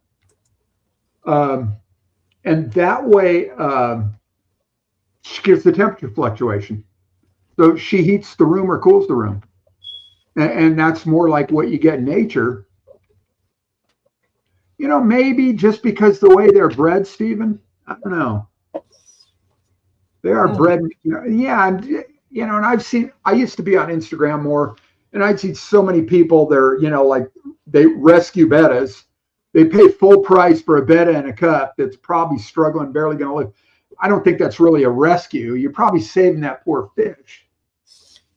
And that way, she gets the temperature fluctuation. So she heats the room or cools the room. And that's more like what you get in nature. Maybe just because the way they're bred, Stephen, I don't know. They are bred, yeah. And I used to be on Instagram more, and I'd see so many people there, like they rescue Bettas. They pay full price for a Betta in a cup that's probably struggling, barely going to live. I don't think that's really a rescue. You're probably saving that poor fish.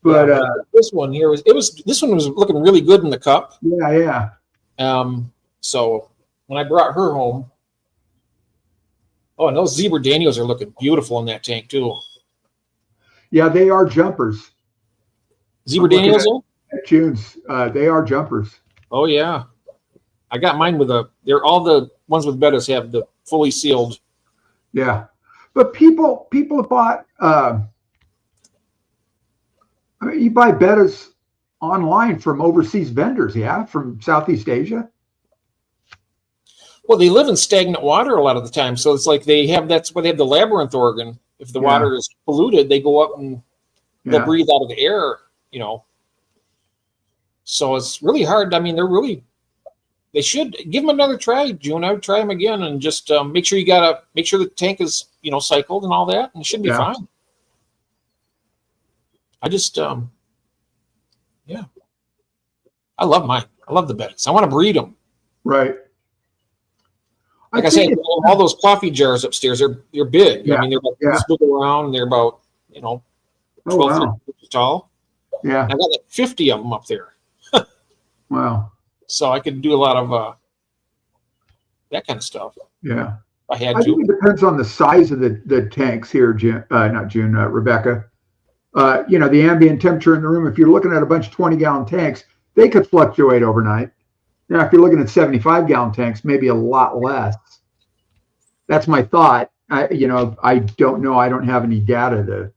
But this one here this one was looking really good in the cup. Yeah. So when I brought her home, and those zebra Daniels are looking beautiful in that tank too. Yeah, they are jumpers. Zebra Daniels? At June's, they are jumpers. Oh yeah, I got mine with they're all the ones with Bettas have the fully sealed. Yeah, but people have bought. You buy Bettas online from overseas vendors, from Southeast Asia. Well, they live in stagnant water a lot of the time, so it's like that's why they have the labyrinth organ. If the water is polluted, they go up and they'll breathe out of the air, So it's really hard. I mean, they're really they should give them another try, June. I would try them again and just make sure the tank is, cycled and all that, and it should be fine. I just, yeah. I love mine. I love the Bettas. I want to breed them. Right. Like I said, all those coffee jars upstairs, they're big. Yeah. I mean, they're about this big around, and they're about, 12, 13 inches tall. Yeah. And I got like 50 of them up there. Wow. So I could do a lot of that kind of stuff. Yeah. I had I to. think it depends on the size of the tanks here, Rebecca. The ambient temperature in the room, if you're looking at a bunch of 20-gallon tanks, they could fluctuate overnight. Now, if you're looking at 75-gallon tanks, maybe a lot less. That's my thought. I don't know. I don't have any data to.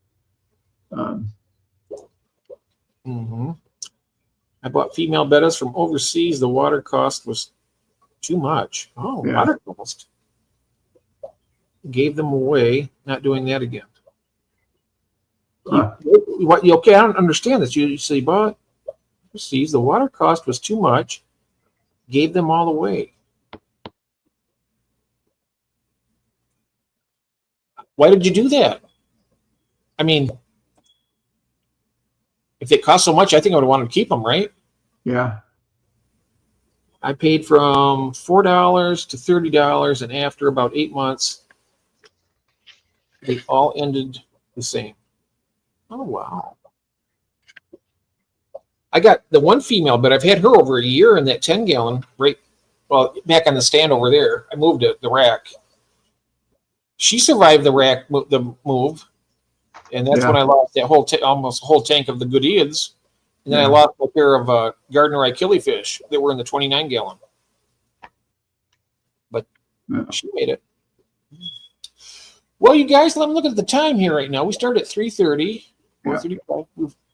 I bought female bettas from overseas. The water cost was too much. Oh, Yeah. water cost. Gave them away. Not doing that again. Okay, I don't understand this. You say you bought overseas. The water cost was too much. Gave them all away. Why did you do that? I mean, if they cost so much, I think I would want to keep them, right? Yeah. I paid from $4 to $30, and after about 8 months, they all ended the same. Oh, wow. I got the one female, but I've had her over a year in that 10-gallon, back on the stand over there. I moved the rack. She survived the move, and that's when I lost that almost whole tank of the Goodeids. And then I lost a pair of Gardner killifish that were in the 29-gallon. But she made it. Well, you guys, let me look at the time here right now. We started at 3:30. We're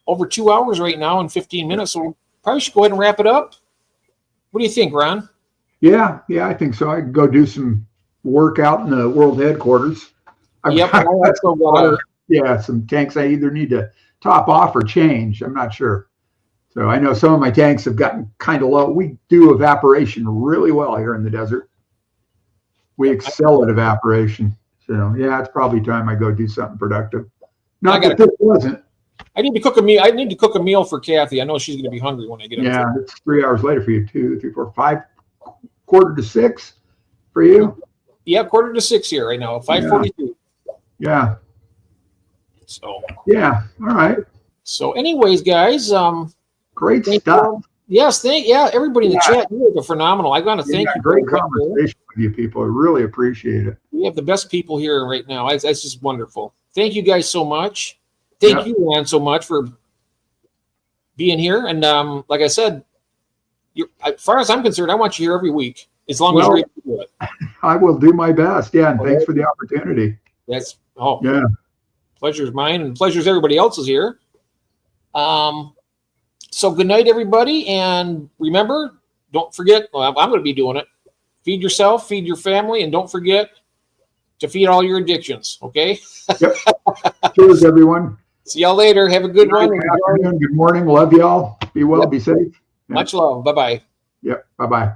over 2 hours right now and 15 minutes, so we probably should go ahead and wrap it up. What do you think, Ron? Yeah, I think so. I could go do some work out in the world headquarters. Some tanks I either need to top off or change. I'm not sure. So I know some of my tanks have gotten kind of low. We do evaporation really well here in the desert. We excel at evaporation. So it's probably time I go do something productive. Not that this wasn't. I need to cook a meal. I need to cook a meal for Kathy. I know she's going to be hungry when I get up. Yeah, it's 3 hours later for you. 2, 3, 4, 5, 5:45 for you. Yeah, 5:45 here right now. 5:42. Yeah. So. Yeah. All right. So, anyways, guys, great stuff. Yes, everybody in the chat, you guys are phenomenal. I want to thank you. Great conversation with you people. I really appreciate it. We have the best people here right now. That's just wonderful. Thank you guys so much. Thank you, Ron, so much for being here. And like I said, as far as I'm concerned, I want you here every week, as long as you're able to do it. I will do my best. Yeah, and thanks for the opportunity. Pleasure's mine, and pleasure's everybody else's here. So good night, everybody, and remember, don't forget. Well, I'm going to be doing it. Feed yourself, feed your family, and don't forget to feed all your addictions. Okay. Yep. Cheers, everyone. See y'all later. Have a good one. Good afternoon. Good morning. Love y'all. Be well. Be safe. Much love. Bye-bye. Yep. Bye-bye.